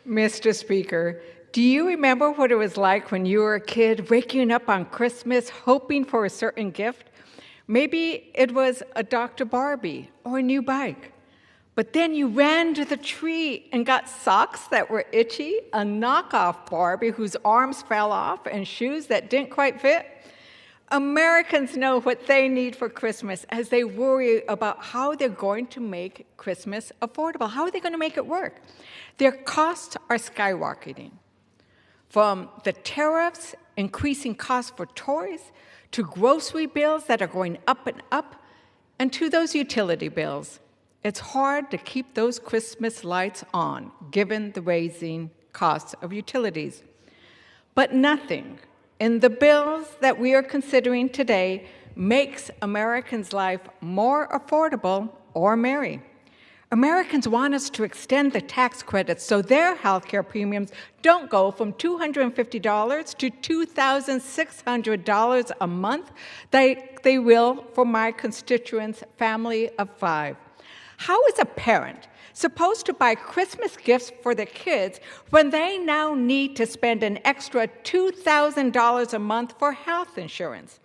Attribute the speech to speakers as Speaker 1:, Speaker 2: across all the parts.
Speaker 1: Mr. Speaker, do you remember what it was like when you were a kid waking up on Christmas hoping for a certain gift? Maybe it was a Dr. Barbie or a new bike. But then you ran to the tree and got socks that were itchy, a knockoff Barbie whose arms fell off, and shoes that didn't quite fit. Americans know what they need for Christmas as they worry about how they're going to make Christmas affordable. How are they going to make it work? Their costs are skyrocketing. From the tariffs, increasing costs for toys, to grocery bills that are going up, and to those utility bills. It's hard to keep those Christmas lights on, given the rising costs of utilities. But nothing in the bills that we are considering today makes Americans' life more affordable or merry. Americans want us to extend the tax credits so their health care premiums don't go from $250 to $2,600 a month. They will for my constituents' family of 5. How is a parent supposed to buy Christmas gifts for their kids when they now need to spend an extra $2,000 a month for health insurance?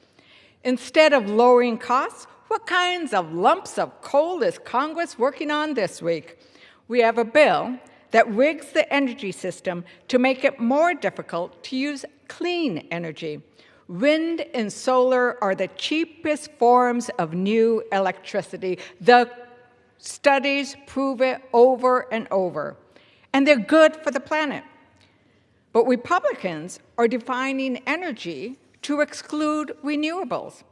Speaker 1: Instead of lowering costs, what kinds of lumps of coal is Congress working on this week? We have a bill that rigs the energy system to make it more difficult to use clean energy. Wind and solar are the cheapest forms of new electricity. The studies prove it over and over, and they're good for the planet. But Republicans are defining energy to exclude renewables.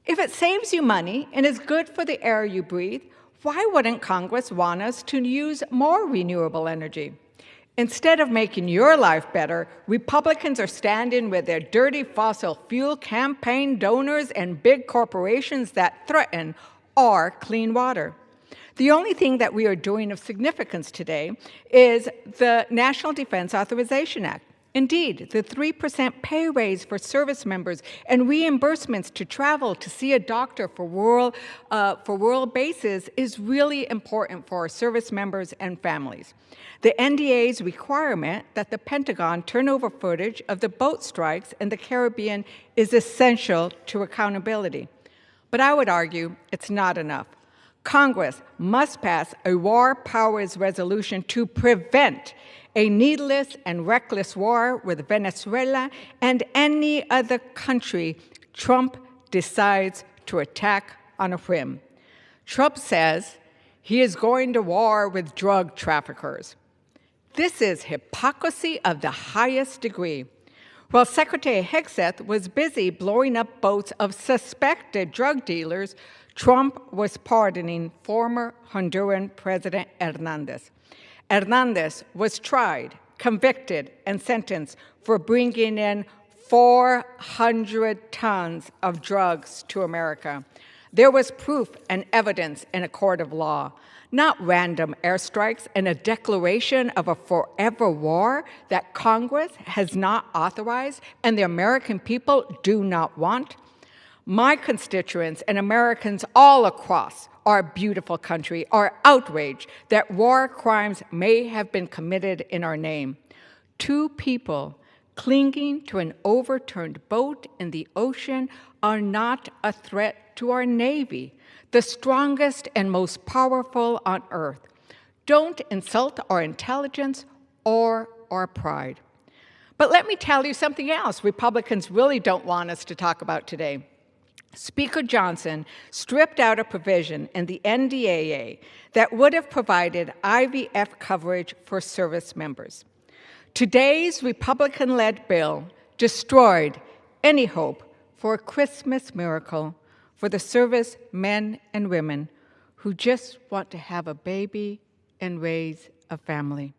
Speaker 1: If it saves you money and is good for the air you breathe, why wouldn't Congress want us to use more renewable energy? Instead of making your life better, Republicans are standing with their dirty fossil fuel campaign donors and big corporations that threaten our clean water. The only thing that we are doing of significance today is the National Defense Authorization Act. Indeed, the 3% pay raise for service members and reimbursements to travel to see a doctor for rural bases is really important for our service members and families. The NDAA's requirement that the Pentagon turn over footage of the boat strikes in the Caribbean is essential to accountability. But I would argue it's not enough. Congress must pass a war powers resolution to prevent a needless and reckless war with Venezuela and any other country Trump decides to attack on a whim. Trump says he is going to war with drug traffickers. This is hypocrisy of the highest degree. While Secretary Hegseth was busy blowing up boats of suspected drug dealers, Trump was pardoning former Honduran President Hernandez. Hernandez was tried, convicted, and sentenced for bringing in 400 tons of drugs to America. There was proof and evidence in a court of law, not random airstrikes and a declaration of a forever war that Congress has not authorized and the American people do not want. My constituents and Americans all across our beautiful country are outraged that war crimes may have been committed in our name. 2 people clinging to an overturned boat in the ocean are not a threat to our Navy, the strongest and most powerful on earth. Don't insult our intelligence or our pride. But let me tell you something else Republicans really don't want us to talk about today. Speaker Johnson stripped out a provision in the NDAA that would have provided IVF coverage for service members. Today's Republican-led bill destroyed any hope for a Christmas miracle for the service men and women who just want to have a baby and raise a family.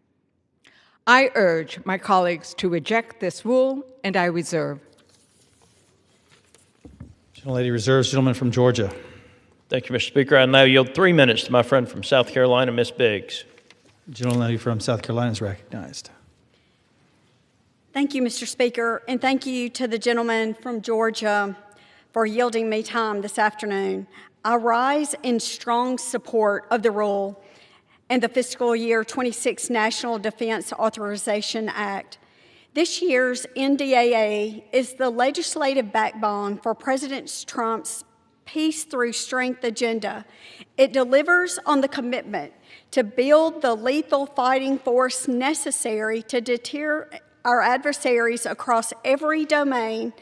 Speaker 1: I urge my colleagues to reject this rule, and I reserve.
Speaker 2: Gentlelady reserves. Gentleman from Georgia.
Speaker 3: Thank you, Mr. Speaker. I now yield 3 minutes to my friend from South Carolina, Ms. Biggs.
Speaker 2: Gentlelady from South Carolina is recognized.
Speaker 4: Thank you, Mr. Speaker, and thank you to the gentleman from Georgia for yielding me time this afternoon. I rise in strong support of the rule and the fiscal year 26 National Defense Authorization Act. This year's NDAA is the legislative backbone for President Trump's Peace Through Strength agenda. It delivers on the commitment to build the lethal fighting force necessary to deter our adversaries across every domain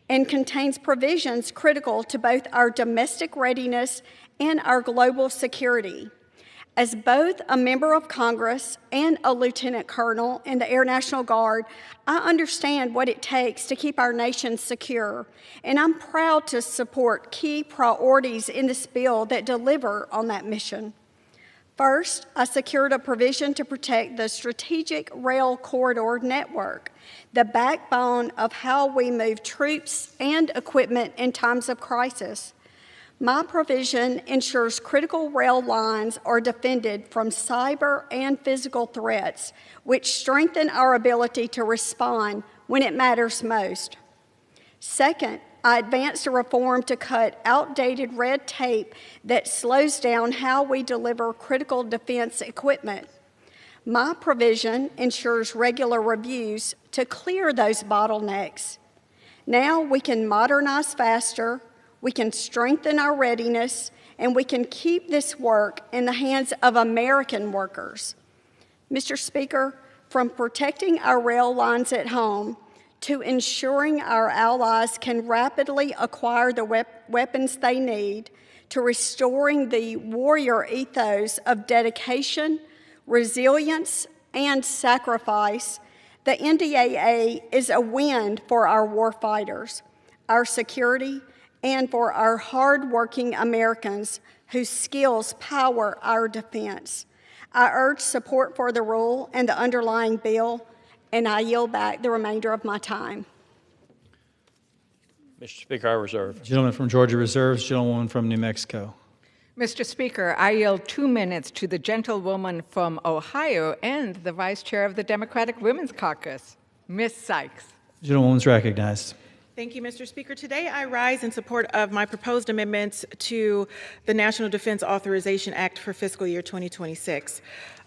Speaker 4: and contains provisions critical to both our domestic readiness and our global security. As both a member of Congress and a lieutenant colonel in the Air National Guard, I understand what it takes to keep our nation secure, and I'm proud to support key priorities in this bill that deliver on that mission. First, I secured a provision to protect the strategic rail corridor network, the backbone of how we move troops and equipment in times of crisis. My provision ensures critical rail lines are defended from cyber and physical threats, which strengthen our ability to respond when it matters most. Second, I advanced a reform to cut outdated red tape that slows down how we deliver critical defense equipment. My provision ensures regular reviews to clear those bottlenecks. Now we can modernize faster, we can strengthen our readiness, and we can keep this work in the hands of American workers. Mr. Speaker, from protecting our rail lines at home to ensuring our allies can rapidly acquire the weapons they need, to restoring the warrior ethos of dedication, resilience, and sacrifice, the NDAA is a win for our warfighters, our security, and for our hard-working Americans whose skills power our defense. I urge support for the rule and the underlying bill, and I yield back the remainder of my time.
Speaker 3: Mr. Speaker, I reserve.
Speaker 2: Gentleman from Georgia reserves. Gentlewoman from New Mexico.
Speaker 1: Mr. Speaker, I yield 2 minutes to the gentlewoman from Ohio and the Vice Chair of the Democratic Women's Caucus, Ms. Sykes.
Speaker 2: Gentlewoman's recognized.
Speaker 5: Thank you, Mr. Speaker. Today I rise in support of my proposed amendments to the National Defense Authorization Act for fiscal year 2026.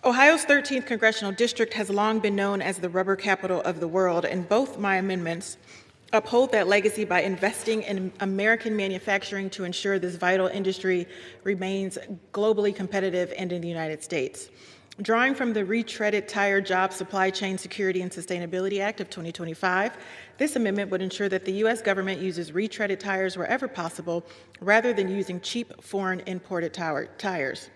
Speaker 5: Ohio's 13th congressional district has long been known as the rubber capital of the world, and both my amendments uphold that legacy by investing in American manufacturing to ensure this vital industry remains globally competitive and in the United States. Drawing from the Retreaded Tire Job Supply Chain Security and Sustainability Act of 2025, this amendment would ensure that the U.S. government uses retreaded tires wherever possible, rather than using cheap foreign imported tires.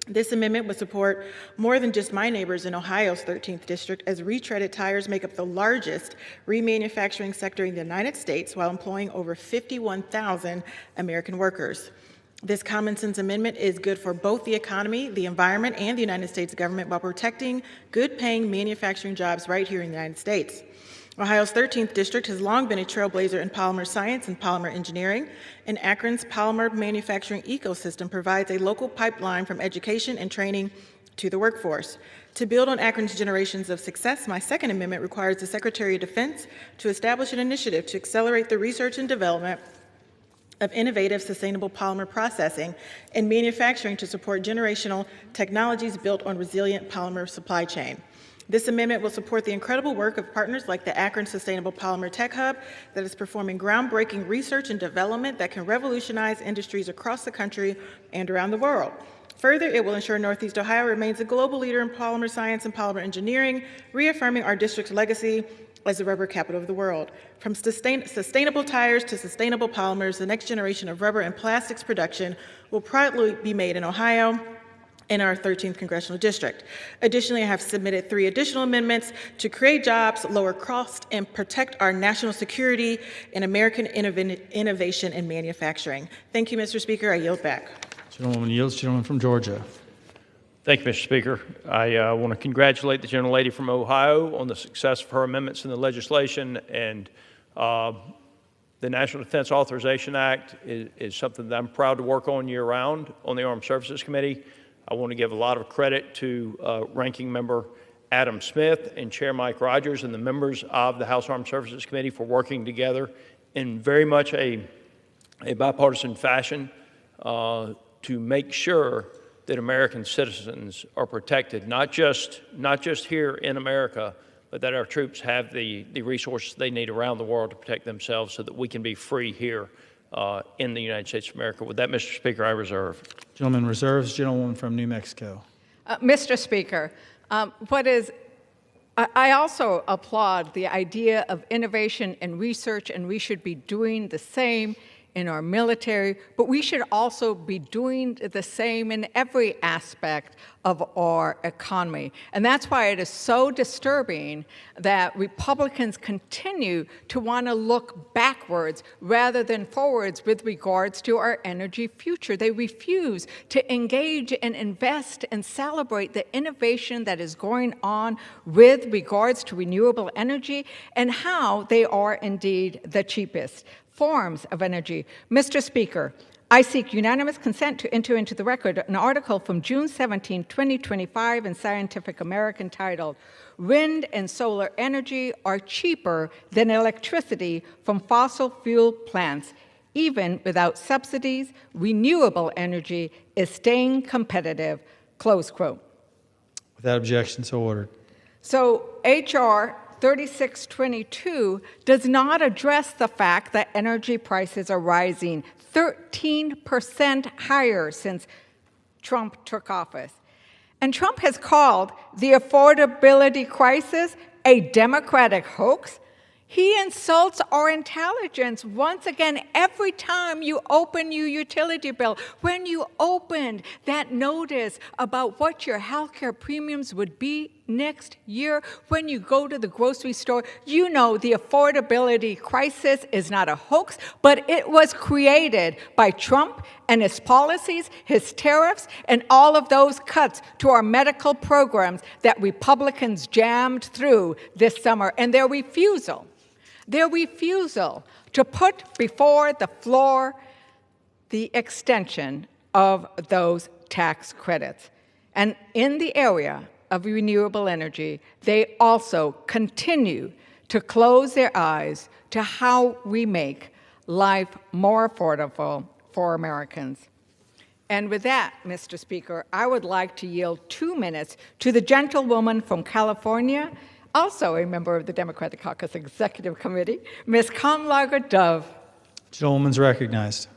Speaker 5: This amendment would support more than just my neighbors in Ohio's 13th district, as retreaded tires make up the largest remanufacturing sector in the United States while employing over 51,000 American workers. This common sense amendment is good for both the economy, the environment, and the United States government while protecting good-paying manufacturing jobs right here in the United States. Ohio's 13th district has long been a trailblazer in polymer science and polymer engineering, and Akron's polymer manufacturing ecosystem provides a local pipeline from education and training to the workforce. To build on Akron's generations of success, my second amendment requires the Secretary of Defense to establish an initiative to accelerate the research and development of innovative, sustainable polymer processing and manufacturing to support generational technologies built on resilient polymer supply chain. This amendment will support the incredible work of partners like the Akron Sustainable Polymer Tech Hub that is performing groundbreaking research and development that can revolutionize industries across the country and around the world. Further, it will ensure Northeast Ohio remains a global leader in polymer science and polymer engineering, reaffirming our district's legacy as the rubber capital of the world. From sustainable tires to sustainable polymers, the next generation of rubber and plastics production will proudly be made in Ohio in our 13th congressional district. Additionally, I have submitted 3 additional amendments to create jobs, lower costs, and protect our national security in American innovation and manufacturing. Thank you, Mr. Speaker. I yield back.
Speaker 2: Gentlewoman yields. Gentleman from Georgia.
Speaker 3: Thank you, Mr. Speaker. I want to congratulate the gentlelady from Ohio on the success of her amendments in the legislation, and the National Defense Authorization Act is something that I'm proud to work on year-round on the Armed Services Committee. I want to give a lot of credit to Ranking Member Adam Smith and Chair Mike Rogers and the members of the House Armed Services Committee for working together in very much a bipartisan fashion to make sure that American citizens are protected, not just here in America, but that our troops have the resources they need around the world to protect themselves so that we can be free here in the United States of America. With that, Mr. Speaker, I reserve.
Speaker 2: Gentleman reserves. Gentlewoman from New Mexico.
Speaker 1: Mr. Speaker, I also applaud the idea of innovation and research, and we should be doing the same in our military, but we should also be doing the same in every aspect of our economy. And that's why it is so disturbing that Republicans continue to want to look backwards rather than forwards with regards to our energy future. They refuse to engage and invest and celebrate the innovation that is going on with regards to renewable energy and how they are indeed the cheapest forms of energy. Mr. Speaker, I seek unanimous consent to enter into the record an article from June 17, 2025 in Scientific American titled, "Wind and Solar Energy Are Cheaper Than Electricity from Fossil Fuel Plants. Even without subsidies, renewable energy is staying competitive," close quote.
Speaker 2: Without objection, so ordered.
Speaker 1: So H.R. 3622 does not address the fact that energy prices are rising 13% higher since Trump took office. And Trump has called the affordability crisis a Democratic hoax. He insults our intelligence once again every time you open your utility bill. When you opened that notice about what your health care premiums would be next year, when you go to the grocery store, you know the affordability crisis is not a hoax, but it was created by Trump and his policies, his tariffs, and all of those cuts to our medical programs that Republicans jammed through this summer, and their refusal to put before the floor the extension of those tax credits. And in the area of renewable energy, they also continue to close their eyes to how we make life more affordable for Americans. And with that, Mr. Speaker, I would like to yield 2 minutes to the gentlewoman from California, also a member of the Democratic Caucus Executive Committee, Ms. Kamlager Dove.
Speaker 2: Gentlewoman's recognized.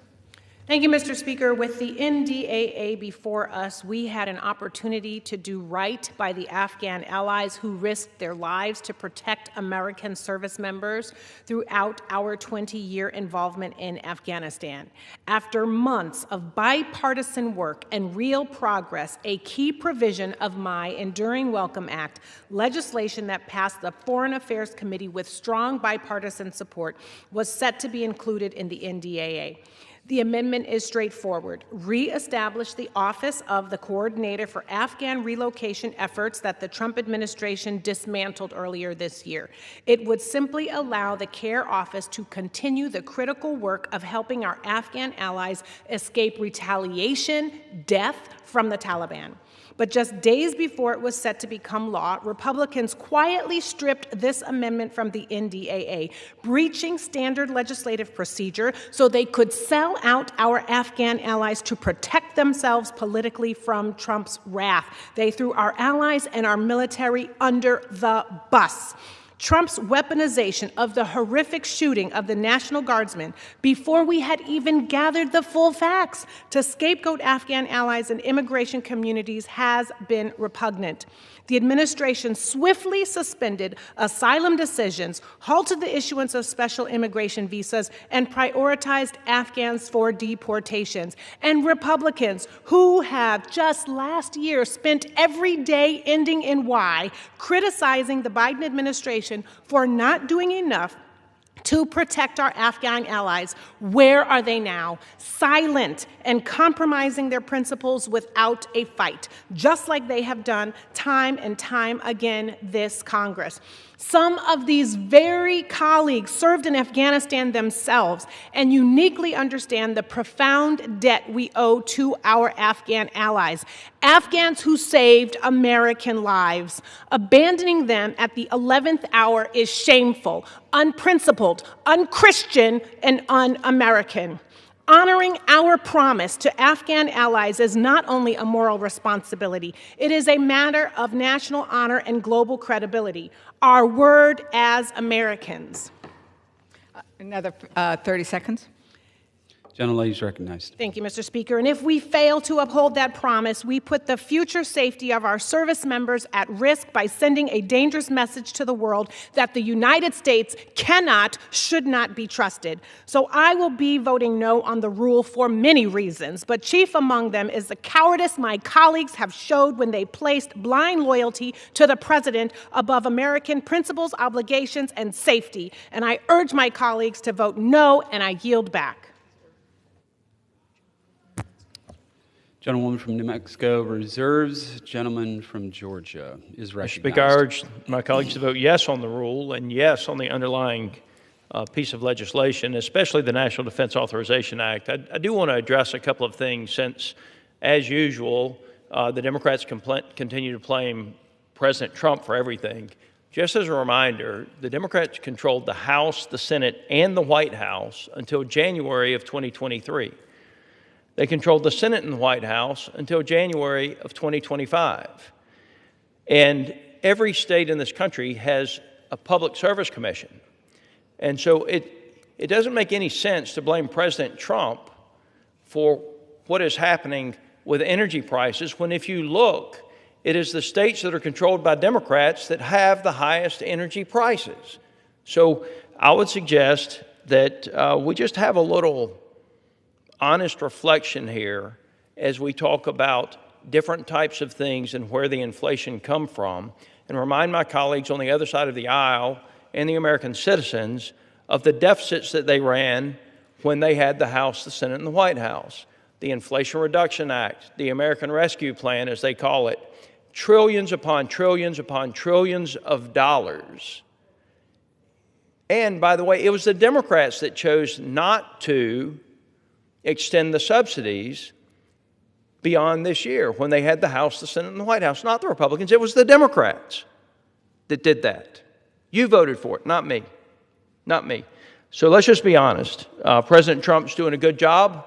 Speaker 6: Thank you, Mr. Speaker. With the NDAA before us, we had an opportunity to do right by the Afghan allies who risked their lives to protect American service members throughout our 20-year involvement in Afghanistan. After months of bipartisan work and real progress, a key provision of my Enduring Welcome Act, legislation that passed the Foreign Affairs Committee with strong bipartisan support, was set to be included in the NDAA. The amendment is straightforward. Reestablish the Office of the Coordinator for Afghan Relocation Efforts that the Trump administration dismantled earlier this year. It would simply allow the CARE Office to continue the critical work of helping our Afghan allies escape retaliation, death from the Taliban. But just days before it was set to become law, Republicans quietly stripped this amendment from the NDAA, breaching standard legislative procedure so they could sell out our Afghan allies to protect themselves politically from Trump's wrath. They threw our allies and our military under the bus. Trump's weaponization of the horrific shooting of the National Guardsmen before we had even gathered the full facts to scapegoat Afghan allies and immigration communities has been repugnant. The administration swiftly suspended asylum decisions, halted the issuance of special immigration visas, and prioritized Afghans for deportations. And Republicans, who have just last year spent every day ending in Y, criticizing the Biden administration for not doing enough to protect our Afghan allies, where are they now? Silent and compromising their principles without a fight, just like they have done time and time again this Congress. Some of these very colleagues served in Afghanistan themselves and uniquely understand the profound debt we owe to our Afghan allies, Afghans who saved American lives. Abandoning them at the 11th hour is shameful, unprincipled, unchristian, and un-American. Honoring our promise to Afghan allies is not only a moral responsibility, it is a matter of national honor and global credibility, our word as Americans.
Speaker 1: Another 30 seconds.
Speaker 7: Gentlelady is recognized.
Speaker 6: Thank you, Mr. Speaker. And if we fail to uphold that promise, we put the future safety of our service members at risk by sending a dangerous message to the world that the United States cannot, should not be trusted. So I will be voting no on the rule for many reasons, but chief among them is the cowardice my colleagues have showed when they placed blind loyalty to the president above American principles, obligations, and safety. And I urge my colleagues to vote no, and I yield back.
Speaker 7: Gentlewoman from New Mexico reserves. Gentleman from Georgia is recognized.
Speaker 3: Mr. Speaker, I urge my colleagues to vote yes on the rule and yes on the underlying piece of legislation, especially the National Defense Authorization Act. I do want to address a couple of things since, as usual, the Democrats continue to blame President Trump for everything. Just as a reminder, the Democrats controlled the House, the Senate, and the White House until January of 2023. They controlled the Senate and the White House until January of 2025. And every state in this country has a public service commission. And so it doesn't make any sense to blame President Trump for what is happening with energy prices when, if you look, it is the states that are controlled by Democrats that have the highest energy prices. So I would suggest that we just have a little honest reflection here as we talk about different types of things and where the inflation come from, and remind my colleagues on the other side of the aisle and the American citizens of the deficits that they ran when they had the House, the Senate, and the White House. The Inflation Reduction Act, the American Rescue Plan, as they call it, trillions upon trillions upon trillions of dollars. And by the way, it was the Democrats that chose not to extend the subsidies beyond this year when they had the House, the Senate, and the White House, not the Republicans. It was the Democrats that did that. You voted for it, not me. Not me. So let's just be honest. President Trump's doing a good job.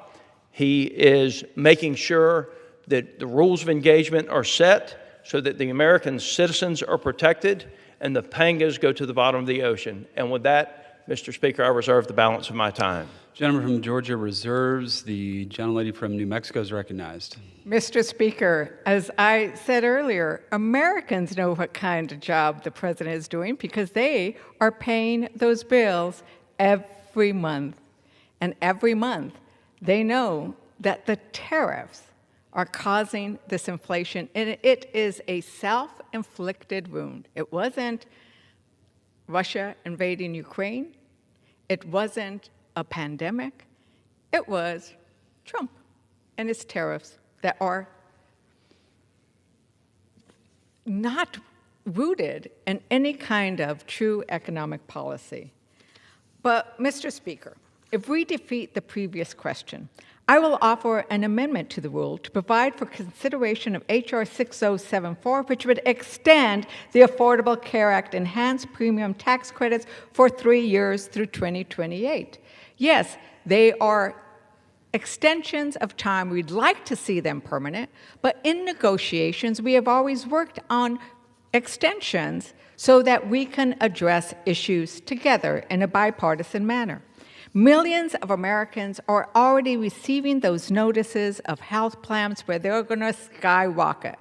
Speaker 3: He is making sure that the rules of engagement are set so that the American citizens are protected and the pangas go to the bottom of the ocean. And with that, Mr. Speaker, I reserve the balance of my time.
Speaker 7: Gentleman from Georgia reserves. The gentlelady from New Mexico is recognized.
Speaker 1: Mr. Speaker, as I said earlier, Americans know what kind of job the president is doing because they are paying those bills every month. And every month, they know that the tariffs are causing this inflation, and it is a self-inflicted wound. It wasn't Russia invading Ukraine. It wasn't a pandemic. It was Trump and his tariffs that are not rooted in any kind of true economic policy. But, Mr. Speaker, if we defeat the previous question, I will offer an amendment to the rule to provide for consideration of H.R. 6074, which would extend the Affordable Care Act enhanced premium tax credits for 3 years through 2028. Yes, they are extensions of time. We'd like to see them permanent, but in negotiations, we have always worked on extensions so that we can address issues together in a bipartisan manner. Millions of Americans are already receiving those notices of health plans where they're going to skyrocket.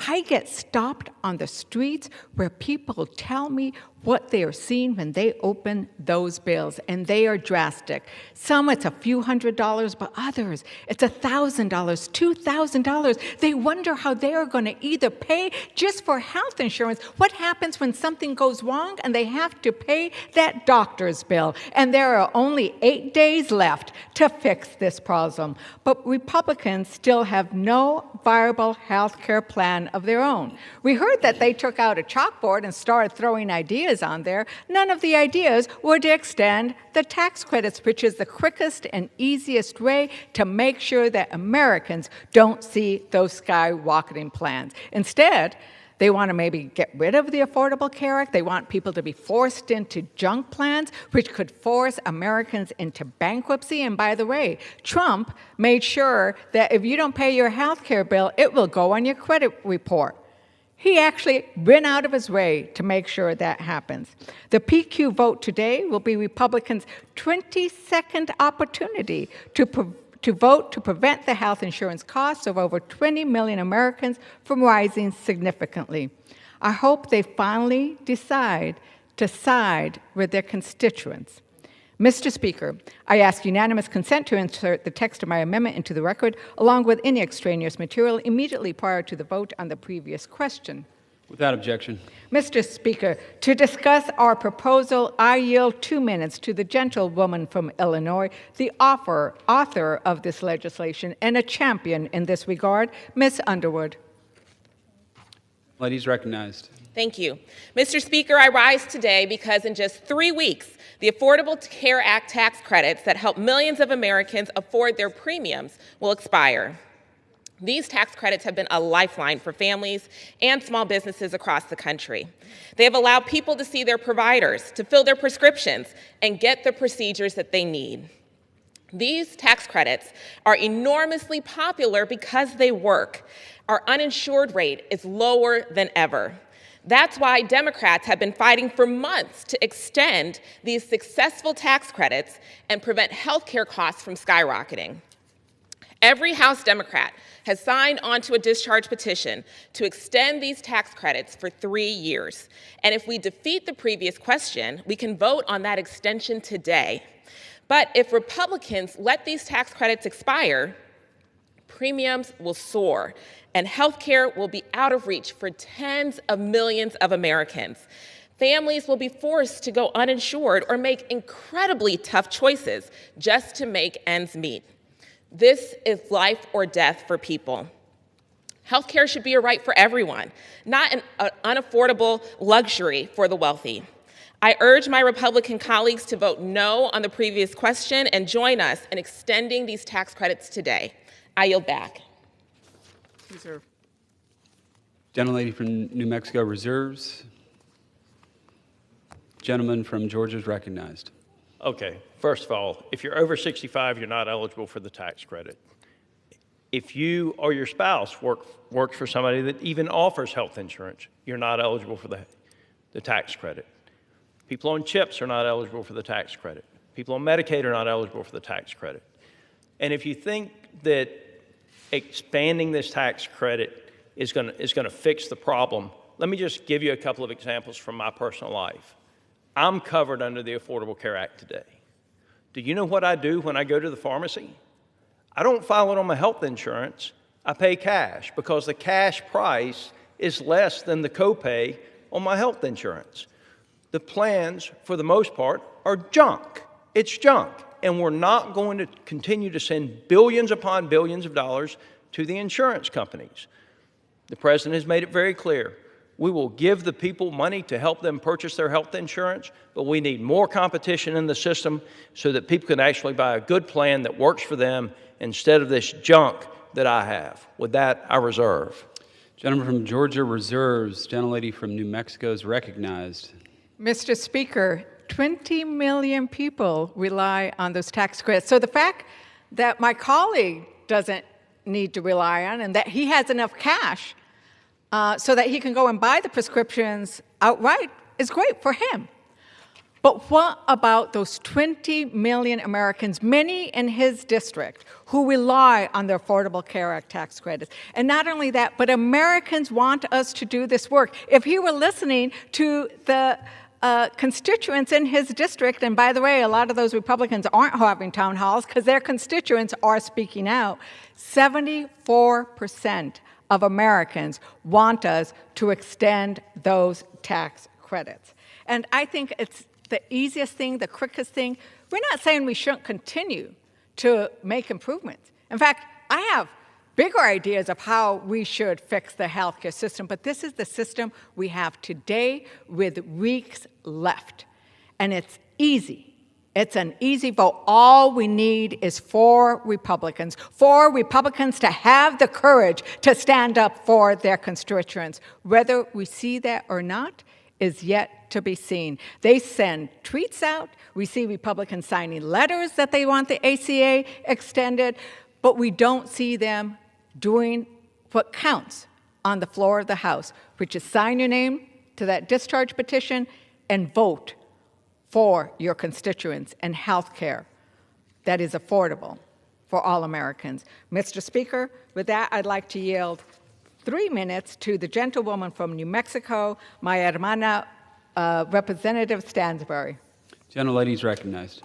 Speaker 1: I get stopped on the streets where people tell me what they are seeing when they open those bills, and they are drastic. Some it's a few $100s, but others it's $1,000, $2,000. They wonder how they are going to either pay just for health insurance. What happens when something goes wrong and they have to pay that doctor's bill? And there are only 8 days left to fix this problem. But Republicans still have no viable health care plan of their own. We heard that they took out a chalkboard and started throwing ideas on there. None of the ideas were to extend the tax credits, which is the quickest and easiest way to make sure that Americans don't see those skyrocketing plans. Instead, They want to maybe get rid of the Affordable Care Act. They want people to be forced into junk plans, which could force Americans into bankruptcy. And by the way, Trump made sure that if you don't pay your health care bill, it will go on your credit report. He actually went out of his way to make sure that happens. The PQ vote today will be Republicans' 22nd opportunity to vote to prevent the health insurance costs of over 20 million Americans from rising significantly. I hope they finally decide to side with their constituents. Mr. Speaker, I ask unanimous consent to insert the text of my amendment into the record, along with any extraneous material, immediately prior to the vote on the previous question.
Speaker 7: Without objection.
Speaker 1: Mr. Speaker, to discuss our proposal, I yield 2 minutes to the gentlewoman from Illinois, the author of this legislation and a champion in this regard, Ms. Underwood.
Speaker 7: Ladies recognized.
Speaker 8: Thank you. Mr. Speaker, I rise today because in just 3 weeks, the Affordable Care Act tax credits that help millions of Americans afford their premiums will expire. These tax credits have been a lifeline for families and small businesses across the country. They have allowed people to see their providers, to fill their prescriptions, and get the procedures that they need. These tax credits are enormously popular because they work. Our uninsured rate is lower than ever. That's why Democrats have been fighting for months to extend these successful tax credits and prevent health care costs from skyrocketing. Every House Democrat has signed onto a discharge petition to extend these tax credits for 3 years. And if we defeat the previous question, we can vote on that extension today. But if Republicans let these tax credits expire, premiums will soar, and health care will be out of reach for tens of millions of Americans. Families will be forced to go uninsured or make incredibly tough choices just to make ends meet. This is life or death for people. Health care should be a right for everyone, not an unaffordable luxury for the wealthy. I urge my Republican colleagues to vote no on the previous question and join us in extending these tax credits today. I yield back.
Speaker 1: Reserve.
Speaker 7: Gentlelady from New Mexico reserves. Gentleman from Georgia is recognized.
Speaker 3: Okay, first of all, if you're over 65, you're not eligible for the tax credit. If you or your spouse works for somebody that even offers health insurance, you're not eligible for the tax credit. People on CHIPS are not eligible for the tax credit. People on Medicaid are not eligible for the tax credit. And if you think that expanding this tax credit is going to fix the problem, let me just give you a couple of examples from my personal life. I'm covered under the Affordable Care Act today. Do you know what I do when I go to the pharmacy? I don't file it on my health insurance. I pay cash because the cash price is less than the copay on my health insurance. The plans, for the most part, are junk. It's junk. And we're not going to continue to send billions upon billions of dollars to the insurance companies. The president has made it very clear. We will give the people money to help them purchase their health insurance, but we need more competition in the system so that people can actually buy a good plan that works for them instead of this junk that I have. With that, I reserve.
Speaker 7: Gentleman from Georgia reserves. Gentlelady from New Mexico is recognized.
Speaker 1: Mr. Speaker, 20 million people rely on those tax credits. So the fact that my colleague doesn't need to rely on and that he has enough cash so that he can go and buy the prescriptions outright is great for him. But what about those 20 million Americans, many in his district, who rely on the Affordable Care Act tax credits? And not only that, but Americans want us to do this work. If he were listening to the constituents in his district, and by the way, a lot of those Republicans aren't having town halls because their constituents are speaking out, 74% of Americans want us to extend those tax credits. And I think it's the easiest thing, the quickest thing. We're not saying we shouldn't continue to make improvements. In fact, I have bigger ideas of how we should fix the healthcare system, but this is the system we have today with weeks left. And it's easy. It's an easy vote. All we need is 4 Republicans to have the courage to stand up for their constituents. Whether we see that or not is yet to be seen. They send tweets out. We see Republicans signing letters that they want the ACA extended, but we don't see them doing what counts on the floor of the House, which is sign your name to that discharge petition and vote for your constituents and health care that is affordable for all Americans. Mr. Speaker, with that, I'd like to yield 3 minutes to the gentlewoman from New Mexico, my hermana, Representative Stansbury.
Speaker 7: Gentlelady is recognized.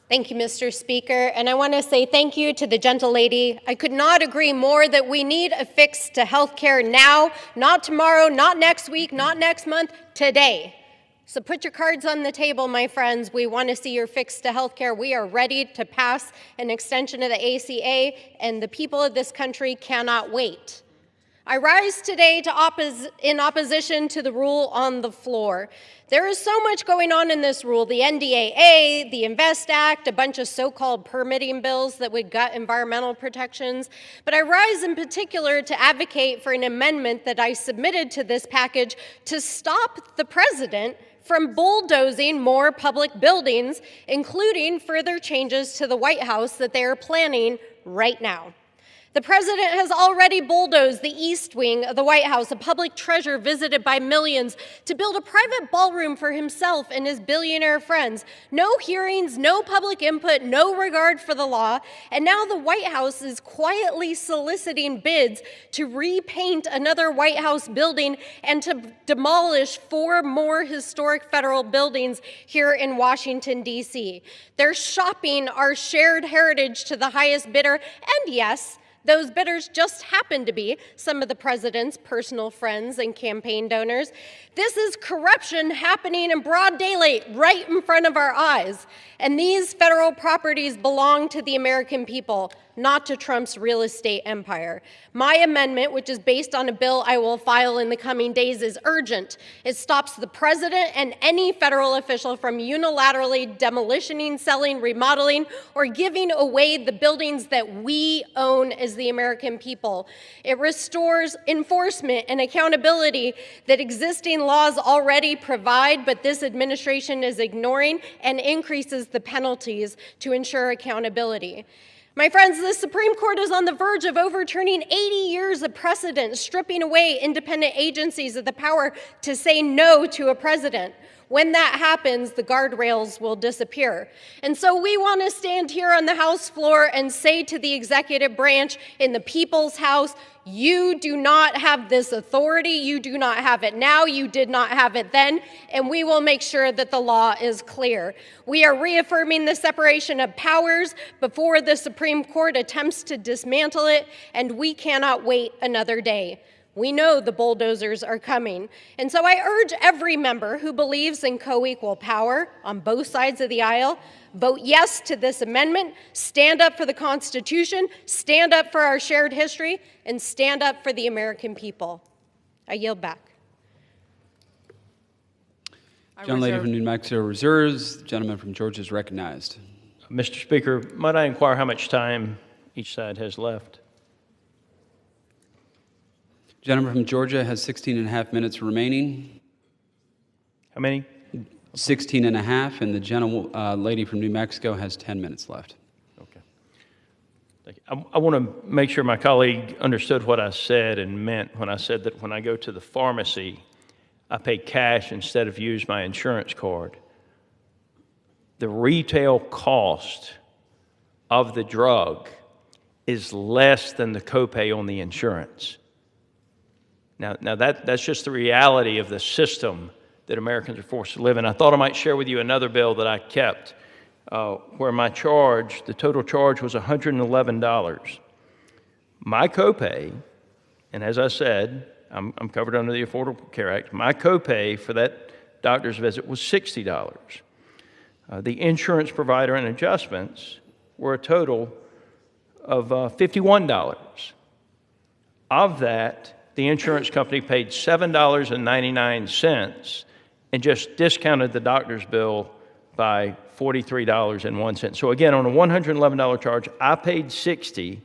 Speaker 9: Thank you, Mr. Speaker. And I want to say thank you to the gentlelady. I could not agree more that we need a fix to health care now, not tomorrow, not next week, not next month, today. So put your cards on the table, my friends. We want to see your fix to health care. We are ready to pass an extension of the ACA, and the people of this country cannot wait. I rise today in opposition to the rule on the floor. There is so much going on in this rule, the NDAA, the INVEST Act, a bunch of so-called permitting bills that would gut environmental protections. But I rise in particular to advocate for an amendment that I submitted to this package to stop the president from bulldozing more public buildings, including further changes to the White House that they are planning right now. The president has already bulldozed the East Wing of the White House, a public treasure visited by millions, to build a private ballroom for himself and his billionaire friends. No hearings, no public input, no regard for the law. And now the White House is quietly soliciting bids to repaint another White House building and to demolish 4 more historic federal buildings here in Washington, D.C. They're shopping our shared heritage to the highest bidder, and yes, those bidders just happen to be some of the president's personal friends and campaign donors. This is corruption happening in broad daylight right in front of our eyes. And these federal properties belong to the American people, not to Trump's real estate empire. My amendment, which is based on a bill I will file in the coming days, is urgent. It stops the president and any federal official from unilaterally demolitioning, selling, remodeling, or giving away the buildings that we own as the American people. It restores enforcement and accountability that existing laws already provide, but this administration is ignoring, and increases the penalties to ensure accountability. My friends, the Supreme Court is on the verge of overturning 80 years of precedent, stripping away independent agencies of the power to say no to a president. When that happens, the guardrails will disappear. And so we want to stand here on the House floor and say to the executive branch in the people's house, you do not have this authority. You do not have it now. You did not have it then. And we will make sure that the law is clear. We are reaffirming the separation of powers before the Supreme Court attempts to dismantle it, and we cannot wait another day. We know the bulldozers are coming. And so I urge every member who believes in co-equal power on both sides of the aisle, vote yes to this amendment, stand up for the Constitution, stand up for our shared history, and stand up for the American people. I yield back.
Speaker 7: Gentlelady from New Mexico reserves. The gentleman from Georgia is recognized.
Speaker 3: Mr. Speaker, might I inquire how much time each side has left?
Speaker 7: Gentleman from Georgia has 16 and a half minutes remaining.
Speaker 3: How many?
Speaker 7: 16 and a half, and the lady from New Mexico has 10 minutes left.
Speaker 3: Okay. Thank you. I want to make sure my colleague understood what I said and meant when I said that when I go to the pharmacy, I pay cash instead of use my insurance card. The retail cost of the drug is less than the copay on the insurance. Now that's just the reality of the system that Americans are forced to live in. I thought I might share with you another bill that I kept where the total charge was $111. My copay, and as I said, I'm covered under the Affordable Care Act, my copay for that doctor's visit was $60. The insurance provider and adjustments were a total of $51. Of that, the insurance company paid $7.99 and just discounted the doctor's bill by $43.01. So again, on a $111 charge, I paid $60.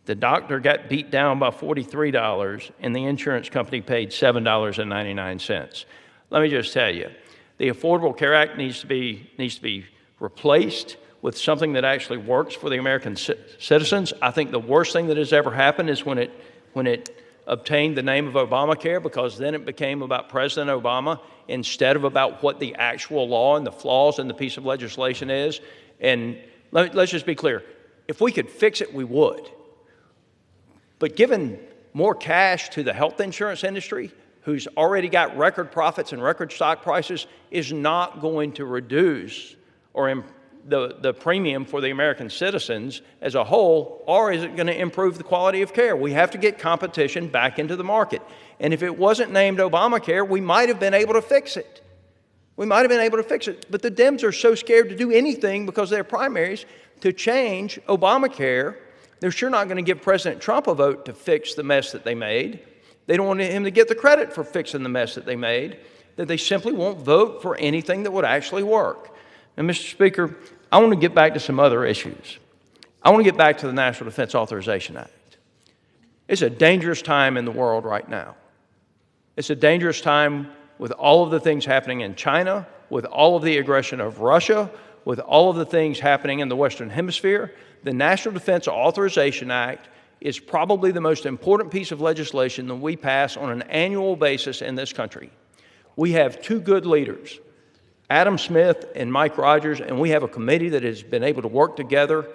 Speaker 3: The doctor got beat down by $43, and the insurance company paid $7.99. Let me just tell you, the Affordable Care Act needs to be replaced with something that actually works for the American citizens. I think the worst thing that has ever happened is when it obtained the name of Obamacare, because then it became about President Obama instead of about what the actual law and the flaws in the piece of legislation is. And let's just be clear, if we could fix it, we would. But giving more cash to the health insurance industry, who's already got record profits and record stock prices, is not going to reduce or the premium for the American citizens as a whole, or is it going to improve the quality of care? We have to get competition back into the market. And if it wasn't named Obamacare, we might have been able to fix it. We might have been able to fix it. But the Dems are so scared to do anything because they're primaries to change Obamacare. They're sure not going to give President Trump a vote to fix the mess that they made. They don't want him to get the credit for fixing the mess that they made, that they simply won't vote for anything that would actually work. And Mr. Speaker, I want to get back to some other issues. I want to get back to the National Defense Authorization Act. It's a dangerous time in the world right now. It's a dangerous time with all of the things happening in China, with all of the aggression of Russia, with all of the things happening in the Western Hemisphere. The National Defense Authorization Act is probably the most important piece of legislation that we pass on an annual basis in this country. We have two good leaders, Adam Smith and Mike Rogers, and we have a committee that has been able to work together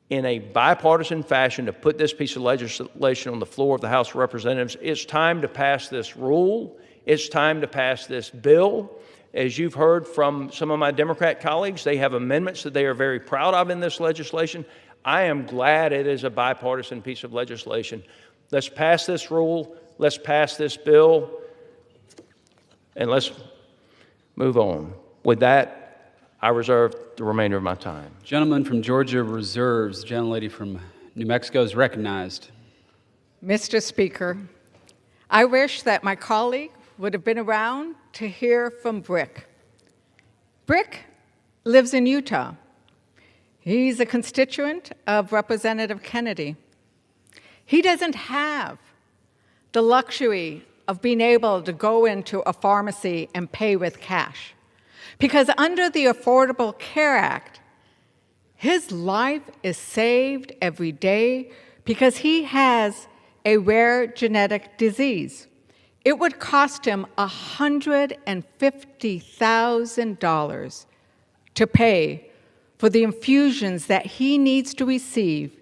Speaker 3: in a bipartisan fashion to put this piece of legislation on the floor of the House of Representatives. It's time to pass this rule. It's time to pass this bill. As you've heard from some of my Democrat colleagues, they have amendments that they are very proud of in this legislation. I am glad it is a bipartisan piece of legislation. Let's pass this rule. Let's pass this bill. And let's move on. With that, I reserve the remainder of my time.
Speaker 7: Gentleman from Georgia reserves. Gentlelady from New Mexico is recognized.
Speaker 1: Mr. Speaker, I wish that my colleague would have been around to hear from Brick. Brick lives in Utah. He's a constituent of Representative Kennedy. He doesn't have the luxury of being able to go into a pharmacy and pay with cash, because under the Affordable Care Act, his life is saved every day because he has a rare genetic disease. It would cost him $150,000 to pay for the infusions that he needs to receive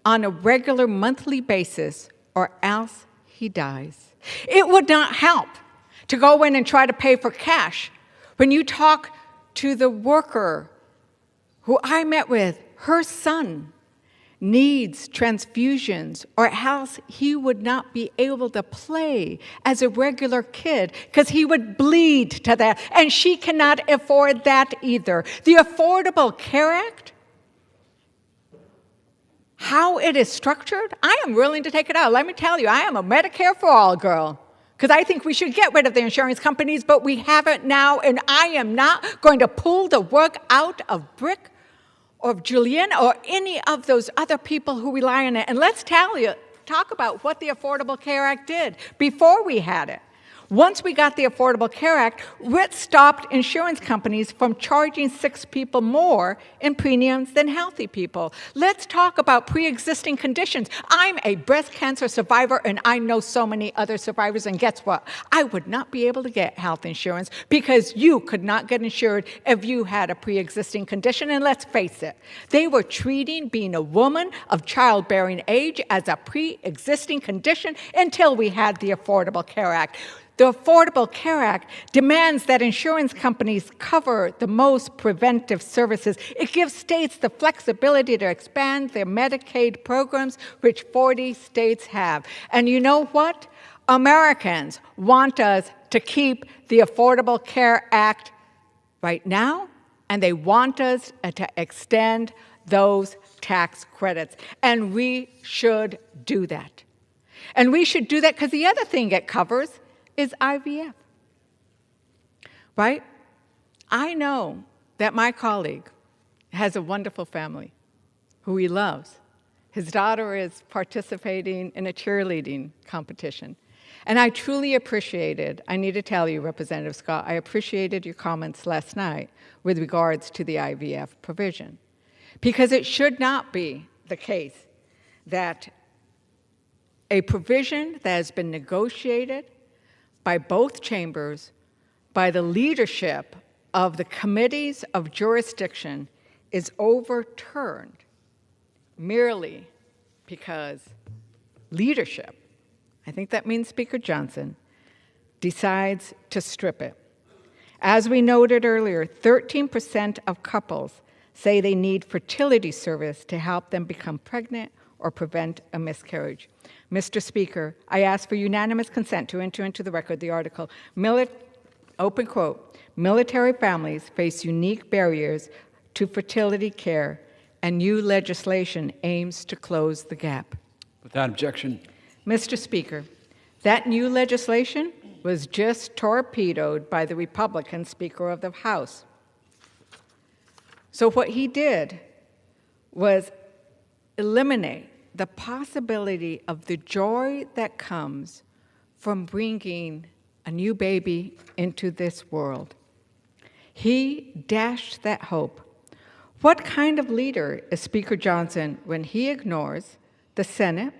Speaker 1: on a regular monthly basis, or else he dies. It would not help to go in and try to pay for cash. When you talk to the worker who I met with, her son needs transfusions, or else he would not be able to play as a regular kid because he would bleed to that, and she cannot afford that either. The Affordable Care Act, how it is structured, I am willing to take it out. Let me tell you, I am a Medicare for all girl, because I think we should get rid of the insurance companies, but we haven't now, and I am not going to pull the rug out of Brick or of Julian or any of those other people who rely on it. And let's talk about what the Affordable Care Act did before we had it. Once we got the Affordable Care Act, it stopped insurance companies from charging sick people more in premiums than healthy people. Let's talk about pre-existing conditions. I'm a breast cancer survivor, and I know so many other survivors, and guess what? I would not be able to get health insurance because you could not get insured if you had a pre-existing condition, and let's face it, they were treating being a woman of childbearing age as a pre-existing condition until we had the Affordable Care Act. The Affordable Care Act demands that insurance companies cover the most preventive services. It gives states the flexibility to expand their Medicaid programs, which 40 states have. And you know what? Americans want us to keep the Affordable Care Act right now, and they want us to extend those tax credits. And we should do that. And we should do that because the other thing it covers is IVF, right? I know that my colleague has a wonderful family who he loves. His daughter is participating in a cheerleading competition. And I truly appreciated, I need to tell you, Representative Scott, I appreciated your comments last night with regards to the IVF provision. Because it should not be the case that a provision that has been negotiated by both chambers, by the leadership of the committees of jurisdiction, is overturned merely because leadership, I think that means Speaker Johnson, decides to strip it. As we noted earlier, 13% of couples say they need fertility service to help them become pregnant or prevent a miscarriage. Mr. Speaker, I ask for unanimous consent to enter into the record the article, open quote, military families face unique barriers to fertility care, and new legislation aims to close the gap.
Speaker 7: Without objection.
Speaker 1: Mr. Speaker, that new legislation was just torpedoed by the Republican Speaker of the House. So what he did was eliminate the possibility of the joy that comes from bringing a new baby into this world. He dashed that hope. What kind of leader is Speaker Johnson when he ignores the Senate,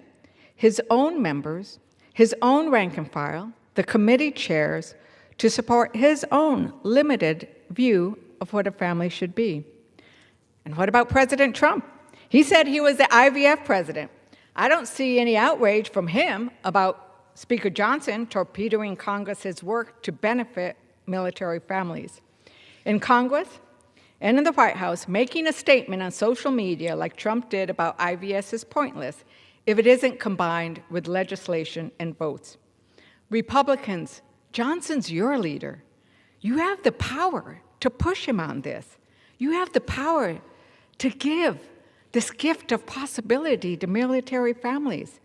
Speaker 1: his own members, his own rank and file, the committee chairs, to support his own limited view of what a family should be? And what about President Trump? He said he was the IVF president. I don't see any outrage from him about Speaker Johnson torpedoing Congress's work to benefit military families. In Congress and in the White House, making a statement on social media like Trump did about IVF is pointless if it isn't combined with legislation and votes. Republicans, Johnson's your leader. You have the power to push him on this. You have the power to give this gift of possibility to military families.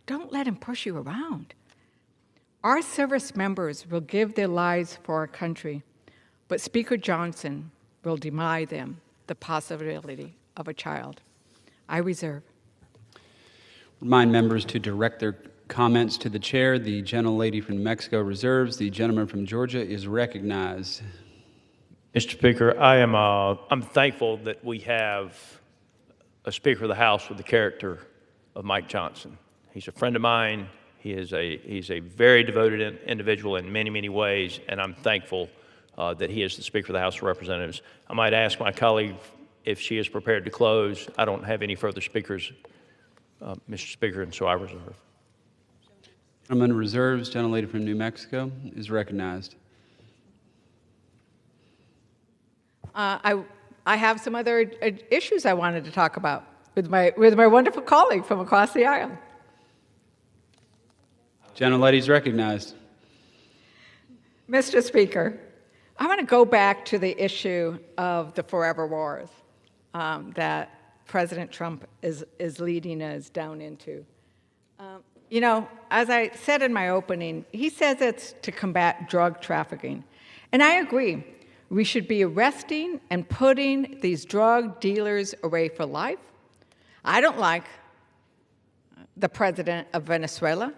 Speaker 1: Don't let him push you around. Our service members will give their lives for our country, but Speaker Johnson will deny them the possibility of a child. I reserve.
Speaker 7: Remind members to direct their comments to the chair. The gentlelady from New Mexico reserves. The gentleman from Georgia is recognized.
Speaker 3: Mr. Speaker, I'm thankful that we have a Speaker of the House with the character of Mike Johnson. He's a friend of mine. He's a very devoted individual in many, many ways, and I'm thankful that he is the Speaker of the House of Representatives. I might ask my colleague if she is prepared to close. I don't have any further speakers, Mr. Speaker, and so I reserve.
Speaker 7: Gentleman reserves. Gentlelady from New Mexico is recognized.
Speaker 1: I have some other issues I wanted to talk about with my wonderful colleague from across the aisle.
Speaker 7: Gentlelady is recognized.
Speaker 1: Mr. Speaker, I want to go back to the issue of the forever wars that President Trump is leading us down into. You know, as I said in my opening, he says it's to combat drug trafficking. And I agree. We should be arresting and putting these drug dealers away for life. I don't like the president of Venezuela.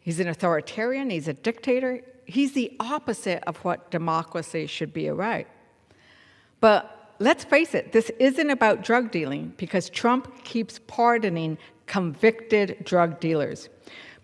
Speaker 1: He's an authoritarian. He's a dictator. He's the opposite of what democracy should be about. But let's face it, this isn't about drug dealing because Trump keeps pardoning convicted drug dealers.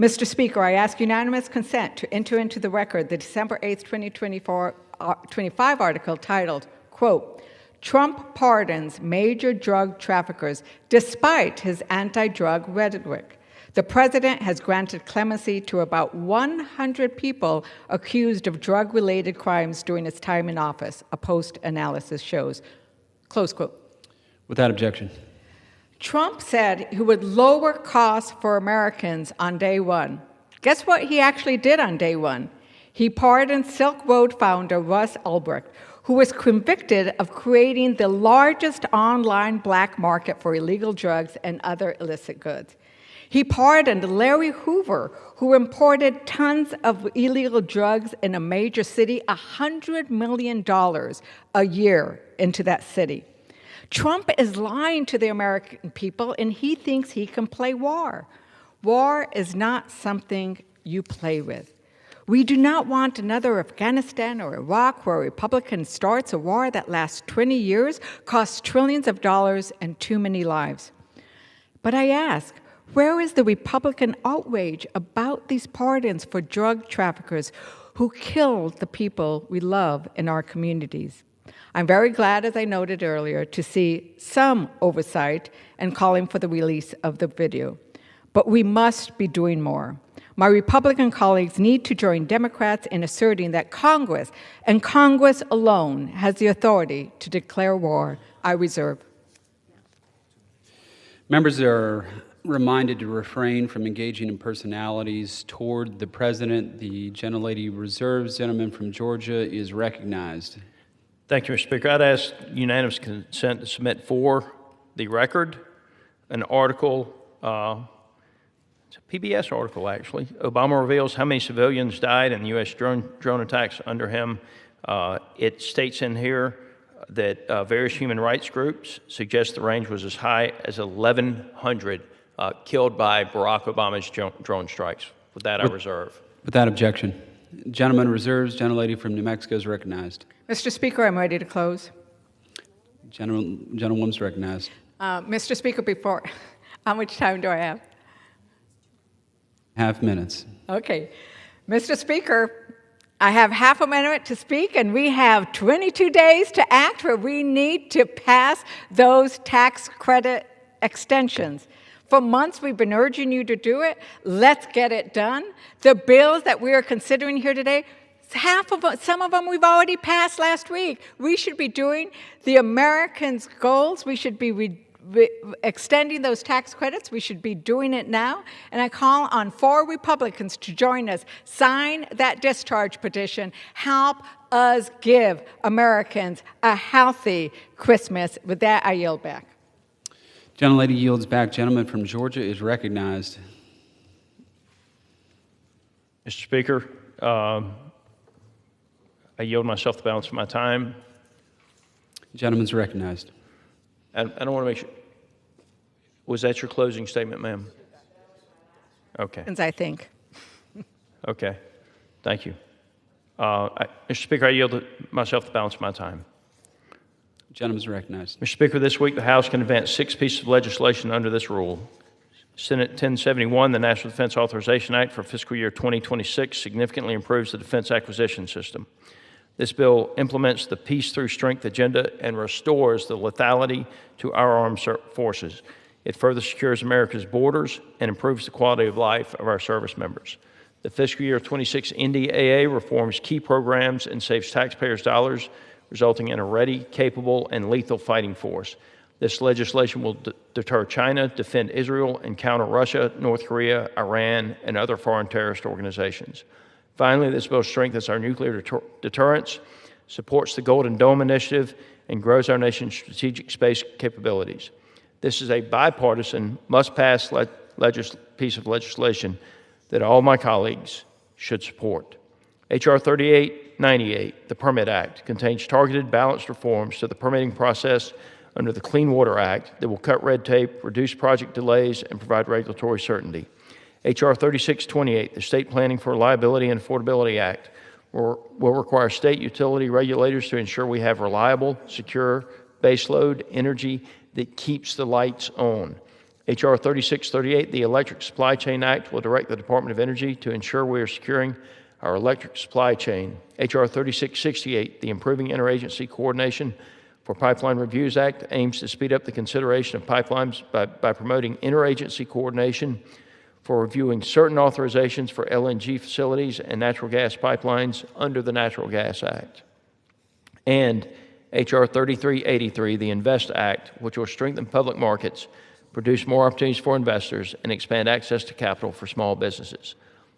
Speaker 1: Mr. Speaker, I ask unanimous consent to enter into the record the December 8th, 2025 article titled, quote, Trump pardons major drug traffickers despite his anti-drug rhetoric. The president has granted clemency to about 100 people accused of drug-related crimes during his time in office, a post-analysis shows. Close quote.
Speaker 7: Without objection.
Speaker 1: Trump said he would lower costs for Americans on day one. Guess what he actually did on day one? He pardoned Silk Road founder Russ Ulbricht, who was convicted of creating the largest online black market for illegal drugs and other illicit goods. He pardoned Larry Hoover, who imported tons of illegal drugs in a major city, $100 million a year into that city. Trump is lying to the American people, and he thinks he can play war. War is not something you play with. We do not want another Afghanistan or Iraq where a Republican starts a war that lasts 20 years, costs trillions of dollars, and too many lives. But I ask, where is the Republican outrage about these pardons for drug traffickers who killed the people we love in our communities? I'm very glad, as I noted earlier, to see some oversight and calling for the release of the video. But we must be doing more. My Republican colleagues need to join Democrats in asserting that Congress, and Congress alone, has the authority to declare war. I reserve.
Speaker 7: Members are reminded to refrain from engaging in personalities toward the president. The gentlelady reserves. Gentleman from Georgia is recognized.
Speaker 3: Thank you, Mr. Speaker. I'd ask unanimous consent to submit for the record an article, it's a PBS article actually. Obama reveals how many civilians died in U.S. drone attacks under him. It states in here that various human rights groups suggest the range was as high as 1,100 killed by Barack Obama's drone strikes. With that, I reserve.
Speaker 7: Without objection. Gentleman reserves. Gentlelady from New Mexico is recognized.
Speaker 1: Mr. Speaker, I'm ready to close.
Speaker 7: Gentlewoman's recognized.
Speaker 1: Mr. Speaker, before, how much time do I have?
Speaker 7: Half minutes.
Speaker 1: Okay. Mr. Speaker, I have half a minute to speak, and we have 22 days to act where we need to pass those tax credit extensions. For months, we've been urging you to do it. Let's get it done. The bills that we are considering here today, some of them we've already passed last week. We should be doing the Americans' goals. We should be extending those tax credits. We should be doing it now. And I call on 4 Republicans to join us. Sign that discharge petition. Help us give Americans a healthy Christmas. With that, I yield back.
Speaker 7: Gentlelady yields back. Gentleman from Georgia is recognized.
Speaker 3: Mr. Speaker, I yield myself the balance of my time.
Speaker 7: Gentleman's recognized.
Speaker 3: I don't want to make sure. Was that your closing statement, ma'am? Okay.
Speaker 1: I think.
Speaker 3: Okay. Thank you. Mr. Speaker, I yield myself the balance of my time.
Speaker 7: Gentleman's recognized.
Speaker 3: Mr. Speaker, this week the House can advance 6 pieces of legislation under this rule. Senate 1071, the National Defense Authorization Act for fiscal year 2026, significantly improves the defense acquisition system. This bill implements the Peace Through Strength agenda and restores the lethality to our armed forces. It further secures America's borders and improves the quality of life of our service members. The fiscal year 26 NDAA reforms key programs and saves taxpayers' dollars, resulting in a ready, capable, and lethal fighting force. This legislation will deter China, defend Israel, and counter Russia, North Korea, Iran, and other foreign terrorist organizations. Finally, this bill strengthens our nuclear deterrence, supports the Golden Dome Initiative, and grows our nation's strategic space capabilities. This is a bipartisan, must-pass piece of legislation that all my colleagues should support. H.R. 3898, the Permit Act, contains targeted, balanced reforms to the permitting process under the Clean Water Act that will cut red tape, reduce project delays, and provide regulatory certainty. H.R. 3628, the State Planning for Reliability and Affordability Act, will require state utility regulators to ensure we have reliable, secure, baseload energy that keeps the lights on. H.R. 3638, the Electric Supply Chain Act, will direct the Department of Energy to ensure we are securing our electric supply chain. H.R. 3668, the Improving Interagency Coordination for Pipeline Reviews Act, aims to speed up the consideration of pipelines by promoting interagency coordination for reviewing certain authorizations for LNG facilities and natural gas pipelines under the Natural Gas Act. And H.R. 3383, the INVEST Act, which will strengthen public markets, produce more opportunities for investors, and expand access to capital for small businesses.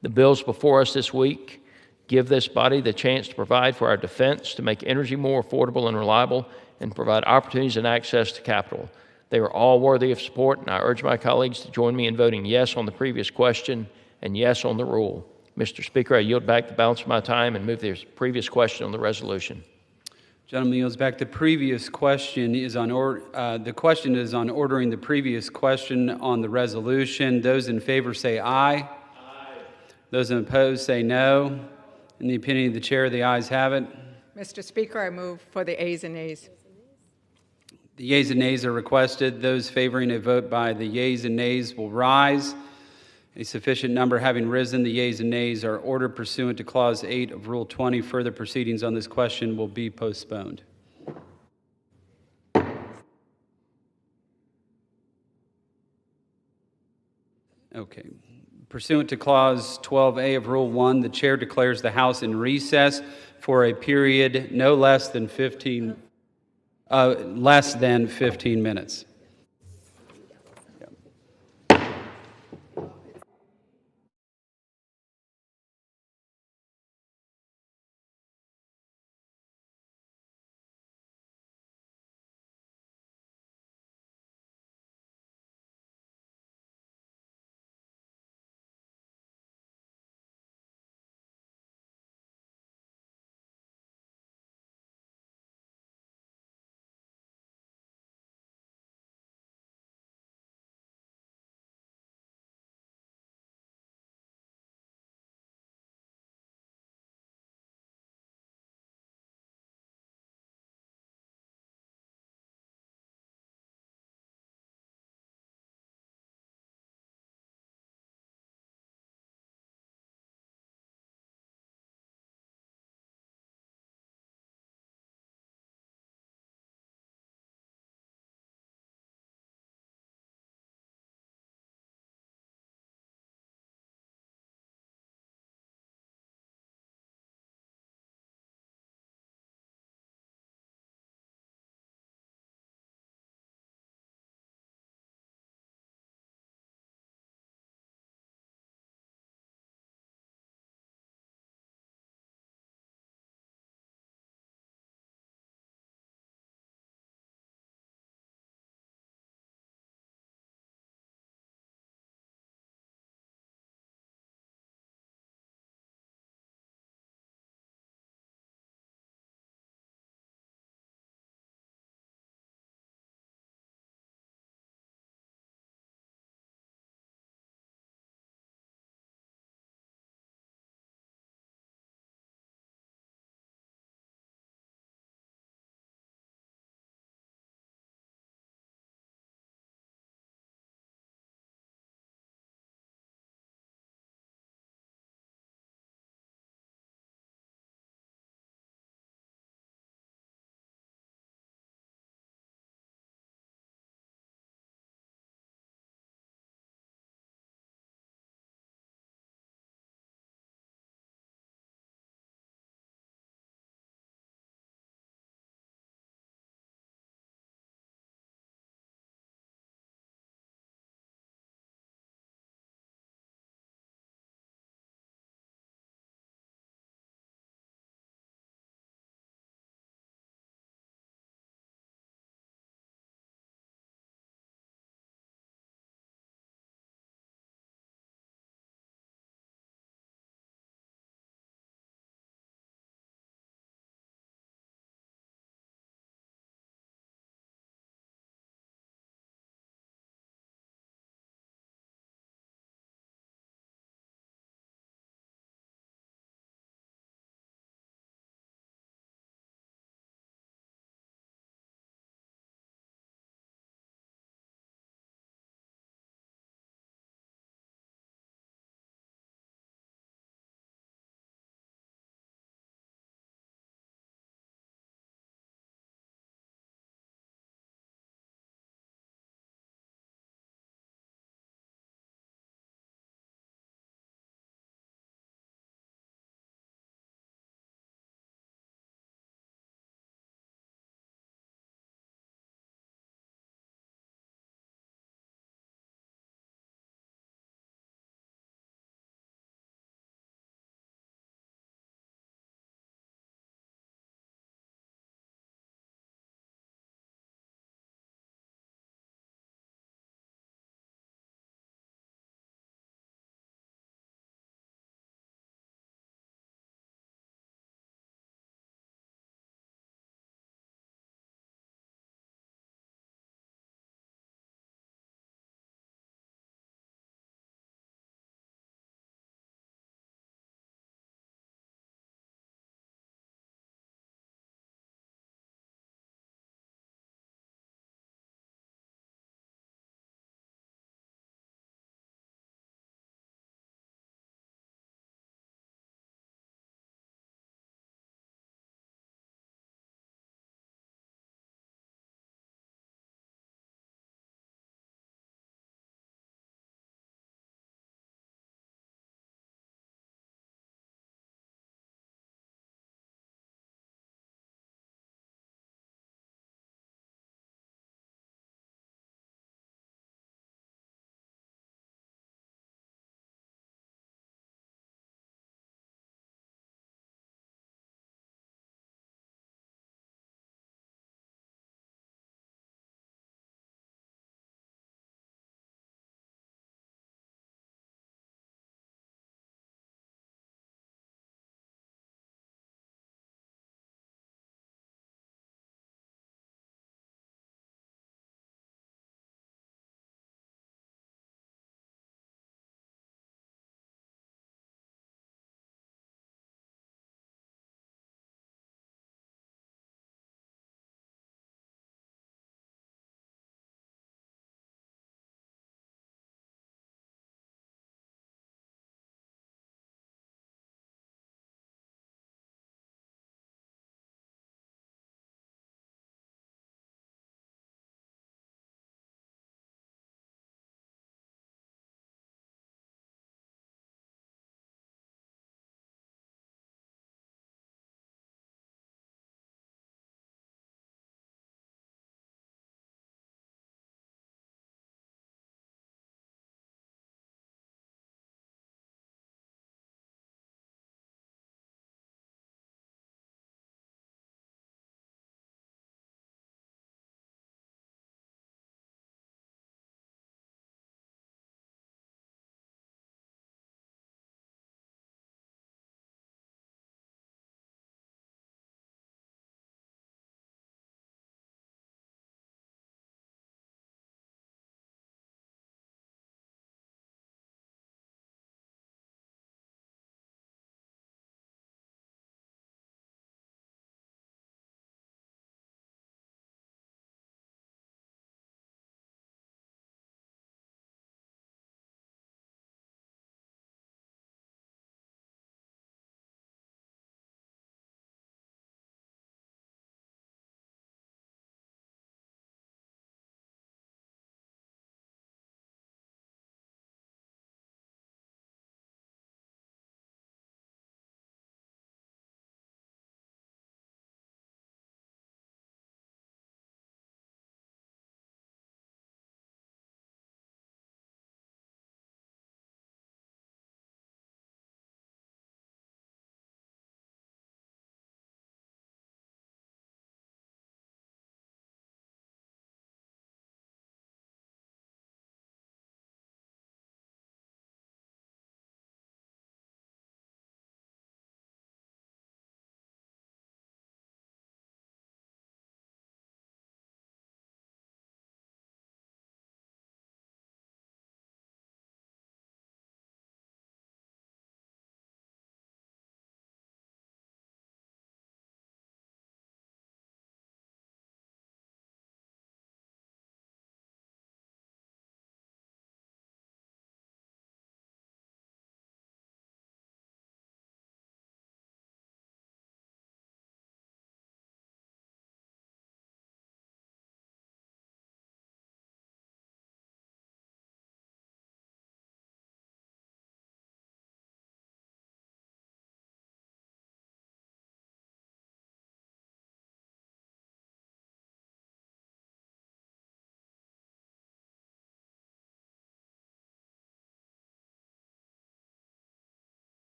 Speaker 3: The bills before us this week give this body the chance to provide for our defense, to make energy more affordable and reliable, and provide opportunities and access to capital. They are all worthy of support, and I urge my colleagues to join me in voting yes on the previous question and yes on the rule. Mr. Speaker, I yield back the balance of my time and move the previous question on the resolution.
Speaker 7: Gentleman yields back. The previous question is on the question is on ordering the previous question on the resolution. Those in favor say aye. Aye. Those opposed say no. In the opinion of the chair, the ayes have it.
Speaker 1: Mr. Speaker, I move for the ayes and nays.
Speaker 7: The yeas and nays are requested. Those favoring a vote by the yeas and nays will rise. A sufficient number having risen, the yeas and nays are ordered pursuant to Clause 8 of Rule 20. Further proceedings on this question will be postponed. Okay. Pursuant to Clause 12A of Rule 1, the chair declares the House in recess for a period no less than 15 minutes.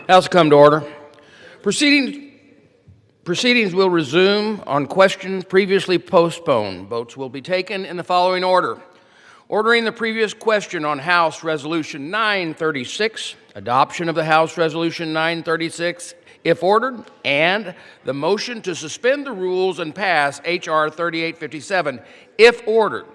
Speaker 10: House will come to order. Proceedings will resume on questions previously postponed. Votes will be taken in the following order. Ordering the previous question on House Resolution 936, adoption of the House Resolution 936, if ordered, and the motion to suspend the rules and pass H.R. 3857, if ordered.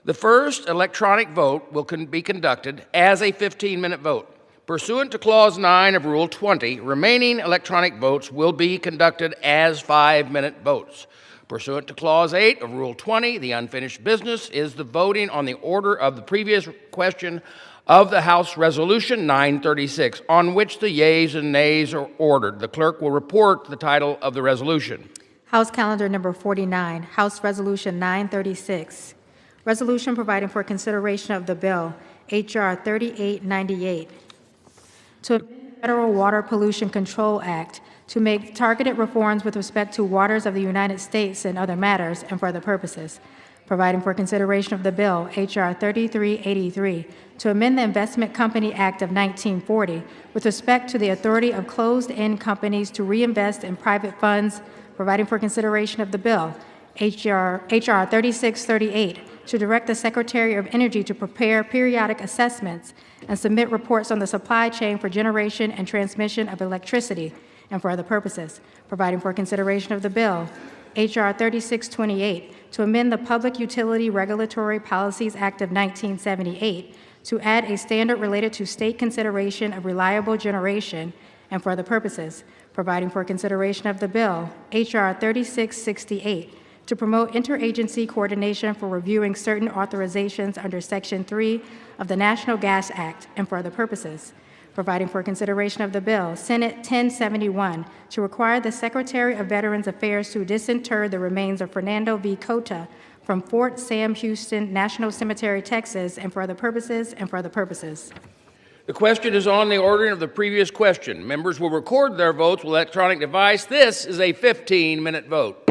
Speaker 10: The first electronic vote will be conducted as a 15-minute vote. Pursuant to Clause 9 of Rule 20, remaining electronic votes will be conducted as 5-minute votes. Pursuant to Clause 8 of Rule 20, the unfinished business is the voting on the order of the previous question of the House Resolution 936, on which the yeas and nays are ordered. The clerk will report the title of the resolution.
Speaker 11: House Calendar Number 49, House Resolution 936, Resolution providing for consideration of the bill, H.R. 3898, to amend the Federal Water Pollution Control Act to make targeted reforms with respect to waters of the United States and other matters and for other purposes. Providing for consideration of the bill, H.R. 3383, to amend the Investment Company Act of 1940 with respect to the authority of closed-end companies to reinvest in private funds. Providing for consideration of the bill, H.R. 3638, to direct the Secretary of Energy to prepare periodic assessments and submit reports on the supply chain for generation and transmission of electricity and for other purposes. Providing for consideration of the bill, H.R. 3628, to amend the Public Utility Regulatory Policies Act of 1978 to add a standard related to state consideration of reliable generation and for other purposes. Providing for consideration of the bill, H.R. 3668, to promote interagency coordination for reviewing certain authorizations under Section 3 of the National Gas Act and for other purposes. Providing for consideration of the bill, Senate 1071, to require the Secretary of Veterans Affairs to disinter the remains of Fernando V. Cota from Fort Sam Houston National Cemetery, Texas, and for other purposes and for other purposes.
Speaker 10: The question is on the ordering of the previous question. Members will record their votes with electronic device. This is a 15-minute vote.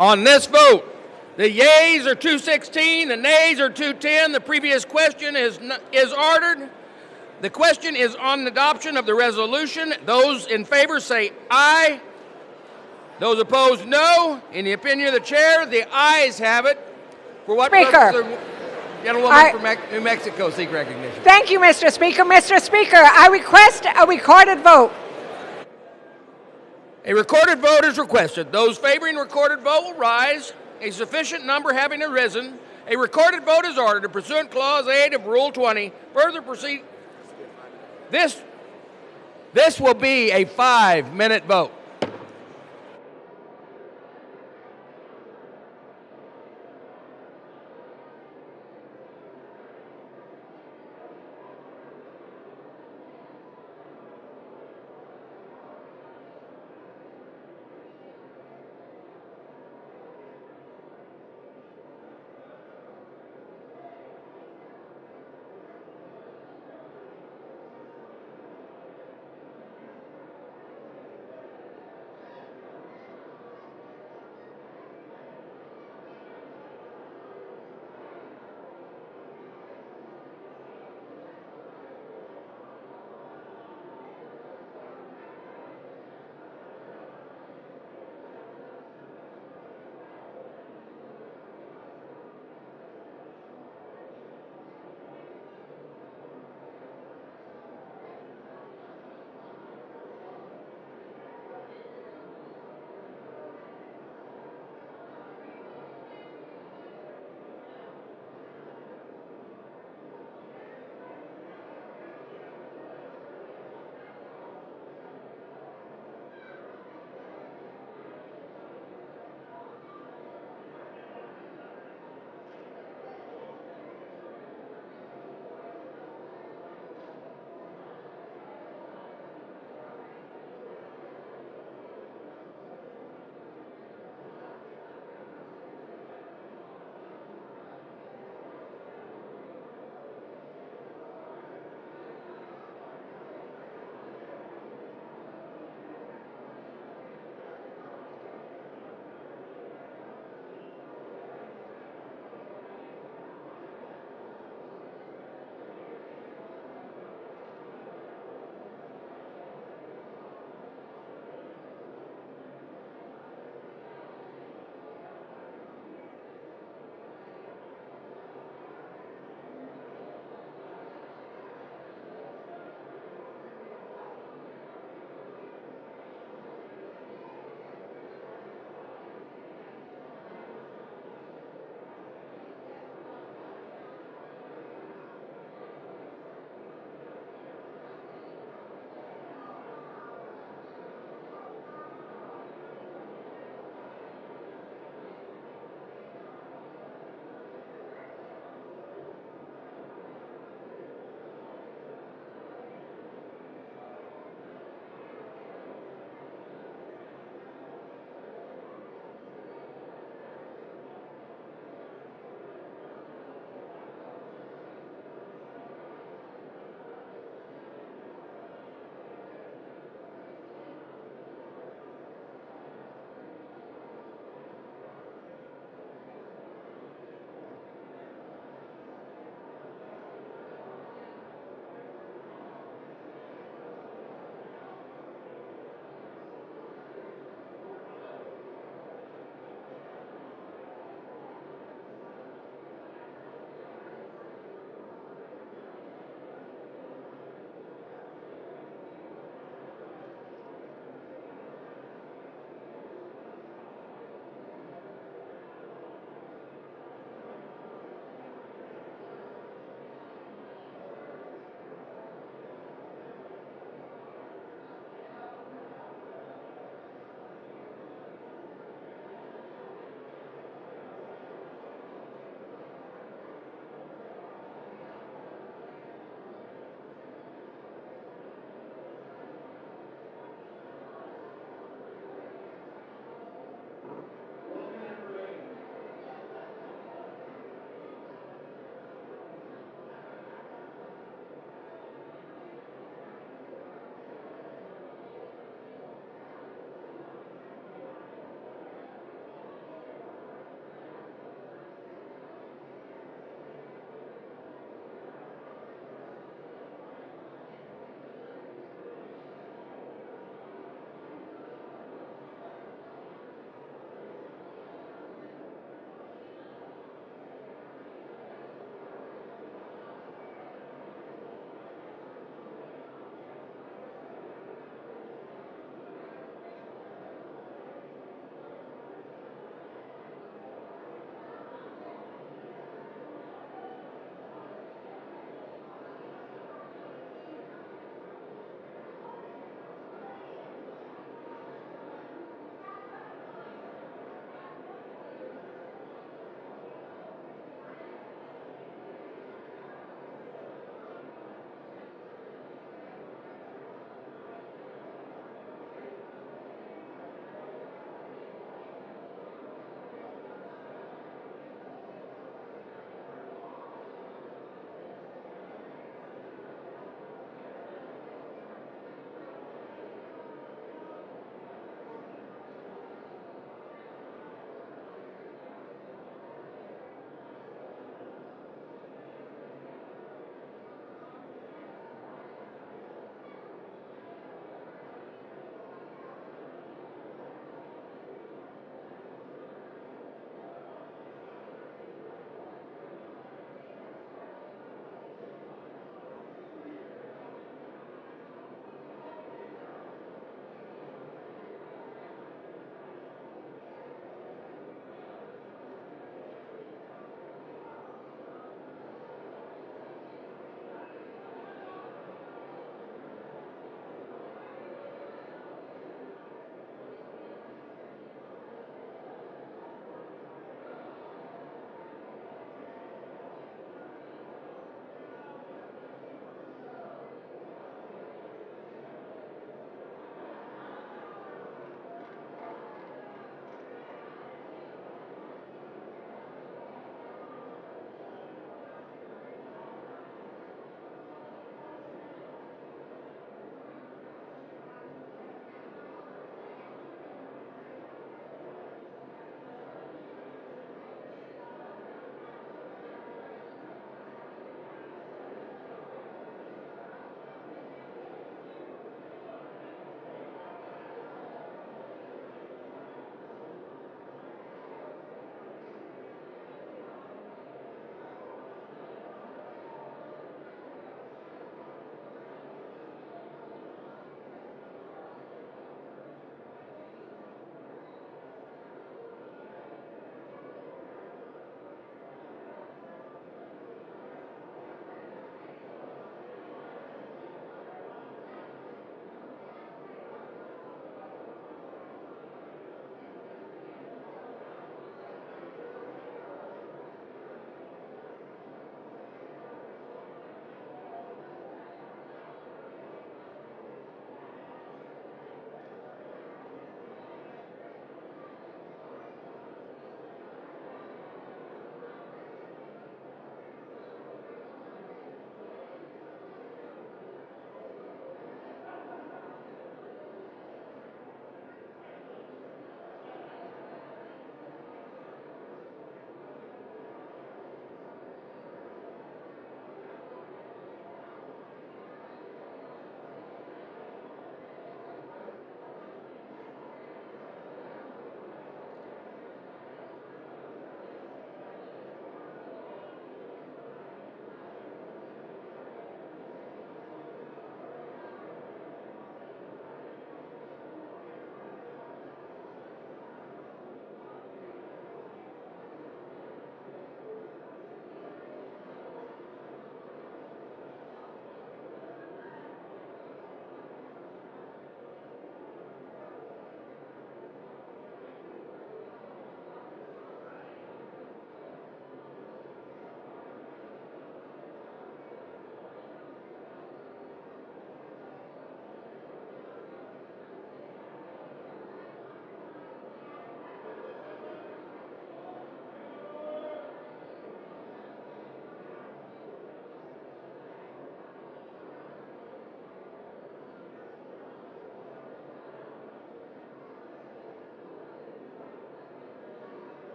Speaker 10: on this vote. The yeas are 216, the nays are 210. The previous question is ordered. The question is on adoption of the resolution. Those in favor say aye. Those opposed, no. In the opinion of the chair, the ayes have it. For what
Speaker 1: Speaker.
Speaker 10: purpose the gentlewoman from New Mexico seek recognition?
Speaker 1: Thank you, Mr. Speaker. Mr. Speaker, I request a recorded vote.
Speaker 10: A recorded vote is requested. Those favoring recorded vote will rise. A sufficient number having arisen, a recorded vote is ordered to pursuant Clause 8 of Rule 20. Further proceed. This will be a 5-minute vote.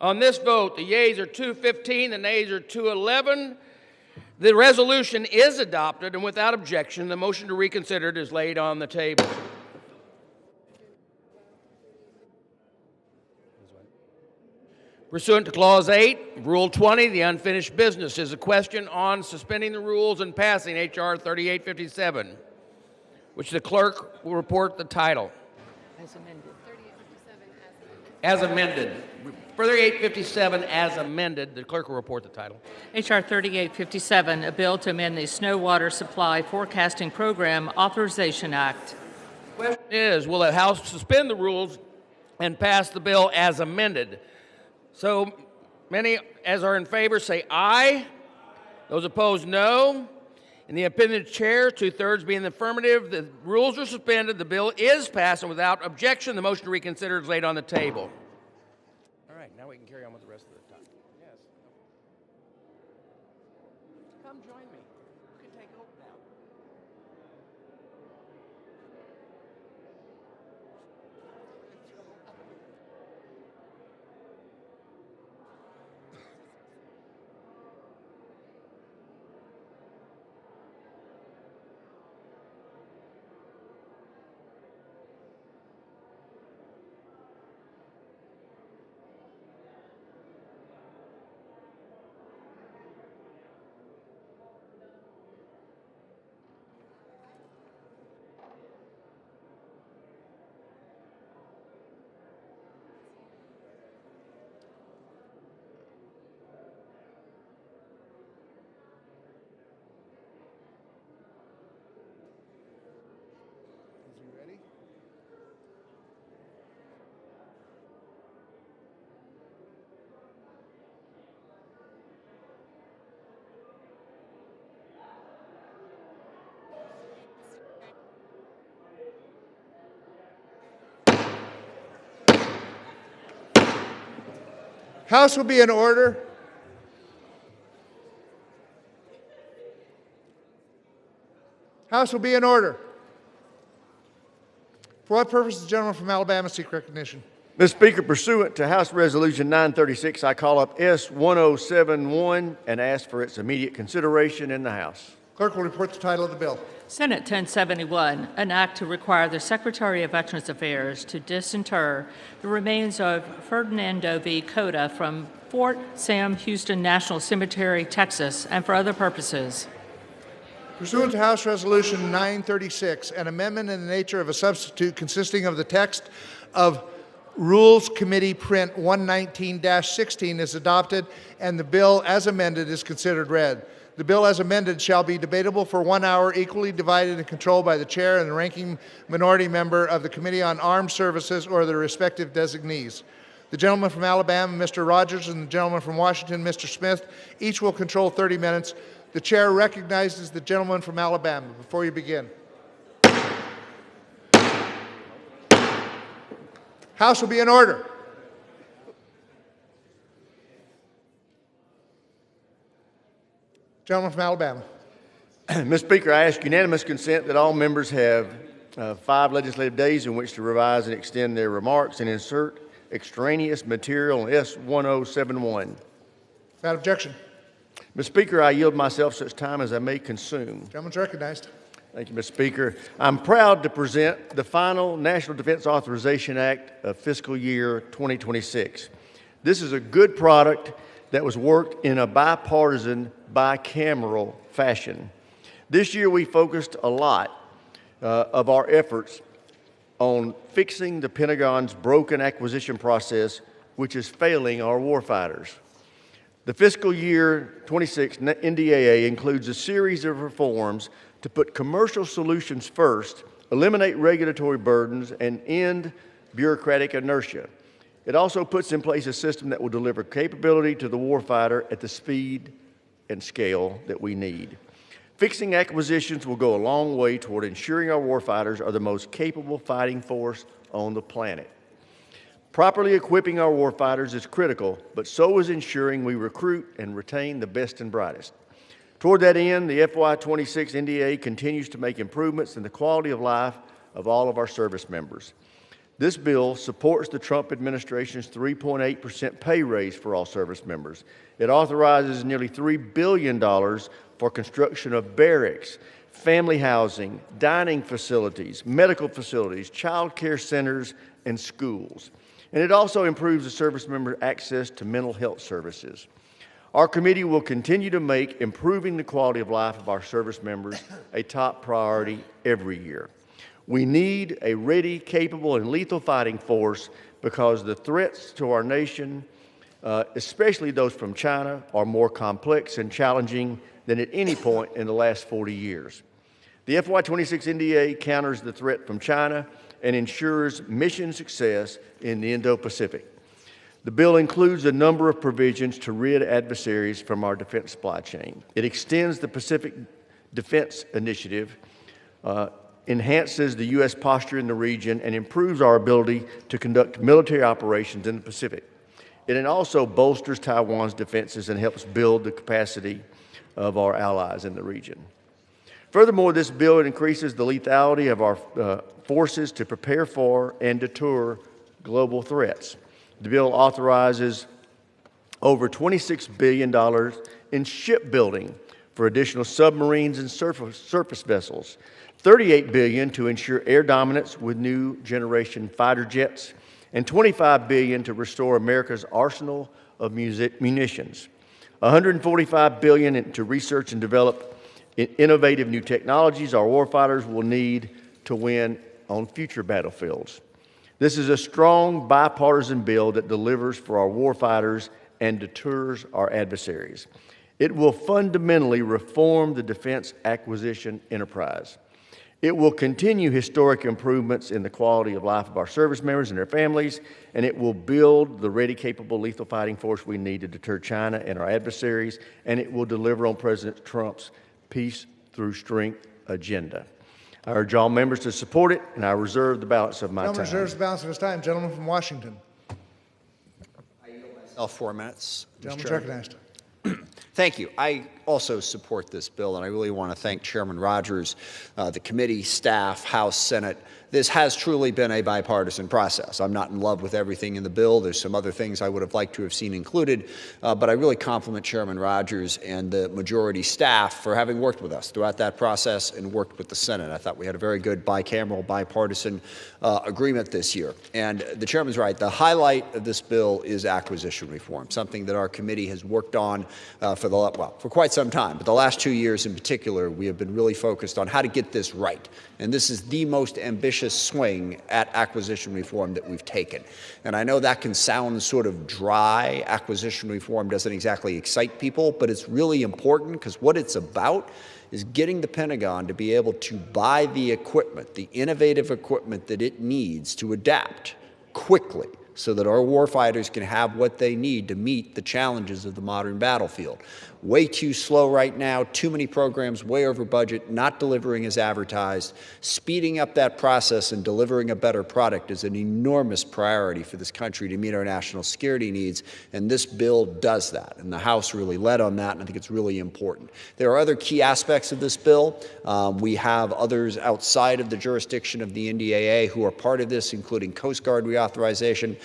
Speaker 10: On this vote, the yeas are 215, the nays are 211. The resolution is adopted, and without objection, the motion to reconsider is laid on the table. Pursuant to Clause 8 of Rule 20, the unfinished business is a question on suspending the rules and passing H.R. 3857, which the clerk will report the title.
Speaker 6: As amended.
Speaker 10: As amended. 3857 as amended. The clerk will report the title.
Speaker 12: H.R. 3857, a bill to amend the Snow Water Supply Forecasting Program Authorization Act.
Speaker 10: The question is, will the House suspend the rules and pass the bill as amended? So many as are in favor say aye. Those opposed, no. In the opinion of the chair, 2/3 being the affirmative, the rules are suspended. The bill is passed, and without objection, the motion to reconsider is laid on the table. All right, now we can carry on with the rest of the time. Yes. Come join me. You can take over now.
Speaker 13: House will be in order. House will be in order. For what purpose does the gentleman from Alabama seek recognition?
Speaker 14: Mr. Speaker, pursuant to House Resolution 936, I call up S1071 and ask for its immediate consideration in the House.
Speaker 13: Clerk will report the title of the bill.
Speaker 12: Senate 1071, an act to require the Secretary of Veterans Affairs to disinter the remains of Ferdinando V. Cota from Fort Sam Houston National Cemetery, Texas, and for other purposes.
Speaker 13: Pursuant to House Resolution 936, an amendment in the nature of a substitute consisting of the text of Rules Committee Print 119-16 is adopted, and the bill as amended is considered read. The bill as amended shall be debatable for 1 hour, equally divided and controlled by the chair and the ranking minority member of the Committee on Armed Services or their respective designees. The gentleman from Alabama, Mr. Rogers, and the gentleman from Washington, Mr. Smith, each will control 30 minutes. The chair recognizes the gentleman from Alabama. Before you begin. House will be in order. Gentleman from Alabama.
Speaker 14: Mr. Speaker, I ask unanimous consent that all members have 5 legislative days in which to revise and extend their remarks and insert extraneous material in S1071.
Speaker 13: Without objection.
Speaker 14: Mr. Speaker, I yield myself such time as I may consume.
Speaker 13: Gentleman's recognized.
Speaker 14: Thank you, Mr. Speaker. I'm proud to present the final National Defense Authorization Act of fiscal year 2026. This is a good product that was worked in a bipartisan, bicameral fashion. This year we focused a lot of our efforts on fixing the Pentagon's broken acquisition process, which is failing our warfighters. The fiscal year 26 NDAA includes a series of reforms to put commercial solutions first, eliminate regulatory burdens, and end bureaucratic inertia. It also puts in place a system that will deliver capability to the warfighter at the speed and scale that we need. Fixing acquisitions will go a long way toward ensuring our warfighters are the most capable fighting force on the planet. Properly equipping our warfighters is critical, but so is ensuring we recruit and retain the best and brightest. Toward that end, the FY26 NDAA continues to make improvements in the quality of life of all of our service members. This bill supports the Trump administration's 3.8% pay raise for all service members. It authorizes nearly $3 billion for construction of barracks, family housing, dining facilities, medical facilities, child care centers, and schools. And it also improves the service member access to mental health services. Our committee will continue to make improving the quality of life of our service members a top priority every year. We need a ready, capable, and lethal fighting force because the threats to our nation, especially those from China, are more complex and challenging than at any point in the last 40 years. The FY26 NDAA counters the threat from China and ensures mission success in the Indo-Pacific. The bill includes a number of provisions to rid adversaries from our defense supply chain. It extends the Pacific Defense Initiative, enhances the U.S. posture in the region, and improves our ability to conduct military operations in the Pacific. It also bolsters Taiwan's defenses and helps build the capacity of our allies in the region. Furthermore, this bill increases the lethality of our forces to prepare for and deter global threats. The bill authorizes over $26 billion in shipbuilding for additional submarines and surface vessels, $38 billion to ensure air dominance with new generation fighter jets, and $25 billion to restore America's arsenal of munitions, $145 billion to research and develop innovative new technologies our warfighters will need to win on future battlefields. This is a strong bipartisan bill that delivers for our warfighters and deters our adversaries. It will fundamentally reform the defense acquisition enterprise. It will continue historic improvements in the quality of life of our service members and their families, and it will build the ready, capable, lethal fighting force we need to deter China and our adversaries, and it will deliver on President Trump's peace through strength agenda. I urge all members to support it, and I reserve the balance of my time.
Speaker 13: Reserves the balance of his time. Gentleman from Washington.
Speaker 15: I yield myself 4 minutes.
Speaker 13: Gentleman's recognized.
Speaker 15: Thank you. I also support this bill, and I really want to thank Chairman Rogers, the committee, staff, House, Senate. This has truly been a bipartisan process. I'm not in love with everything in the bill. There's some other things I would have liked to have seen included, but I really compliment Chairman Rogers and the majority staff for having worked with us throughout that process and worked with the Senate. I thought we had a very good bicameral, bipartisan agreement this year. And the Chairman's right. The highlight of this bill is acquisition reform, something that our committee has worked on for quite some time. But the last 2 years in particular, we have been really focused on how to get this right. And this is the most ambitious swing at acquisition reform that we've taken. And I know that can sound sort of dry. Acquisition reform doesn't exactly excite people, but it's really important because what it's about is getting the Pentagon to be able to buy the equipment, the innovative equipment that it needs to adapt quickly so that our warfighters can have what they need to meet the challenges of the modern battlefield. Way too slow right now, too many programs way over budget, not delivering as advertised. Speeding up that process and delivering a better product is an enormous priority for this country to meet our national security needs, and this bill does that. And the House really led on that, and I think it's really important. There are other key aspects of this bill. We have others outside of the jurisdiction of the NDAA who are part of this, including Coast Guard reauthorization,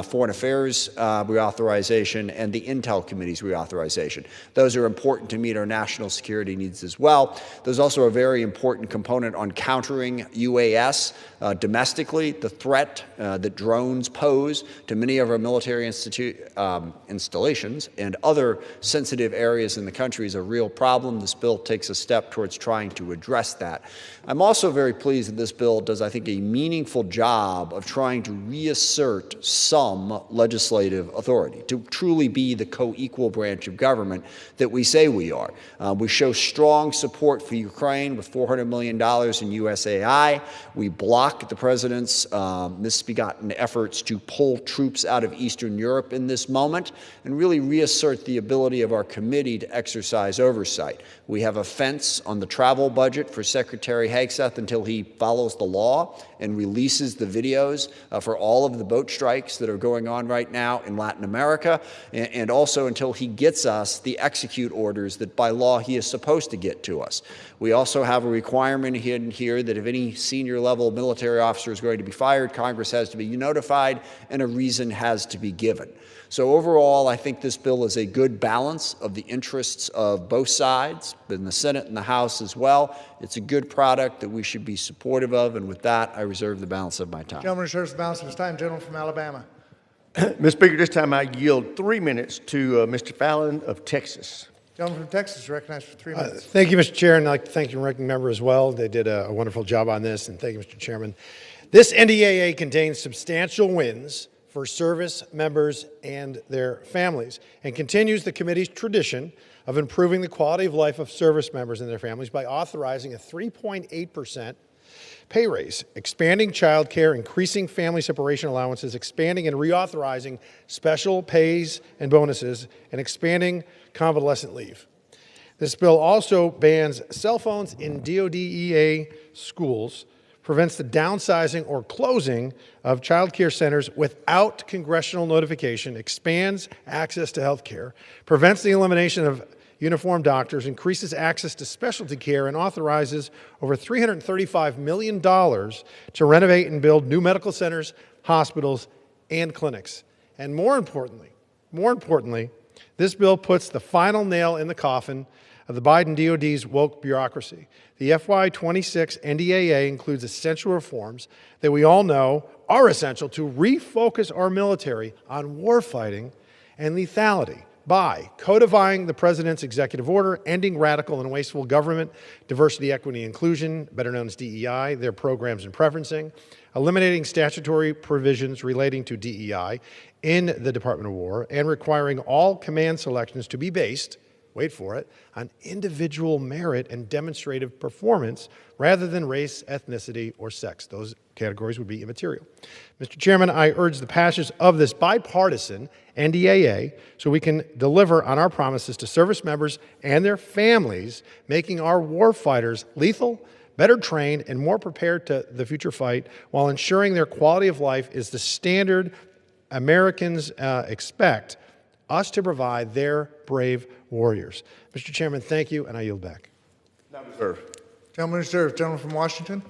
Speaker 15: Foreign Affairs reauthorization, and the Intel Committee's reauthorization. Those are important to meet our national security needs as well. There's also a very important component on countering UAS domestically, the threat that drones pose to many of our military installations and other sensitive areas in the country is a real problem. This bill takes a step towards trying to address that. I'm also very pleased that this bill does, I think, a meaningful job of trying to reassert some legislative authority, to truly be the co-equal branch of government that we say we are. We show strong support for Ukraine with $400 million in USAI. We block the president's misbegotten efforts to pull troops out of Eastern Europe in this moment and really reassert the ability of our committee to exercise oversight. We have a fence on the travel budget for Secretary Hegseth until he follows the law and releases the videos for all of the boat strikes strikes that are going on right now in Latin America, and also until he gets us the execute orders that by law he is supposed to get to us. We also have a requirement in here that if any senior level military officer is going to be fired, Congress has to be notified and a reason has to be given. So overall, I think this bill is a good balance of the interests of both sides, in the Senate and the House as well. It's a good product that we should be supportive of, and with that, I reserve the balance of my time.
Speaker 13: Gentleman reserves the balance of his time. Gentleman from Alabama.
Speaker 14: Mr. Speaker, this time I yield 3 minutes to Mr. Fallon of Texas.
Speaker 13: Gentleman from Texas is recognized for 3 minutes.
Speaker 16: Thank you, Mr. Chair, and I'd like to thank your ranking member as well. They did a wonderful job on this, and thank you, Mr. Chairman. This NDAA contains substantial wins for service members and their families, and continues the committee's tradition of improving the quality of life of service members and their families by authorizing a 3.8% pay raise, expanding child care, increasing family separation allowances, expanding and reauthorizing special pays and bonuses, and expanding convalescent leave. This bill also bans cell phones in DODEA schools, prevents the downsizing or closing of child care centers without congressional notification, expands access to health care, prevents the elimination of uniformed doctors, increases access to specialty care, and authorizes over $335 million to renovate and build new medical centers, hospitals, and clinics. And more importantly, this bill puts the final nail in the coffin of the Biden DOD's woke bureaucracy. The FY26 NDAA includes essential reforms that we all know are essential to refocus our military on warfighting and lethality by codifying the President's executive order, ending radical and wasteful government, diversity, equity, inclusion, better known as DEI, their programs and preferencing, eliminating statutory provisions relating to DEI in the Department of War, and requiring all command selections to be based, wait for it, on individual merit and demonstrative performance rather than race, ethnicity, or sex. Those categories would be immaterial. Mr. Chairman, I urge the passage of this bipartisan NDAA so we can deliver on our promises to service members and their families, making our warfighters lethal, better trained, and more prepared to the future fight, while ensuring their quality of life is the standard Americans expect us to provide their brave warriors. Mr. Chairman, thank you, and I yield back.
Speaker 14: Now reserved.
Speaker 13: Gentleman reserved. Gentleman from Washington.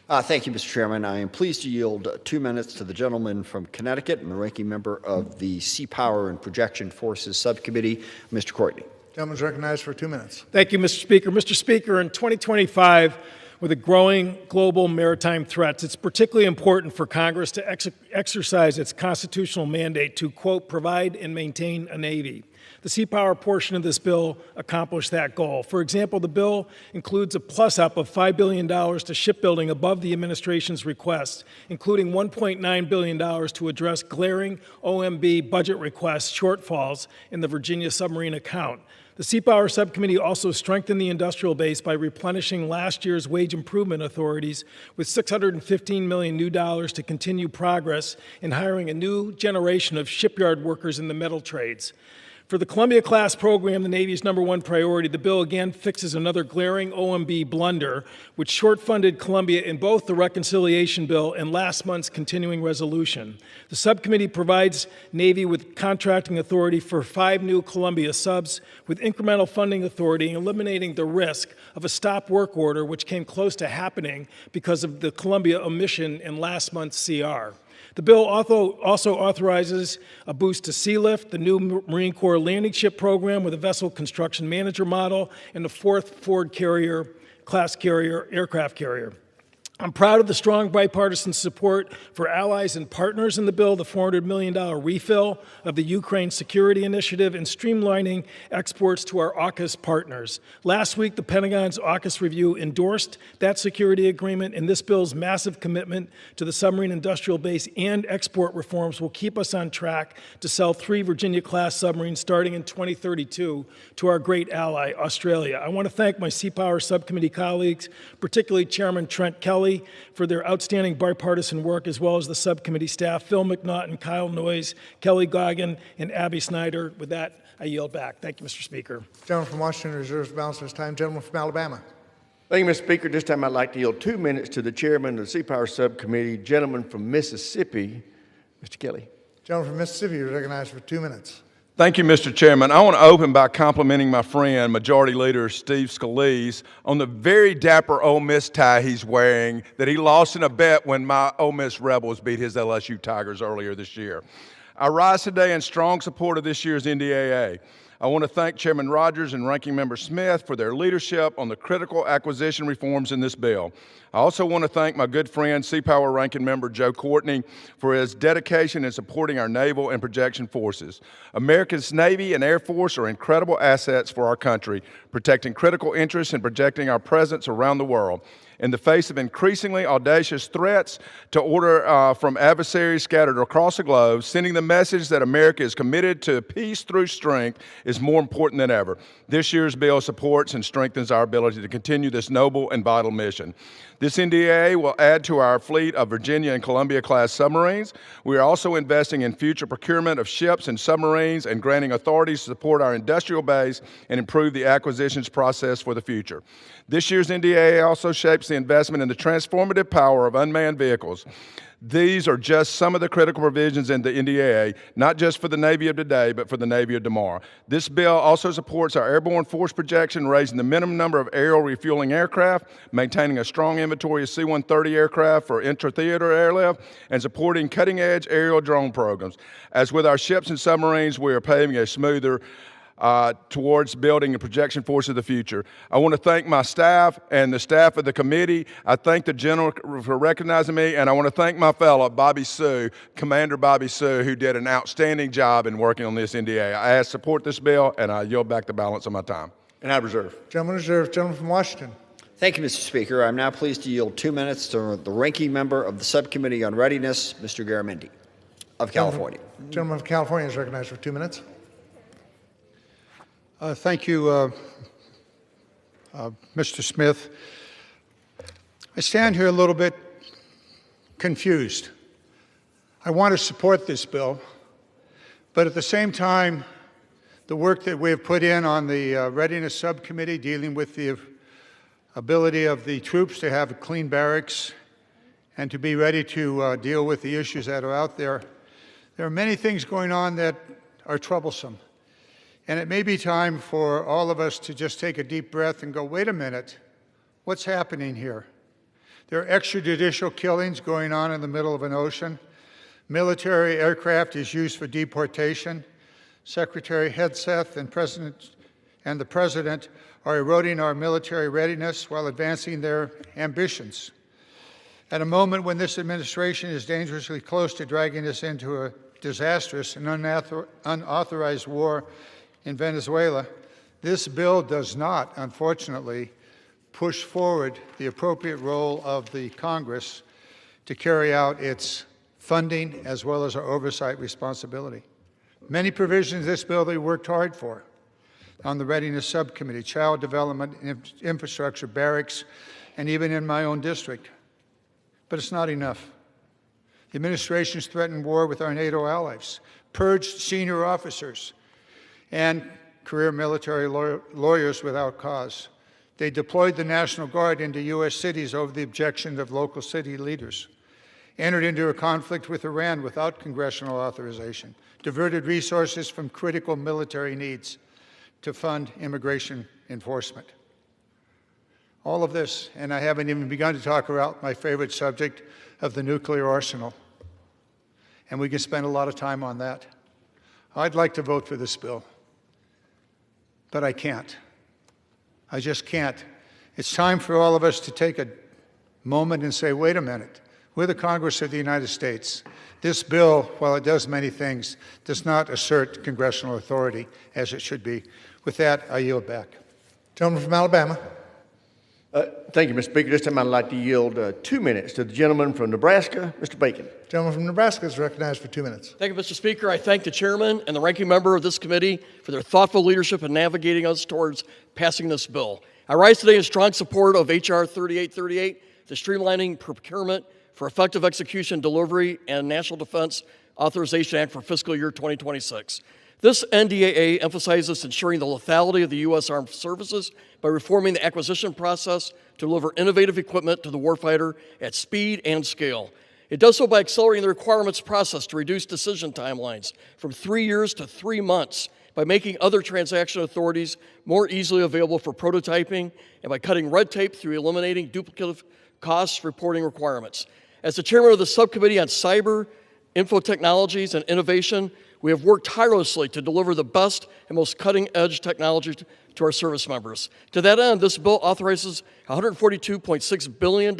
Speaker 15: Thank you, Mr. Chairman. I am pleased to yield 2 minutes to the gentleman from Connecticut and the ranking member of the Sea Power and Projection Forces Subcommittee, Mr. Courtney.
Speaker 13: Gentleman is recognized for 2 minutes.
Speaker 17: Thank you, Mr. Speaker. Mr. Speaker, in 2025, with the growing global maritime threats, it's particularly important for Congress to exercise its constitutional mandate to, quote, provide and maintain a Navy. The sea power portion of this bill accomplished that goal. For example, the bill includes a plus-up of $5 billion to shipbuilding above the administration's request, including $1.9 billion to address glaring OMB budget request shortfalls in the Virginia submarine account. The Sea Power Subcommittee also strengthened the industrial base by replenishing last year's wage improvement authorities with $615 million new dollars to continue progress in hiring a new generation of shipyard workers in the metal trades. For the Columbia-class program, the Navy's #1 priority, the bill again fixes another glaring OMB blunder, which short-funded Columbia in both the reconciliation bill and last month's continuing resolution. The subcommittee provides Navy with contracting authority for 5 new Columbia subs with incremental funding authority, eliminating the risk of a stop work order, which came close to happening because of the Columbia omission in last month's CR. The bill also authorizes a boost to Sea Lift, the new Marine Corps landing ship program with a vessel construction manager model, and the 4th Ford class aircraft carrier. I'm proud of the strong bipartisan support for allies and partners in the bill, the $400 million refill of the Ukraine Security Initiative, and streamlining exports to our AUKUS partners. Last week, the Pentagon's AUKUS review endorsed that security agreement, and this bill's massive commitment to the submarine industrial base and export reforms will keep us on track to sell 3 Virginia-class submarines starting in 2032 to our great ally, Australia. I want to thank my Sea Power Subcommittee colleagues, particularly Chairman Trent Kelly, for their outstanding bipartisan work, as well as the subcommittee staff, Phil McNaughton, Kyle Noyes, Kelly Goggin, and Abby Snyder. With that, I yield back. Thank you, Mr. Speaker.
Speaker 13: Gentleman from Washington reserves the balance of his time. Gentleman from Alabama.
Speaker 14: Thank you, Mr. Speaker. This time I'd like to yield 2 minutes to the chairman of the Sea Power Subcommittee, gentleman from Mississippi, Mr. Kelly.
Speaker 13: Gentleman from Mississippi, you're recognized for 2 minutes.
Speaker 18: Thank you, Mr. Chairman. I want to open by complimenting my friend, Majority Leader Steve Scalise, on the very dapper Ole Miss tie he's wearing that he lost in a bet when my Ole Miss Rebels beat his LSU Tigers earlier this year. I rise today in strong support of this year's NDAA. I want to thank Chairman Rogers and Ranking Member Smith for their leadership on the critical acquisition reforms in this bill. I also want to thank my good friend, Sea Power Ranking Member Joe Courtney, for his dedication in supporting our naval and projection forces. America's Navy and Air Force are incredible assets for our country, protecting critical interests and projecting our presence around the world. In the face of increasingly audacious threats to order from adversaries scattered across the globe, sending the message that America is committed to peace through strength is more important than ever. This year's bill supports and strengthens our ability to continue this noble and vital mission. This NDAA will add to our fleet of Virginia and Columbia-class submarines. We are also investing in future procurement of ships and submarines and granting authorities to support our industrial base and improve the acquisitions process for the future. This year's NDAA also shapes the investment in the transformative power of unmanned vehicles. These are just some of the critical provisions in the NDAA, not just for the Navy of today, but for the Navy of tomorrow. This bill also supports our airborne force projection, raising the minimum number of aerial refueling aircraft, maintaining a strong inventory of C-130 aircraft for intra-theater airlift, and supporting cutting-edge aerial drone programs. As with our ships and submarines, we are paving a smoother towards building a projection force of the future. I want to thank my staff and the staff of the committee. I thank the general for recognizing me, and I want to thank my fellow, Bobby Sue, Commander Bobby Sue, who did an outstanding job in working on this NDA. I ask support this bill, and I yield back the balance of my time.
Speaker 14: And I reserve.
Speaker 13: Gentleman reserved. Gentleman from Washington.
Speaker 15: Thank you, Mr. Speaker. I'm now pleased to yield 2 minutes to the ranking member of the Subcommittee on Readiness, Mr. Garamendi of California.
Speaker 13: Gentleman from California is recognized for 2 minutes.
Speaker 19: Thank you, Mr. Smith. I stand here a little bit confused. I want to support this bill, but at the same time, the work that we have put in on the Readiness Subcommittee dealing with the ability of the troops to have clean barracks and to be ready to deal with the issues that are out there, there are many things going on that are troublesome. And it may be time for all of us to just take a deep breath and go, wait a minute, what's happening here? There are extrajudicial killings going on in the middle of an ocean. Military aircraft is used for deportation. Secretary Hegseth and the President are eroding our military readiness while advancing their ambitions. At a moment when this administration is dangerously close to dragging us into a disastrous and unauthorized war in Venezuela, this bill does not, unfortunately, push forward the appropriate role of the Congress to carry out its funding as well as our oversight responsibility. Many provisions of this bill that we worked hard for on the Readiness Subcommittee, child development, infrastructure, barracks, and even in my own district. But it's not enough. The administration's threatened war with our NATO allies, purged senior officers, and career military lawyers without cause. They deployed the National Guard into U.S. cities over the objections of local city leaders, entered into a conflict with Iran without congressional authorization, diverted resources from critical military needs to fund immigration enforcement. All of this, and I haven't even begun to talk about my favorite subject of the nuclear arsenal. And we can spend a lot of time on that. I'd like to vote for this bill, but I can't. I just can't. It's time for all of us to take a moment and say, wait a minute, we're the Congress of the United States. This bill, while it does many things, does not assert congressional authority as it should be. With that, I yield back.
Speaker 13: Gentleman from Alabama.
Speaker 14: Thank you, Mr. Speaker. This time I'd like to yield 2 minutes to the gentleman from Nebraska, Mr. Bacon.
Speaker 13: Gentleman from Nebraska is recognized for 2 minutes.
Speaker 20: Thank you, Mr. Speaker. I thank the chairman and the ranking member of this committee for their thoughtful leadership in navigating us towards passing this bill. I rise today in strong support of H.R. 3838, the streamlining procurement for effective execution, delivery, and National Defense Authorization Act for fiscal year 2026. This NDAA emphasizes ensuring the lethality of the U.S. Armed Services by reforming the acquisition process to deliver innovative equipment to the warfighter at speed and scale. It does so by accelerating the requirements process to reduce decision timelines from 3 years to 3 months, by making other transaction authorities more easily available for prototyping, and by cutting red tape through eliminating duplicative costs reporting requirements. As the chairman of the Subcommittee on Cyber, Info Technologies, and Innovation, we have worked tirelessly to deliver the best and most cutting-edge technology to our service members. To that end, this bill authorizes $142.6 billion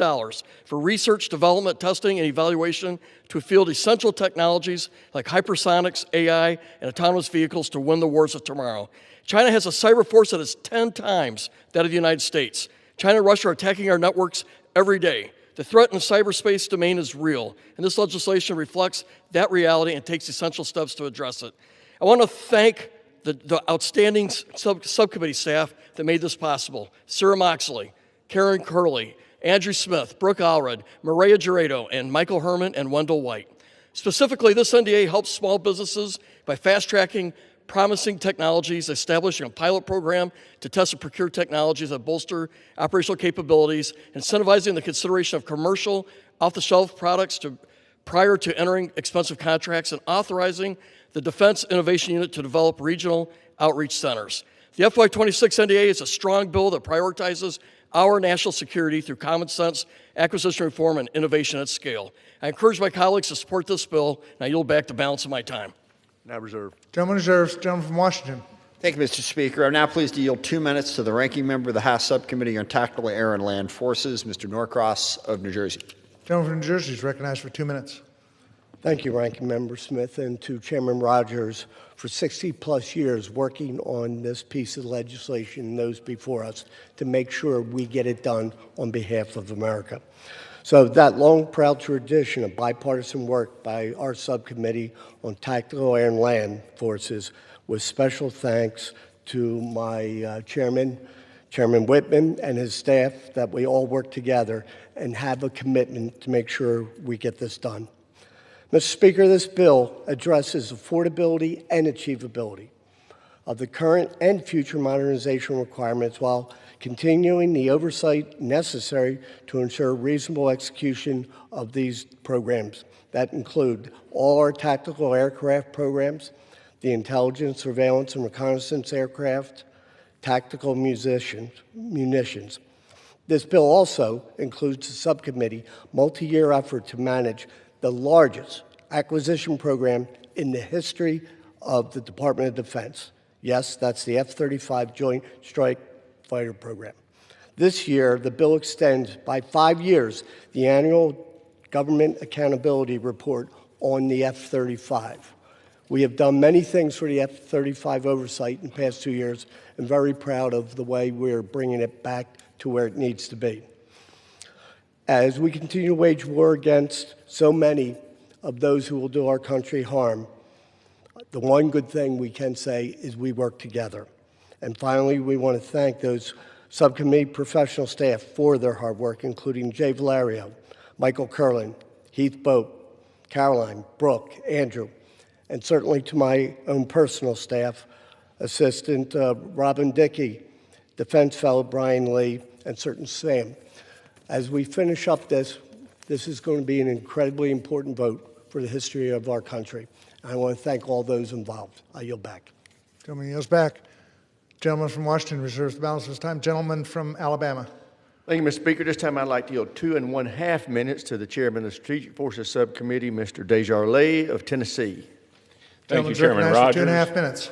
Speaker 20: for research, development, testing, and evaluation to field essential technologies like hypersonics, AI, and autonomous vehicles to win the wars of tomorrow. China has a cyber force that is 10 times that of the United States. China and Russia are attacking our networks every day. The threat in the cyberspace domain is real, and this legislation reflects that reality and takes essential steps to address it. I want to thank the outstanding subcommittee staff that made this possible. Sarah Moxley, Karen Curley, Andrew Smith, Brooke Allred, Maria Giredo, and Michael Herman and Wendell White. Specifically, this NDA helps small businesses by fast-tracking promising technologies, establishing a pilot program to test and procure technologies that bolster operational capabilities, incentivizing the consideration of commercial off-the-shelf products prior to entering expensive contracts, and authorizing the Defense Innovation Unit to develop regional outreach centers. The FY26 NDA is a strong bill that prioritizes our national security through common sense, acquisition reform, and innovation at scale. I encourage my colleagues to support this bill, and I yield back the balance of my time.
Speaker 14: Now reserved.
Speaker 13: Gentleman reserves. Gentleman from Washington.
Speaker 15: Thank you, Mr. Speaker. I'm now pleased to yield 2 minutes to the ranking member of the House Subcommittee on Tactical Air and Land Forces, Mr. Norcross of New Jersey.
Speaker 13: Gentleman from New Jersey is recognized for 2 minutes.
Speaker 21: Thank you, Ranking Member Smith, and to Chairman Rogers for 60-plus years working on this piece of legislation and those before us to make sure we get it done on behalf of America. So that long, proud tradition of bipartisan work by our subcommittee on Tactical Air and Land Forces, with special thanks to my chairman, Chairman Whitman, and his staff, that we all work together and have a commitment to make sure we get this done. Mr. Speaker, this bill addresses affordability and achievability of the current and future modernization requirements while continuing the oversight necessary to ensure reasonable execution of these programs that include all our tactical aircraft programs, the intelligence, surveillance, and reconnaissance aircraft, tactical munitions. This bill also includes a subcommittee multi-year effort to manage the largest acquisition program in the history of the Department of Defense. Yes, that's the F-35 Joint Strike Fighter program. This year, the bill extends by 5 years the annual Government Accountability Report on the F-35. We have done many things for the F-35 oversight in the past 2 years, and very proud of the way we're bringing it back to where it needs to be. As we continue to wage war against so many of those who will do our country harm, the one good thing we can say is we work together. And finally, we want to thank those subcommittee professional staff for their hard work, including Jay Valerio, Michael Curlin, Heath Boat, Caroline, Brooke, Andrew, and certainly to my own personal staff, Assistant Robin Dickey, Defense Fellow Brian Lee, and certain Sam. As we finish up this is going to be an incredibly important vote for the history of our country. I want to thank all those involved. I yield back.
Speaker 13: Gentleman yields back. Gentleman from Washington reserves the balance of his time. Gentleman from Alabama.
Speaker 14: Thank you, Mr. Speaker. This time I'd like to yield 2.5 minutes to the chairman of the Strategic Forces Subcommittee, Mr. Desjardins of Tennessee.
Speaker 3: Thank you, Chairman Rogers.
Speaker 13: 2.5 minutes.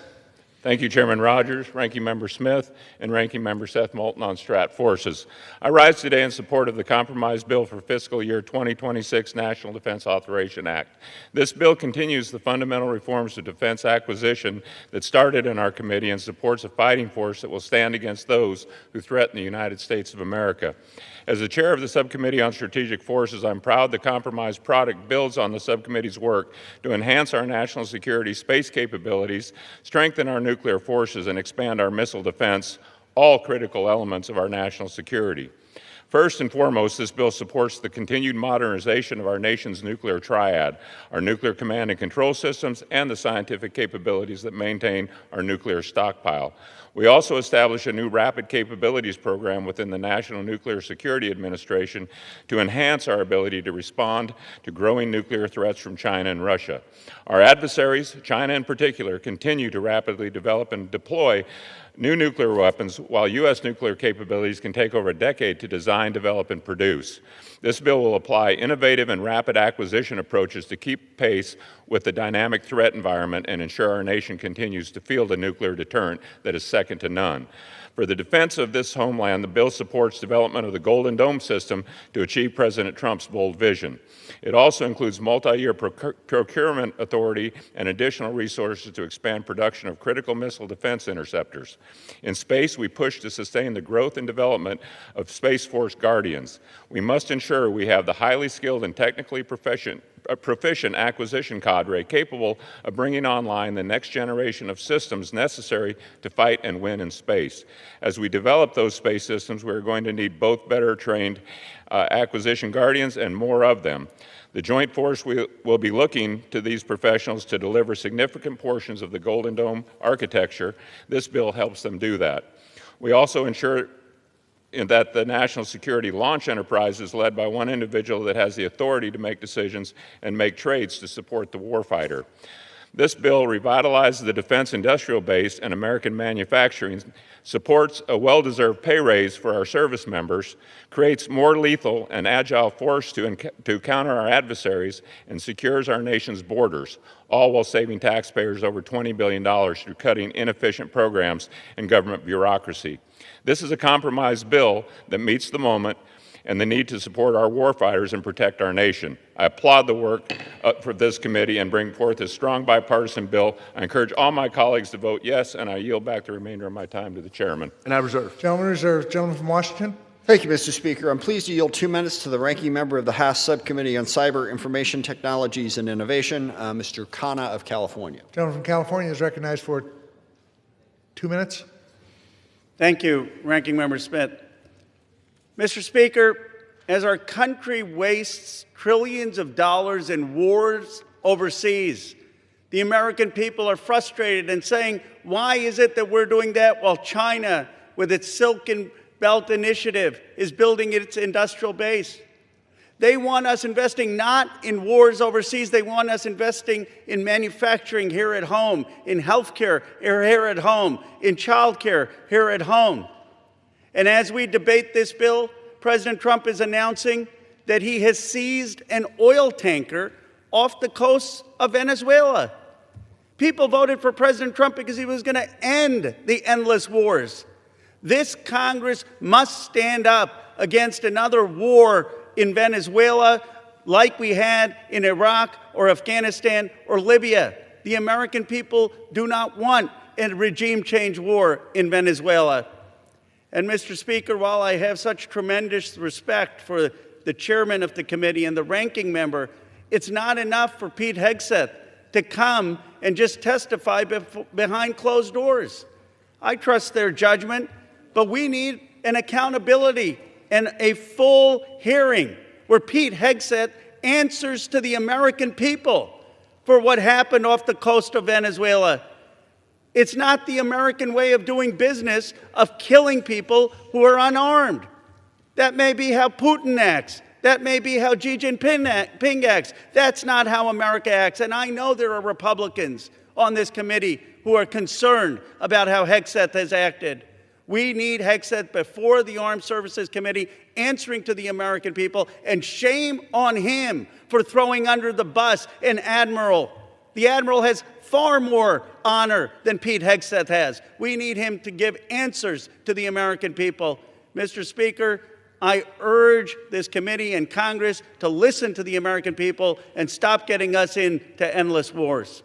Speaker 3: Thank you, Chairman Rogers, Ranking Member Smith, and Ranking Member Seth Moulton on Strat Forces. I rise today in support of the compromise bill for fiscal year 2026 National Defense Authorization Act. This bill continues the fundamental reforms to defense acquisition that started in our committee and supports a fighting force that will stand against those who threaten the United States of America. As the chair of the Subcommittee on Strategic Forces, I'm proud the compromise product builds on the subcommittee's work to enhance our national security space capabilities, strengthen our nuclear forces, and expand our missile defense, all critical elements of our national security.
Speaker 4: First and foremost, this bill supports the continued modernization of our nation's nuclear triad, our nuclear command and control systems, and the scientific capabilities that maintain our nuclear stockpile. We also establish a new rapid capabilities program within the National Nuclear Security Administration to enhance our ability to respond to growing nuclear threats from China and Russia. Our adversaries, China in particular, continue to rapidly develop and deploy new nuclear weapons, while U.S. nuclear capabilities can take over a decade to design, develop, and produce. This bill will apply innovative and rapid acquisition approaches to keep pace with the dynamic threat environment and ensure our nation continues to field a nuclear deterrent that is second to none. For the defense of this homeland, the bill supports development of the Golden Dome system to achieve President Trump's bold vision. It also includes multi-year procurement authority and additional resources to expand production of critical missile defense interceptors. In space, we push to sustain the growth and development of Space Force Guardians. We must ensure we have the highly skilled and technically proficient acquisition cadre capable of bringing online the next generation of systems necessary to fight and win in space. As we develop those space systems, we're going to need both better trained acquisition guardians and more of them. The Joint Force will be looking to these professionals to deliver significant portions of the Golden Dome architecture. This bill helps them do that. We also ensure that the national security launch enterprise is led by one individual that has the authority to make decisions and make trades to support the warfighter. This bill revitalizes the defense industrial base and American manufacturing, supports a well-deserved pay raise for our service members, creates more lethal and agile force to counter our adversaries, and secures our nation's borders, all while saving taxpayers over $20 billion through cutting inefficient programs and government bureaucracy. This is a compromise bill that meets the moment and the need to support our warfighters and protect our nation. I applaud the work for this committee and bring forth a strong bipartisan bill. I encourage all my colleagues to vote yes, and I yield back the remainder of my time to the chairman.
Speaker 13: And I reserve. Gentleman reserved. Gentleman from Washington.
Speaker 15: Thank you, Mr. Speaker. I'm pleased to yield 2 minutes to the ranking member of the House Subcommittee on Cyber Information Technologies and Innovation, Mr. Khanna of California.
Speaker 13: Gentleman from California is recognized for 2 minutes.
Speaker 22: Thank you, Ranking Member Smith. Mr. Speaker, as our country wastes trillions of dollars in wars overseas, the American people are frustrated and saying, why is it that we're doing that while China, with its Silken Belt Initiative, is building its industrial base? They want us investing not in wars overseas, they want us investing in manufacturing here at home, in healthcare here at home, in childcare here at home. And as we debate this bill, President Trump is announcing that he has seized an oil tanker off the coast of Venezuela. People voted for President Trump because he was going to end the endless wars. This Congress must stand up against another war in Venezuela like we had in Iraq or Afghanistan or Libya. The American people do not want a regime change war in Venezuela. And Mr. Speaker, while I have such tremendous respect for the chairman of the committee and the ranking member, it's not enough for Pete Hegseth to come and just testify behind closed doors. I trust their judgment, but we need an accountability and a full hearing where Pete Hegseth answers to the American people for what happened off the coast of Venezuela. It's not the American way of doing business of killing people who are unarmed. That may be how Putin acts. That may be how Xi Jinping acts. That's not how America acts. And I know there are Republicans on this committee who are concerned about how Hegseth has acted. We need Hegseth before the Armed Services Committee answering to the American people, and shame on him for throwing under the bus an admiral. The admiral has far more honor than Pete Hegseth has. We need him to give answers to the American people. Mr. Speaker, I urge this committee and Congress to listen to the American people and stop getting us into endless wars.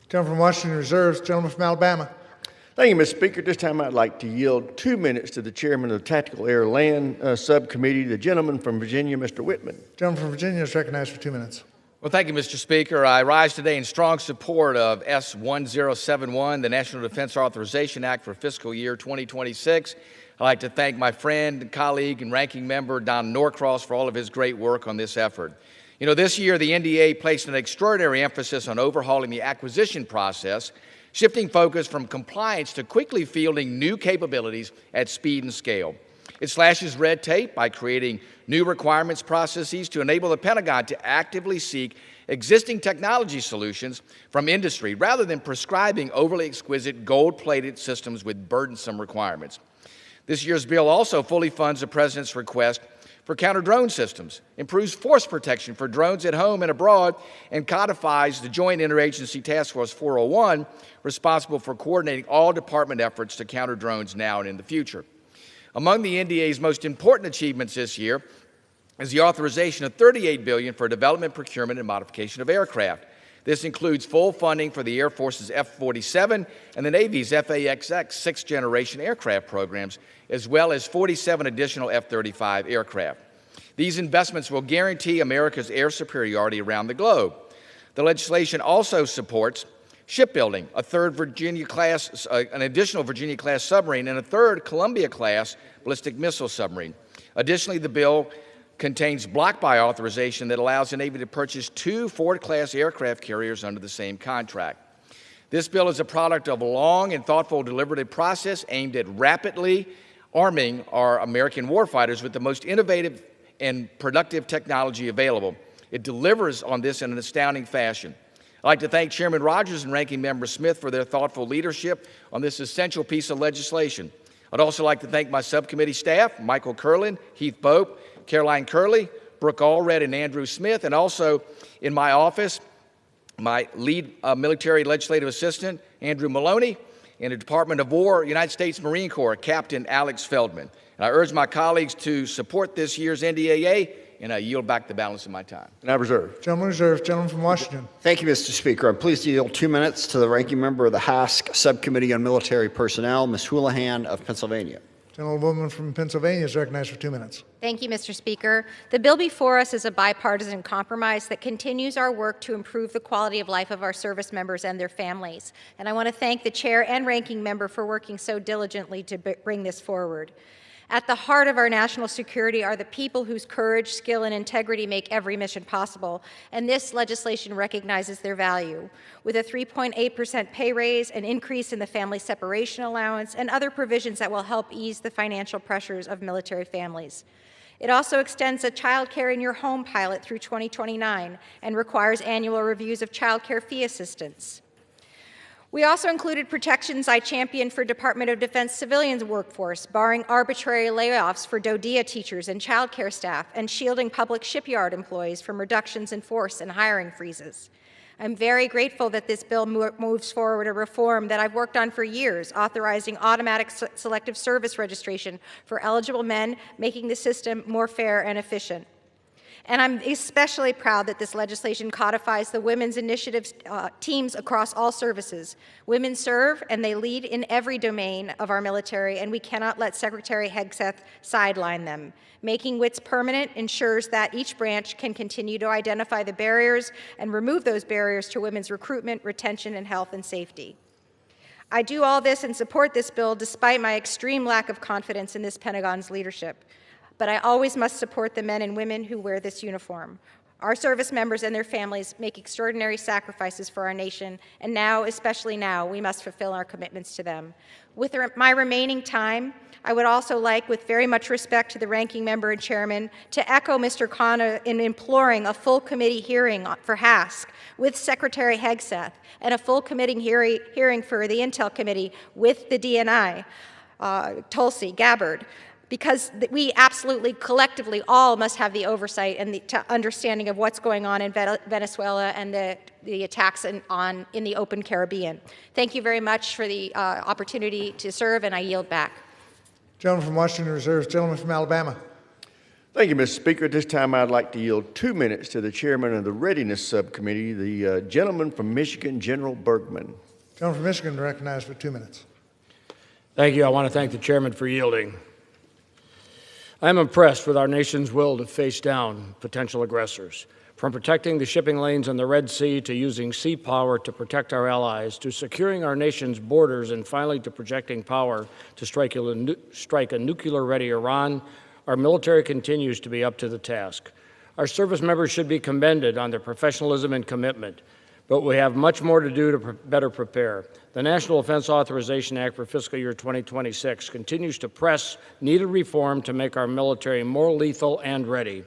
Speaker 13: Gentleman from Washington reserves. Gentleman from Alabama.
Speaker 14: Thank you, Mr. Speaker. This time I'd like to yield 2 minutes to the chairman of the Tactical Air Land Subcommittee, the gentleman from Virginia, Mr. Whitman.
Speaker 13: Gentleman from Virginia is recognized for 2 minutes.
Speaker 10: Well, thank you, Mr. Speaker. I rise today in strong support of S1071, the National Defense Authorization Act for fiscal year 2026. I'd like to thank my friend, colleague, and ranking member, Don Norcross, for all of his great work on this effort. You know, this year, the NDAA placed an extraordinary emphasis on overhauling the acquisition process, shifting focus from compliance to quickly fielding new capabilities at speed and scale. It slashes red tape by creating new requirements processes to enable the Pentagon to actively seek existing technology solutions from industry rather than prescribing overly exquisite gold-plated systems with burdensome requirements. This year's bill also fully funds the President's request for counter-drone systems, improves force protection for drones at home and abroad, and codifies the Joint Interagency Task Force 401, responsible for coordinating all department efforts to counter drones now and in the future. Among the NDAA's most important achievements this year is the authorization of $38 billion for development, procurement, and modification of aircraft. This includes full funding for the Air Force's F-47 and the Navy's F/A-XX sixth-generation aircraft programs, as well as 47 additional F-35 aircraft. These investments will guarantee America's air superiority around the globe. The legislation also supports shipbuilding, an additional Virginia-class submarine, and a third Columbia-class ballistic missile submarine. Additionally, the bill contains block buy authorization that allows the Navy to purchase 2 Ford-class aircraft carriers under the same contract. This bill is a product of a long and thoughtful deliberative process aimed at rapidly arming our American warfighters with the most innovative and productive technology available. It delivers on this in an astounding fashion. I'd like to thank Chairman Rogers and Ranking Member Smith for their thoughtful leadership on this essential piece of legislation. I'd also like to thank my subcommittee staff, Michael Curlin, Heath Pope, Caroline Curley, Brooke Allred, and Andrew Smith, and also in my office, my lead military legislative assistant, Andrew Maloney, in the Department of War, United States Marine Corps, Captain Alex Feldman. And I urge my colleagues to support this year's NDAA, and I yield back the balance of my time.
Speaker 14: And I reserve.
Speaker 13: Gentleman reserved. Gentleman from Washington.
Speaker 15: Thank you, Mr. Speaker. I'm pleased to yield 2 minutes to the ranking member of the HASC Subcommittee on Military Personnel, Ms. Houlihan of Pennsylvania.
Speaker 13: Gentlewoman from Pennsylvania is recognized for 2 minutes.
Speaker 9: Thank you, Mr. Speaker. The bill before us is a bipartisan compromise that continues our work to improve the quality of life of our service members and their families. And I want to thank the chair and ranking member for working so diligently to bring this forward. At the heart of our national security are the people whose courage, skill, and integrity make every mission possible, and this legislation recognizes their value. With a 3.8% pay raise, an increase in the family separation allowance, and other provisions that will help ease the financial pressures of military families. It also extends a child care in your home pilot through 2029 and requires annual reviews of child care fee assistance. We also included protections I championed for Department of Defense civilian workforce, barring arbitrary layoffs for DoDEA teachers and child care staff, and shielding public shipyard employees from reductions in force and hiring freezes. I'm very grateful that this bill moves forward a reform that I've worked on for years, authorizing automatic selective service registration for eligible men, making the system more fair and efficient. And I'm especially proud that this legislation codifies the women's initiatives teams across all services. Women serve and they lead in every domain of our military, and we cannot let Secretary Hegseth sideline them. Making WITS permanent ensures that each branch can continue to identify the barriers and remove those barriers to women's recruitment, retention, and health and safety. I do all this and support this bill despite my extreme lack of confidence in this Pentagon's leadership. But I always must support the men and women who wear this uniform. Our service members and their families make extraordinary sacrifices for our nation, and now, especially now, we must fulfill our commitments to them. With my remaining time, I would also like, with very much respect to the ranking member and chairman, to echo Mr. Khanna in imploring a full committee hearing for HASC with Secretary Hegseth and a full committee hearing for the Intel Committee with the DNI, Tulsi Gabbard, because we absolutely, collectively, all must have the oversight and the understanding of what's going on in Venezuela and the attacks in the open Caribbean. Thank you very much for the opportunity to serve, and I yield back.
Speaker 13: Gentleman from Washington reserves. Gentleman from Alabama.
Speaker 14: Thank you, Mr. Speaker. At this time, I'd like to yield 2 minutes to the chairman of the Readiness Subcommittee, the gentleman from Michigan, General Bergman.
Speaker 13: Gentleman from Michigan recognized for 2 minutes.
Speaker 2: Thank you. I want to thank the chairman for yielding. I am impressed with our nation's will to face down potential aggressors. From protecting the shipping lanes in the Red Sea to using sea power to protect our allies, to securing our nation's borders, and finally to projecting power to strike a nuclear-ready Iran, our military continues to be up to the task. Our service members should be commended on their professionalism and commitment, but we have much more to do to better prepare. The National Defense Authorization Act for fiscal year 2026 continues to press needed reform to make our military more lethal and ready.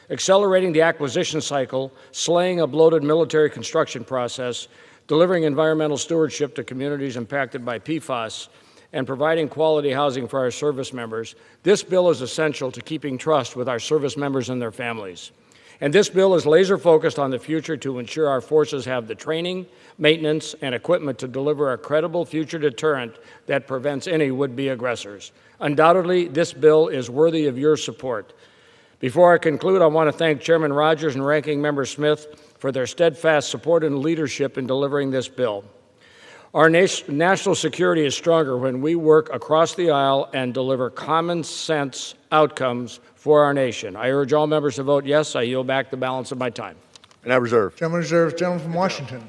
Speaker 2: Accelerating the acquisition cycle, slaying a bloated military construction process, delivering environmental stewardship to communities impacted by PFAS, and providing quality housing for our service members, this bill is essential to keeping trust with our service members and their families. And this bill is laser-focused on the future to ensure our forces have the training, maintenance, and equipment to deliver a credible future deterrent that prevents any would-be aggressors. Undoubtedly, this bill is worthy of your support. Before I conclude, I want to thank Chairman Rogers and Ranking Member Smith for their steadfast support and leadership in delivering this bill. Our national security is stronger when we work across the aisle and deliver common sense outcomes for our nation. I urge all members to vote yes. I yield back the balance of my time.
Speaker 14: And I reserve.
Speaker 13: Gentleman reserves. Gentleman from Washington.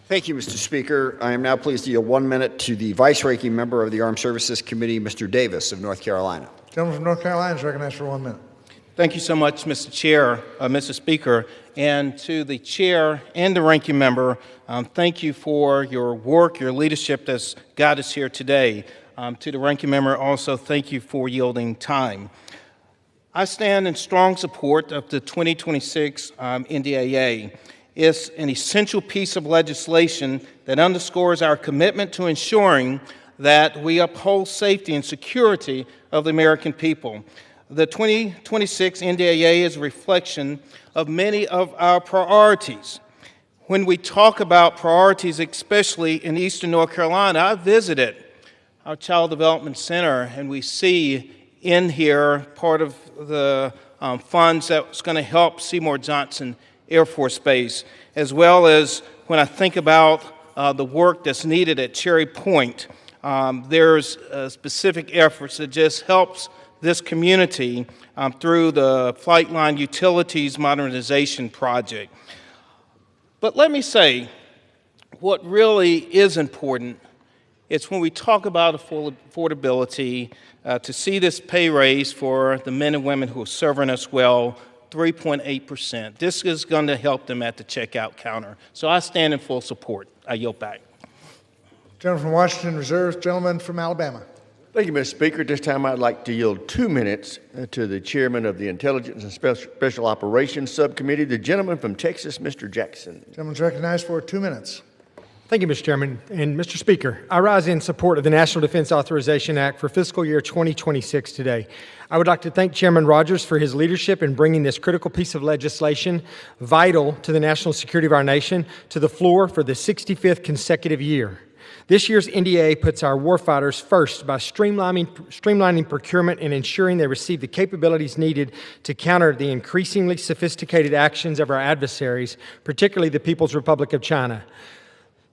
Speaker 15: Thank you, Mr. Speaker. I am now pleased to yield 1 minute to the Vice Ranking Member of the Armed Services Committee, Mr. Davis of North Carolina.
Speaker 13: Gentleman from North Carolina is recognized for 1 minute.
Speaker 5: Thank you so much, Mr. Chair, Mr. Speaker, and to the Chair and the Ranking Member, thank you for your work, your leadership that's got us here today. To the Ranking Member, also thank you for yielding time. I stand in strong support of the 2026 NDAA. It's an essential piece of legislation that underscores our commitment to ensuring that we uphold safety and security of the American people. The 2026 NDAA is a reflection of many of our priorities. When we talk about priorities, especially in Eastern North Carolina, I visited our Child Development Center, and we see in here part of the funds that's going to help Seymour Johnson Air Force Base, as well as when I think about the work that's needed at Cherry Point, there's specific efforts that just helps this community through the Flight Line Utilities Modernization Project. But let me say, what really is important is when we talk about affordability, to see this pay raise for the men and women who are serving us well, 3.8%. This is going to help them at the checkout counter. So I stand in full support. I yield back.
Speaker 13: Gentleman from Washington reserves. Gentleman from Alabama.
Speaker 14: Thank you, Mr. Speaker. At this time, I'd like to yield 2 minutes to the chairman of the Intelligence and Special Operations Subcommittee, the gentleman from Texas, Mr. Jackson.
Speaker 13: Gentleman's recognized for 2 minutes.
Speaker 16: Thank you, Mr. Chairman. And Mr. Speaker, I rise in support of the National Defense Authorization Act for fiscal year 2026 today. I would like to thank Chairman Rogers for his leadership in bringing this critical piece of legislation, vital to the national security of our nation, to the floor for the 65th consecutive year. This year's NDAA puts our warfighters first by streamlining procurement and ensuring they receive the capabilities needed to counter the increasingly sophisticated actions of our adversaries, particularly the People's Republic of China.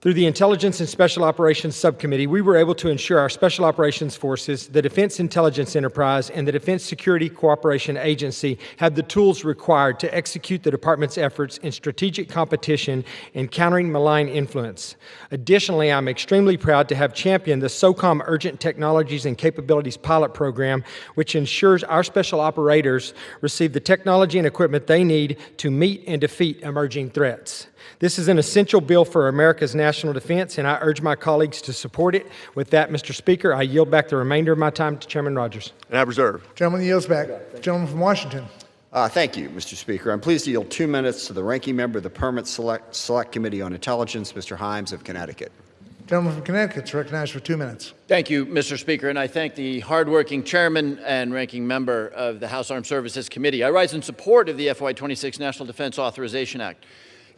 Speaker 16: Through the Intelligence and Special Operations Subcommittee, we were able to ensure our Special Operations Forces, the Defense Intelligence Enterprise, and the Defense Security Cooperation Agency have the tools required to execute the Department's efforts in strategic competition and countering malign influence. Additionally, I'm extremely proud to have championed the SOCOM Urgent Technologies and Capabilities Pilot Program, which ensures our special operators receive the technology and equipment they need to meet and defeat emerging threats. This is an essential bill for America's national defense, and I urge my colleagues to support it. With that, Mr. Speaker, I yield back the remainder of my time to Chairman Rogers.
Speaker 14: And I reserve.
Speaker 13: Gentleman yields back. Gentleman from Washington.
Speaker 15: Thank you, Mr. Speaker. I'm pleased to yield 2 minutes to the Ranking Member of the Permanent Select Committee on Intelligence, Mr. Himes of Connecticut.
Speaker 13: Gentleman from Connecticut is recognized for 2 minutes.
Speaker 8: Thank you, Mr. Speaker, and I thank the hardworking Chairman and Ranking Member of the House Armed Services Committee. I rise in support of the FY26 National Defense Authorization Act.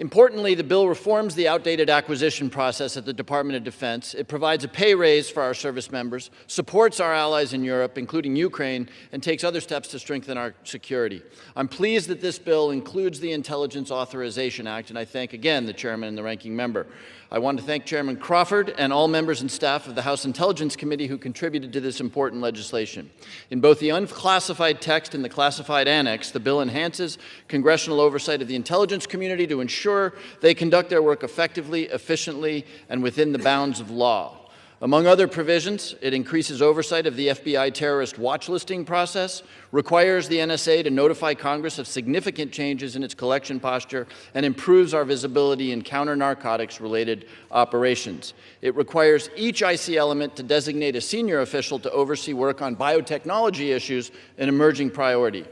Speaker 8: Importantly, the bill reforms the outdated acquisition process at the Department of Defense. It provides a pay raise for our service members, supports our allies in Europe, including Ukraine, and takes other steps to strengthen our security. I'm pleased that this bill includes the Intelligence Authorization Act, and I thank again the Chairman and the Ranking Member. I want to thank Chairman Crawford and all members and staff of the House Intelligence Committee who contributed to this important legislation. In both the unclassified text and the classified annex, the bill enhances congressional oversight of the intelligence community to ensure they conduct their work effectively, efficiently, and within the bounds of law. Among other provisions, it increases oversight of the FBI terrorist watch listing process, requires the NSA to notify Congress of significant changes in its collection posture, and improves our visibility in counter-narcotics-related operations. It requires each IC element to designate a senior official to oversee work on biotechnology issues, an emerging priority.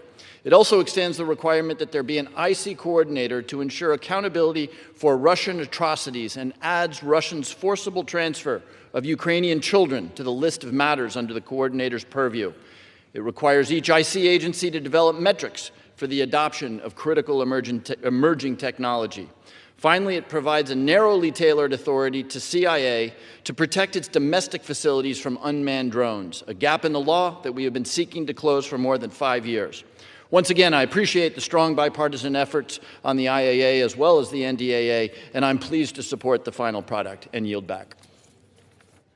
Speaker 8: It also extends the requirement that there be an IC coordinator to ensure accountability for Russian atrocities and adds Russia's forcible transfer of Ukrainian children to the list of matters under the coordinator's purview. It requires each IC agency to develop metrics for the adoption of critical emerging technology. Finally, it provides a narrowly tailored authority to CIA to protect its domestic facilities from unmanned drones, a gap in the law that we have been seeking to close for more than 5 years. Once again, I appreciate the strong bipartisan efforts on the IAA as well as the NDAA, and I'm pleased to support the final product and yield back.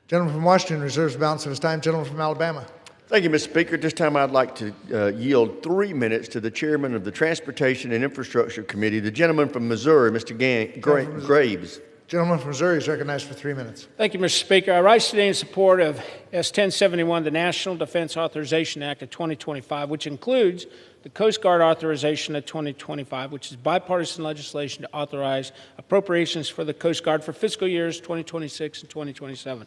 Speaker 13: Gentleman from Washington reserves the balance of his time. Gentleman from Alabama.
Speaker 14: Thank you, Mr. Speaker. At this time, I'd like to yield 3 minutes to the chairman of the Transportation and Infrastructure Committee, the gentleman from Missouri, Mr. Graves.
Speaker 13: Gentleman from Missouri is recognized for 3 minutes.
Speaker 17: Thank you, Mr. Speaker. I rise today in support of S-1071, the National Defense Authorization Act of 2025, which includes the Coast Guard Authorization of 2025, which is bipartisan legislation to authorize appropriations for the Coast Guard for fiscal years 2026 and 2027.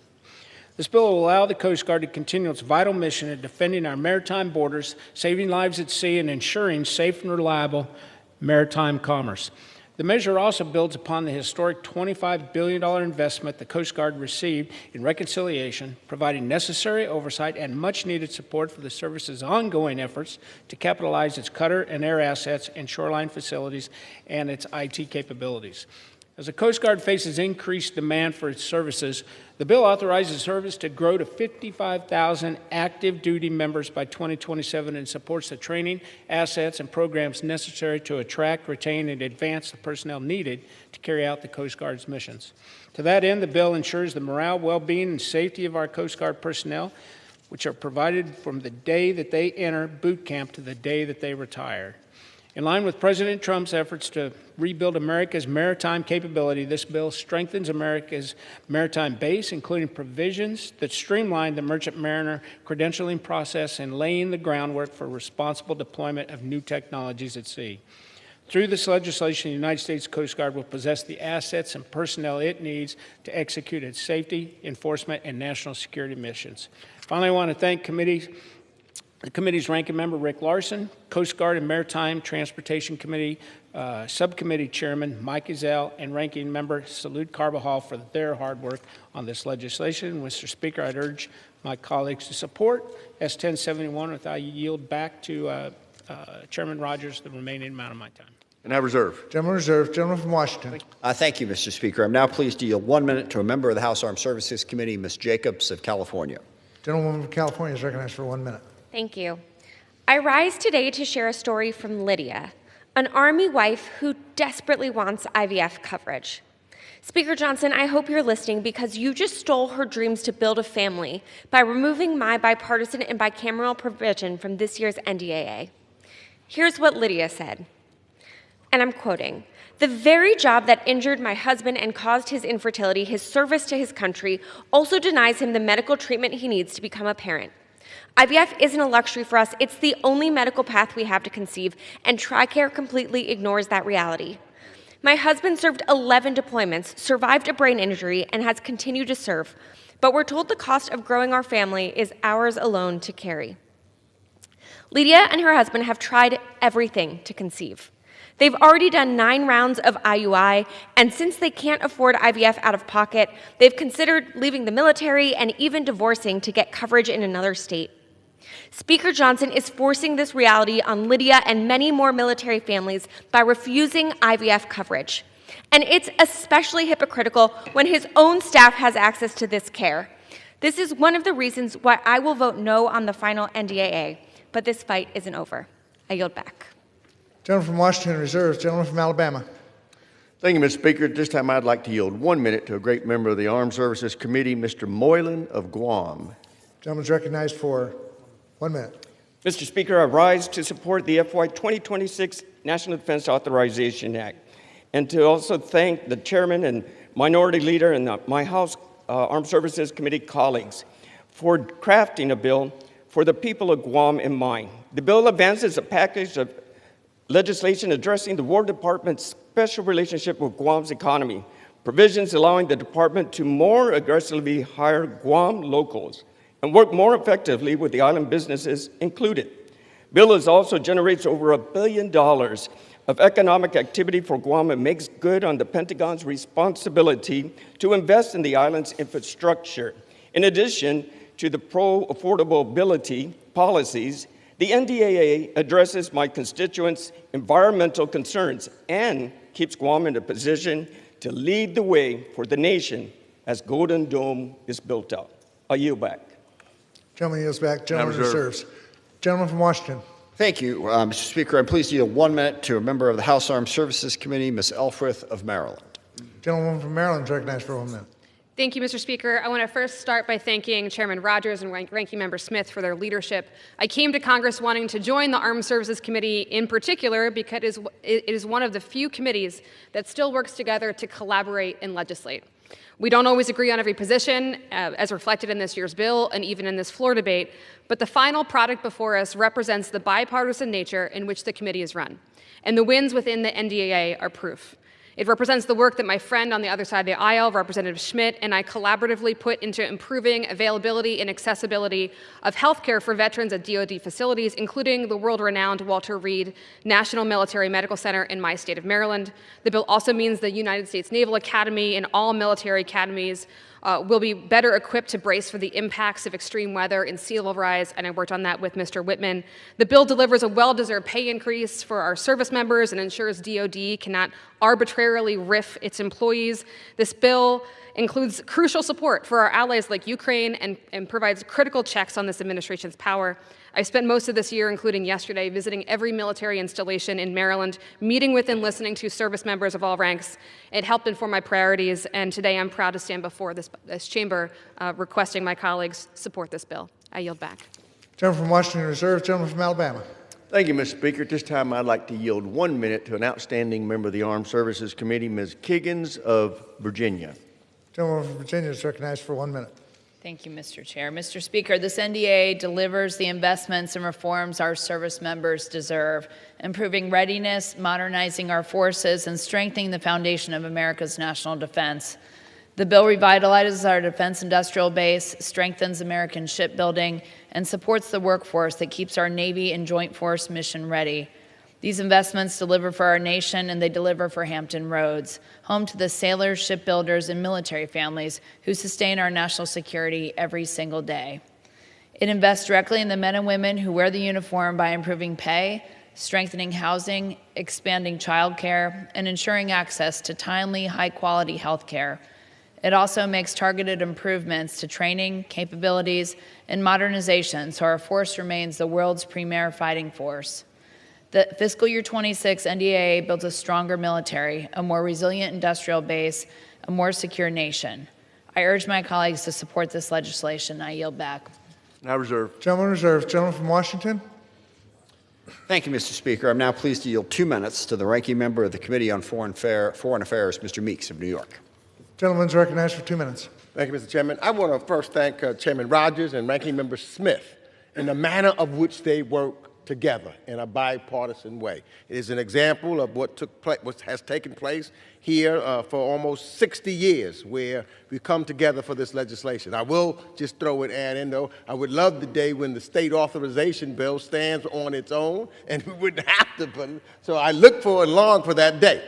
Speaker 17: This bill will allow the Coast Guard to continue its vital mission of defending our maritime borders, saving lives at sea, and ensuring safe and reliable maritime commerce. The measure also builds upon the historic $25 billion investment the Coast Guard received in reconciliation, providing necessary oversight and much-needed support for the service's ongoing efforts to capitalize its cutter and air assets and shoreline facilities and its IT capabilities. As the Coast Guard faces increased demand for its services, the bill authorizes service to grow to 55,000 active duty members by 2027 and supports the training, assets, and programs necessary to attract, retain, and advance the personnel needed to carry out the Coast Guard's missions. To that end, the bill ensures the morale, well-being, and safety of our Coast Guard personnel, which are provided from the day that they enter boot camp to the day that they retire. In line with President Trump's efforts to rebuild America's maritime capability, this bill strengthens America's maritime base, including provisions that streamline the merchant mariner credentialing process and laying the groundwork for responsible deployment of new technologies at sea. Through this legislation, the United States Coast Guard will possess the assets and personnel it needs to execute its safety, enforcement, and national security missions. Finally, I want to thank the committee's ranking member, Rick Larson, Coast Guard and Maritime Transportation Committee Subcommittee Chairman Mike Ezell, and Ranking Member Salud Carbajal for their hard work on this legislation. Mr. Speaker, I'd urge my colleagues to support S-1071 with I yield back to Chairman Rogers the remaining amount of my time.
Speaker 14: And I reserve.
Speaker 13: Gentleman reserved. Gentleman from Washington.
Speaker 15: Thank you, Mr. Speaker. I'm now pleased to yield 1 minute to a member of the House Armed Services Committee, Ms. Jacobs of California.
Speaker 13: Gentlewoman from California is recognized for 1 minute.
Speaker 7: Thank you. I rise today to share a story from Lydia, an Army wife who desperately wants IVF coverage. Speaker Johnson, I hope you're listening because you just stole her dreams to build a family by removing my bipartisan and bicameral provision from this year's NDAA. Here's what Lydia said, and I'm quoting, "The very job that injured my husband and caused his infertility, his service to his country, also denies him the medical treatment he needs to become a parent. IVF isn't a luxury for us, it's the only medical path we have to conceive, and TRICARE completely ignores that reality. My husband served 11 deployments, survived a brain injury, and has continued to serve, but we're told the cost of growing our family is ours alone to carry." Lydia and her husband have tried everything to conceive. They've already done 9 rounds of IUI, and since they can't afford IVF out of pocket, they've considered leaving the military and even divorcing to get coverage in another state. Speaker Johnson is forcing this reality on Lydia and many more military families by refusing IVF coverage. And it's especially hypocritical when his own staff has access to this care. This is one of the reasons why I will vote no on the final NDAA, but this fight isn't over. I yield back.
Speaker 13: Gentleman from Washington reserves. Gentleman from Alabama.
Speaker 14: Thank you, Mr. Speaker. At this time, I'd like to yield 1 minute to a great member of the Armed Services Committee, Mr. Moylan of Guam.
Speaker 13: Gentleman's recognized for 1 minute.
Speaker 1: Mr. Speaker, I rise to support the FY 2026 National Defense Authorization Act, and to also thank the chairman and minority leader and my House Armed Services Committee colleagues for crafting a bill for the people of Guam in mind. The bill advances a package of legislation addressing the War Department's special relationship with Guam's economy, provisions allowing the department to more aggressively hire Guam locals and work more effectively with the island businesses included. Bill also generates over $1 billion of economic activity for Guam and makes good on the Pentagon's responsibility to invest in the island's infrastructure. In addition to the pro-affordability policies, the NDAA addresses my constituents' environmental concerns and keeps Guam in a position to lead the way for the nation as Golden Dome is built out. I yield back.
Speaker 13: Gentleman yields back. Gentleman reserves. Gentleman from Washington.
Speaker 15: Thank you, Mr. Speaker. I'm pleased to yield 1 minute to a member of the House Armed Services Committee, Ms. Elfreth of Maryland.
Speaker 13: Gentleman from Maryland is recognized for 1 minute.
Speaker 11: Thank you, Mr. Speaker. I want to first start by thanking Chairman Rogers and Ranking Member Smith for their leadership. I came to Congress wanting to join the Armed Services Committee in particular because it is one of the few committees that still works together to collaborate and legislate. We don't always agree on every position, as reflected in this year's bill and even in this floor debate, but the final product before us represents the bipartisan nature in which the committee is run. And the wins within the NDAA are proof. It represents the work that my friend on the other side of the aisle, Representative Schmidt, and I collaboratively put into improving availability and accessibility of health care for veterans at DoD facilities, including the world-renowned Walter Reed National Military Medical Center in my state of Maryland. The bill also means the United States Naval Academy and all military academies will be better equipped to brace for the impacts of extreme weather and sea level rise, and I worked on that with Mr. Whitman. The bill delivers a well-deserved pay increase for our service members and ensures DoD cannot arbitrarily RIF its employees. This bill includes crucial support for our allies like Ukraine and provides critical checks on this administration's power. I spent most of this year, including yesterday, visiting every military installation in Maryland, meeting with and listening to service members of all ranks. It helped inform my priorities, and today I'm proud to stand before this chamber requesting my colleagues support this bill. I yield back.
Speaker 13: Gentleman from Washington reserves. Gentleman from Alabama.
Speaker 14: Thank you, Mr. Speaker. At this time, I'd like to yield 1 minute to an outstanding member of the Armed Services Committee, Ms. Kiggins of Virginia.
Speaker 13: Gentleman from Virginia is recognized for 1 minute.
Speaker 23: Thank you, Mr. Chair. Mr. Speaker, this NDAA delivers the investments and reforms our service members deserve, improving readiness, modernizing our forces, and strengthening the foundation of America's national defense. The bill revitalizes our defense industrial base, strengthens American shipbuilding, and supports the workforce that keeps our Navy and Joint Force mission ready. These investments deliver for our nation, and they deliver for Hampton Roads, home to the sailors, shipbuilders, and military families who sustain our national security every single day. It invests directly in the men and women who wear the uniform by improving pay, strengthening housing, expanding child care, and ensuring access to timely, high-quality health care. It also makes targeted improvements to training, capabilities, and modernization so our force remains the world's premier fighting force. The fiscal year 26 NDAA builds a stronger military, a more resilient industrial base, a more secure nation. I urge my colleagues to support this legislation. I yield back.
Speaker 14: Now reserved.
Speaker 13: Gentleman reserves. Gentleman from Washington.
Speaker 15: Thank you, Mr. Speaker. I'm now pleased to yield 2 minutes to the ranking member of the Committee on Foreign Affairs, Mr. Meeks of New York.
Speaker 13: Gentleman is recognized for 2 minutes.
Speaker 24: Thank you, Mr. Chairman. I want to first thank Chairman Rogers and Ranking Member Smith in the manner of which they work together in a bipartisan way. It is an example of what has taken place here for almost 60 years, where we come together for this legislation. I will just throw it in, though. I would love the day when the state authorization bill stands on its own and we wouldn't have to put it. So I look for and long for that day.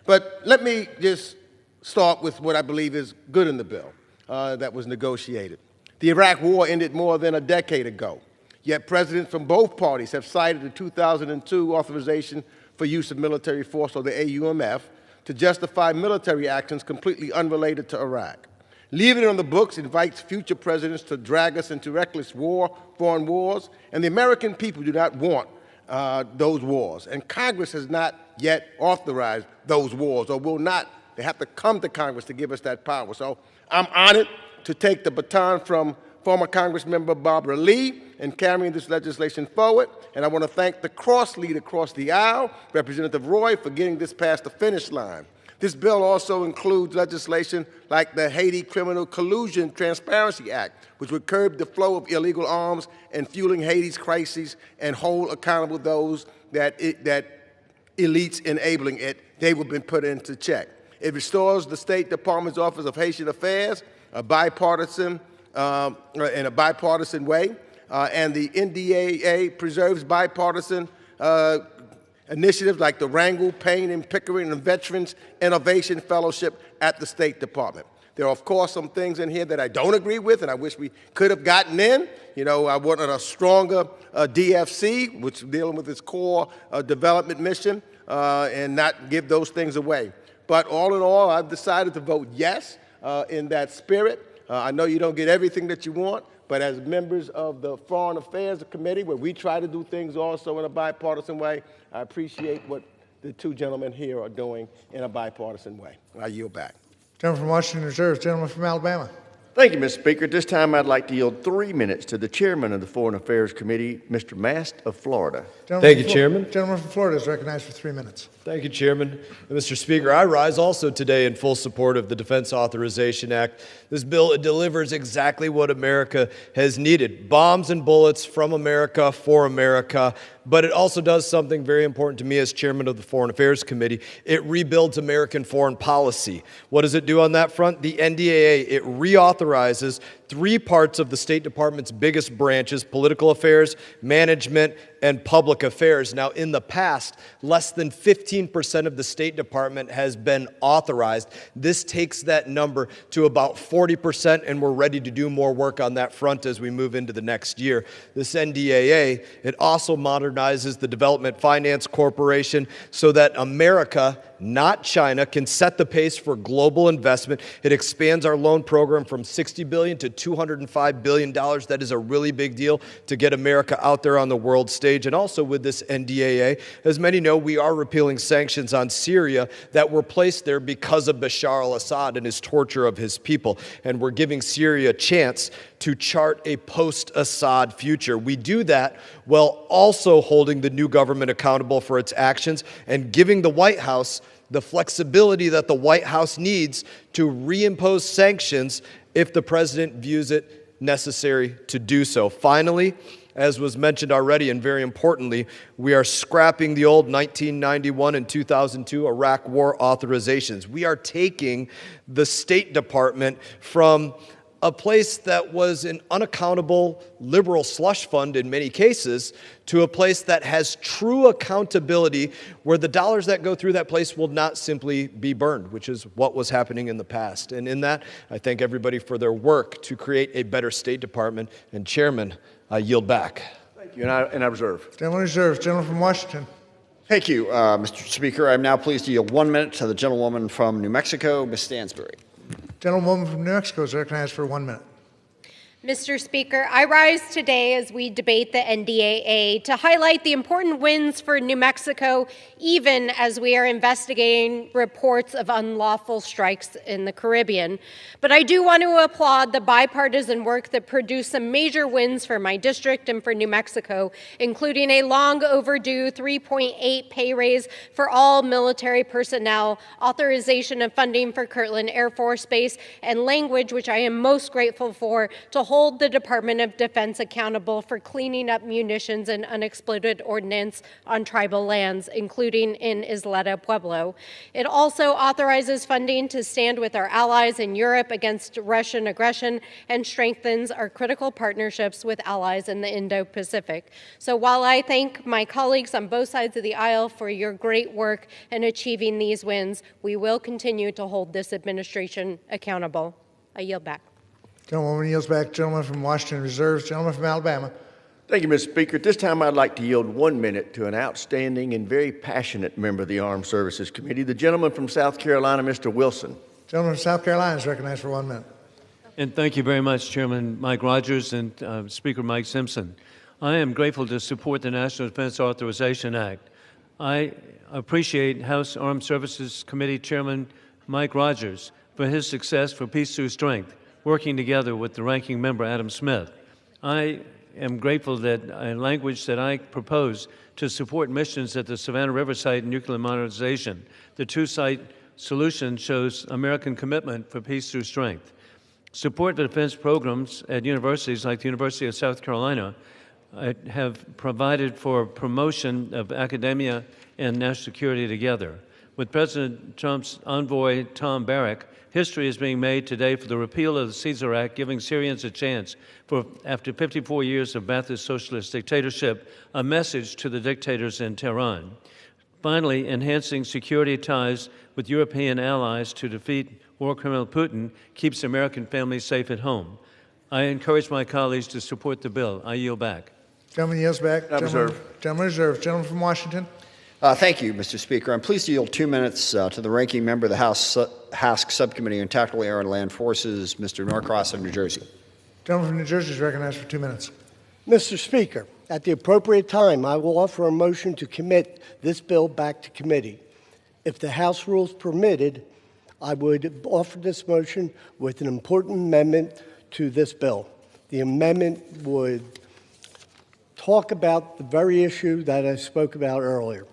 Speaker 24: But let me just start with what I believe is good in the bill that was negotiated. The Iraq War ended more than a decade ago. Yet presidents from both parties have cited the 2002 authorization for use of military force, or the AUMF, to justify military actions completely unrelated to Iraq. Leaving it on the books invites future presidents to drag us into reckless foreign wars, and the American people do not want those wars. And Congress has not yet authorized those wars, or will not. They have to come to Congress to give us that power. So I'm honored to take the baton from former Congressmember Barbara Lee in carrying this legislation forward, and I want to thank the cross-lead across the aisle, Representative Roy, for getting this past the finish line. This bill also includes legislation like the Haiti Criminal Collusion Transparency Act, which would curb the flow of illegal arms and fueling Haiti's crises and hold accountable those that elites enabling it. They will be put into check. It restores the State Department's Office of Haitian Affairs, in a bipartisan way, and the NDAA preserves bipartisan initiatives like the Rangel, Payne, and Pickering and Veterans Innovation Fellowship at the State Department. There are, of course, some things in here that I don't agree with, and I wish we could have gotten in. You know, I wanted a stronger DFC, which is dealing with its core development mission, and not give those things away. But all in all, I've decided to vote yes in that spirit. I know you don't get everything that you want, but as members of the Foreign Affairs Committee, where we try to do things also in a bipartisan way, I appreciate what the two gentlemen here are doing in a bipartisan way. I yield back.
Speaker 13: Gentleman from Washington Reserve, gentleman from Alabama.
Speaker 14: Thank you, Mr. Speaker. At this time, I'd like to yield 3 minutes to the chairman of the Foreign Affairs Committee, Mr. Mast of Florida.
Speaker 6: Thank you, Chairman.
Speaker 13: Gentleman from Florida is recognized for 3 minutes.
Speaker 6: Thank you, Chairman. Mr. Speaker, I rise also today in full support of the Defense Authorization Act. This bill delivers exactly what America has needed: bombs and bullets from America for America. But it also does something very important to me as chairman of the Foreign Affairs Committee. It rebuilds American foreign policy. What does it do on that front? The NDAA, it reauthorizes 3 parts of the State Department's biggest branches: political affairs, management, and public affairs. Now, in the past, less than 15% of the State Department has been authorized. This takes that number to about 40%, and we're ready to do more work on that front as we move into the next year. This NDAA, it also modernizes the Development Finance Corporation so that America, not China, can set the pace for global investment. It expands our loan program from $60 billion to $205 billion. That is a really big deal to get America out there on the world stage. And also with this NDAA, as many know, we are repealing sanctions on Syria that were placed there because of Bashar al-Assad and his torture of his people. And we're giving Syria a chance to chart a post-Assad future. We do that while also holding the new government accountable for its actions and giving the White House the flexibility that the White House needs to reimpose sanctions if the president views it necessary to do so. Finally, as was mentioned already, and very importantly, we are scrapping the old 1991 and 2002 Iraq War authorizations. We are taking the State Department from a place that was an unaccountable liberal slush fund in many cases to a place that has true accountability, where the dollars that go through that place will not simply be burned, which is what was happening in the past. And in that, I thank everybody for their work to create a better State Department. And Chairman, I yield back.
Speaker 14: Thank you, and I reserve.
Speaker 13: Gentleman reserves, gentleman from Washington.
Speaker 15: Thank you, Mr. Speaker. I'm now pleased to yield 1 minute to the gentlewoman from New Mexico, Ms. Stansbury.
Speaker 13: Gentlewoman from New Mexico is recognized for 1 minute.
Speaker 9: Mr. Speaker, I rise today as we debate the NDAA to highlight the important wins for New Mexico, even as we are investigating reports of unlawful strikes in the Caribbean. But I do want to applaud the bipartisan work that produced some major wins for my district and for New Mexico, including a long overdue 3.8 pay raise for all military personnel, authorization of funding for Kirtland Air Force Base, and language, which I am most grateful for, to hold the Department of Defense accountable for cleaning up munitions and unexploded ordnance on tribal lands, including in Isleta Pueblo. It also authorizes funding to stand with our allies in Europe against Russian aggression and strengthens our critical partnerships with allies in the Indo-Pacific. So while I thank my colleagues on both sides of the aisle for your great work in achieving these wins, we will continue to hold this administration accountable. I yield back.
Speaker 13: Gentlewoman yields back. Gentleman from Washington reserves. Gentleman from Alabama.
Speaker 14: Thank you, Mr. Speaker. At this time, I'd like to yield 1 minute to an outstanding and very passionate member of the Armed Services Committee, the gentleman from South Carolina, Mr. Wilson.
Speaker 13: Gentleman from South Carolina is recognized for 1 minute.
Speaker 12: And thank you very much, Chairman Mike Rogers and Speaker Mike Simpson. I am grateful to support the National Defense Authorization Act. I appreciate House Armed Services Committee Chairman Mike Rogers for his success for Peace Through Strength, working together with the ranking member Adam Smith. I am grateful that language that I propose to support missions at the Savannah River site and nuclear modernization. The two-site solution shows American commitment for peace through strength. Support for defense programs at universities like the University of South Carolina have provided for promotion of academia and national security together. With President Trump's envoy, Tom Barrack, history is being made today for the repeal of the Caesar Act, giving Syrians a chance for, after 54 years of Ba'athist socialist dictatorship, a message to the dictators in Tehran. Finally, enhancing security ties with European allies to defeat war criminal Putin keeps American families safe at home. I encourage my colleagues to support the bill. I yield back.
Speaker 13: Gentleman yields back. Gentleman reserved. Gentleman from Washington.
Speaker 15: Thank you, Mr. Speaker. I'm pleased to yield 2 minutes to the ranking member of the House HASC Subcommittee on Tactical Air and Land Forces, Mr. Norcross of New Jersey.
Speaker 13: Gentleman from New Jersey is recognized for 2 minutes.
Speaker 21: Mr. Speaker, at the appropriate time, I will offer a motion to commit this bill back to committee. If the House rules permitted, I would offer this motion with an important amendment to this bill. The amendment would talk about the very issue that I spoke about earlier.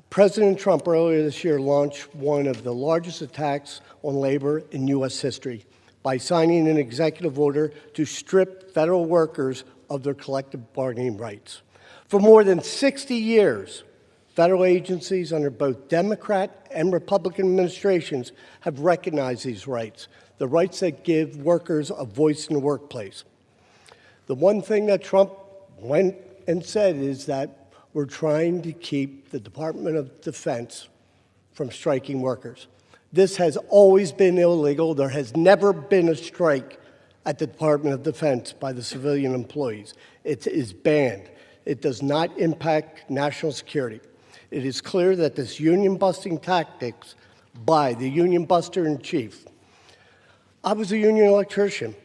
Speaker 21: President Trump earlier this year launched one of the largest attacks on labor in U.S. history by signing an executive order to strip federal workers of their collective bargaining rights. For more than 60 years, federal agencies under both Democrat and Republican administrations have recognized these rights, the rights that give workers a voice in the workplace. The one thing that Trump went and said is that we're trying to keep the Department of Defense from striking workers. This has always been illegal. There has never been a strike at the Department of Defense by the civilian employees. It is banned. It does not impact national security. It is clear that this union-busting tactics by the union buster-in-chief. I was a union electrician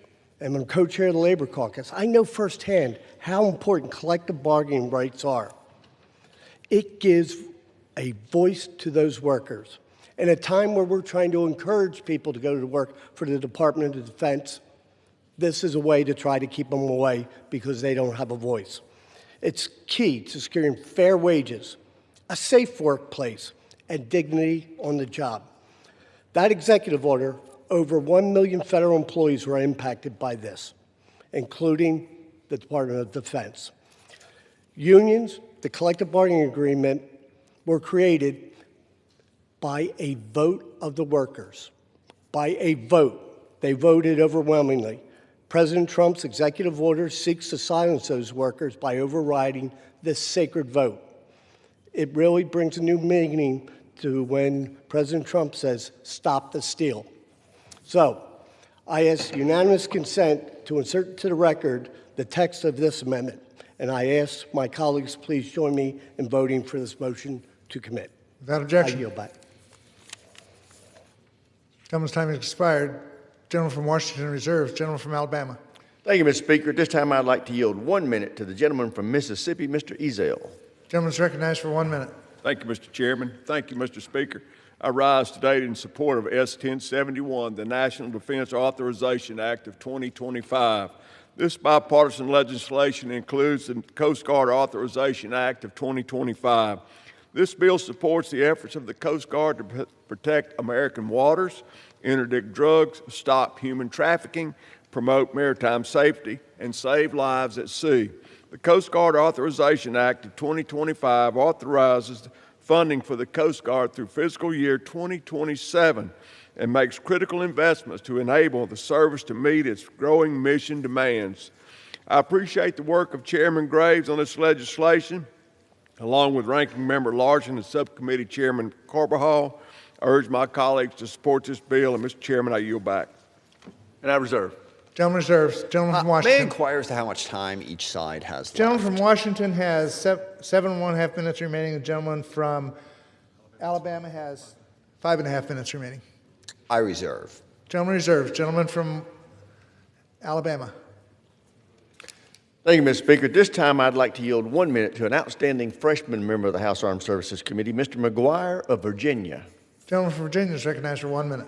Speaker 21: and I'm co-chair of the Labor Caucus. I know firsthand how important collective bargaining rights are. It gives a voice to those workers. In a time where we're trying to encourage people to go to work for the Department of Defense, this is a way to try to keep them away because they don't have a voice. It's key to securing fair wages, a safe workplace, and dignity on the job. That executive order, over 1 million federal employees were impacted by this, including the Department of Defense. Unions, the collective bargaining agreement, were created by a vote of the workers. By a vote. They voted overwhelmingly. President Trump's executive order seeks to silence those workers by overriding this sacred vote. It really brings a new meaning to when President Trump says, "Stop the steal." So, I ask unanimous consent to insert into the record the text of this amendment, and I ask my colleagues please join me in voting for this motion to commit.
Speaker 13: Without objection.
Speaker 21: I yield back.
Speaker 13: Gentleman's time has expired. Gentleman from Washington reserves. Gentleman from Alabama.
Speaker 14: Thank you, Mr. Speaker. At this time, I'd like to yield 1 minute to the gentleman from Mississippi, Mr. Ezell.
Speaker 13: Gentleman's recognized for 1 minute.
Speaker 18: Thank you, Mr. Chairman. Thank you, Mr. Speaker. I rise today in support of S. 1071, the National Defense Authorization Act of 2025. This bipartisan legislation includes the Coast Guard Authorization Act of 2025. This bill supports the efforts of the Coast Guard to protect American waters, interdict drugs, stop human trafficking, promote maritime safety, and save lives at sea. The Coast Guard Authorization Act of 2025 authorizes funding for the Coast Guard through fiscal year 2027 and makes critical investments to enable the service to meet its growing mission demands. I appreciate the work of Chairman Graves on this legislation, along with Ranking Member Larson and Subcommittee Chairman Carbajal. I urge my colleagues to support this bill, and Mr. Chairman, I yield back.
Speaker 14: And I reserve.
Speaker 13: Gentleman reserves. Gentleman from
Speaker 15: May I
Speaker 13: Washington.
Speaker 15: inquire as to how much time each side has left?
Speaker 13: Gentleman from Washington has 7.5 minutes remaining. The gentleman from Alabama has 5.5 minutes remaining.
Speaker 15: I reserve.
Speaker 13: Gentleman reserves. Gentleman from Alabama.
Speaker 14: Thank you, Mr. Speaker. At this time, I'd like to yield 1 minute to an outstanding freshman member of the House Armed Services Committee, Mr. McGuire of Virginia.
Speaker 13: Gentleman from Virginia is recognized for 1 minute.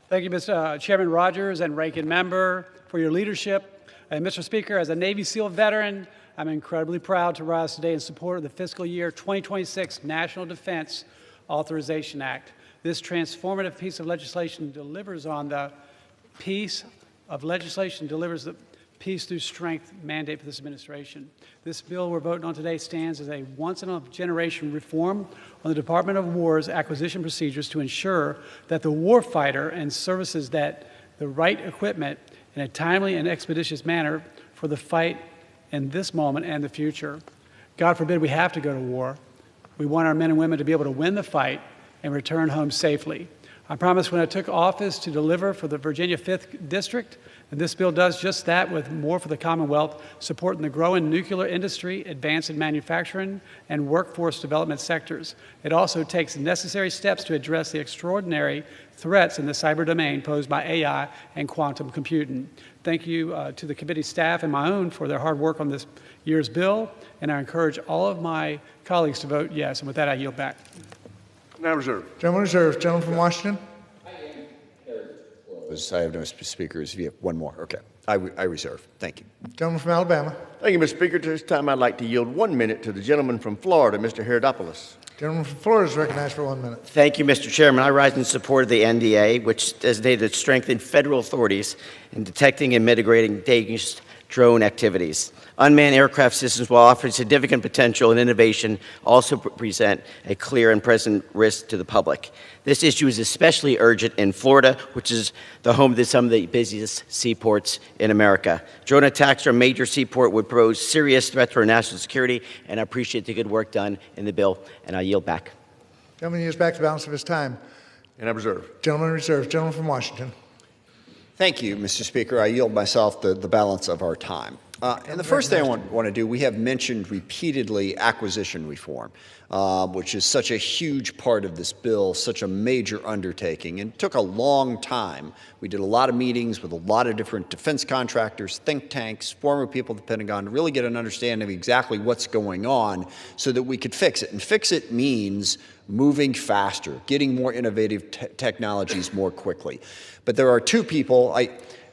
Speaker 3: Thank you, Mr. Chairman Rogers and Ranking Member, for your leadership. And Mr. Speaker, as a Navy SEAL veteran, I'm incredibly proud to rise today in support of the fiscal year 2026 National Defense Authorization Act. This transformative piece of legislation delivers on the peace through strength mandate for this administration. This bill we're voting on today stands as a once-in-a-generation reform on the Department of War's acquisition procedures to ensure that the warfighter and services that the right equipment in a timely and expeditious manner for the fight in this moment and the future. God forbid we have to go to war. We want our men and women to be able to win the fight and return home safely. I promised when I took office to deliver for the Virginia 5th District, and this bill does just that with more for the Commonwealth, supporting the growing nuclear industry, advanced manufacturing, and workforce development sectors. It also takes necessary steps to address the extraordinary threats in the cyber domain posed by AI and quantum computing. Thank you to the committee staff and my own for their hard work on this year's bill, and I encourage all of my colleagues to vote yes. And with that, I yield back.
Speaker 13: Now reserved. Gentleman reserves. Gentleman from Washington.
Speaker 15: I have no speakers. If you have one more, okay. I reserve. Thank you.
Speaker 13: Gentleman from Alabama.
Speaker 14: Thank you, Mr. Speaker. At this time, I'd like to yield 1 minute to the gentleman from Florida, Mr. Herodopoulos.
Speaker 13: Gentleman from Florida is recognized for 1 minute.
Speaker 4: Thank you, Mr. Chairman. I rise in support of the NDAA, which designated to strengthen federal authorities in detecting and mitigating dangerous drone activities. Unmanned aircraft systems, while offering significant potential and innovation, also present a clear and present risk to the public. This issue is especially urgent in Florida, which is the home to some of the busiest seaports in America. Drone attacks from a major seaport would pose serious threat to our national security, and I appreciate the good work done in the bill, and I yield back.
Speaker 13: Gentleman yields back the balance of his time.
Speaker 14: And I reserve.
Speaker 13: Gentleman reserves. Gentleman from Washington.
Speaker 15: Thank you, Mr. Speaker. I yield myself the balance of our time. And the first thing I want to do, we have mentioned repeatedly acquisition reform, which is such a huge part of this bill, such a major undertaking, and it took a long time. We did a lot of meetings with a lot of different defense contractors, think tanks, former people at the Pentagon, to really get an understanding of exactly what's going on so that we could fix it. And fix it means moving faster, getting more innovative technologies more quickly. But there are two people.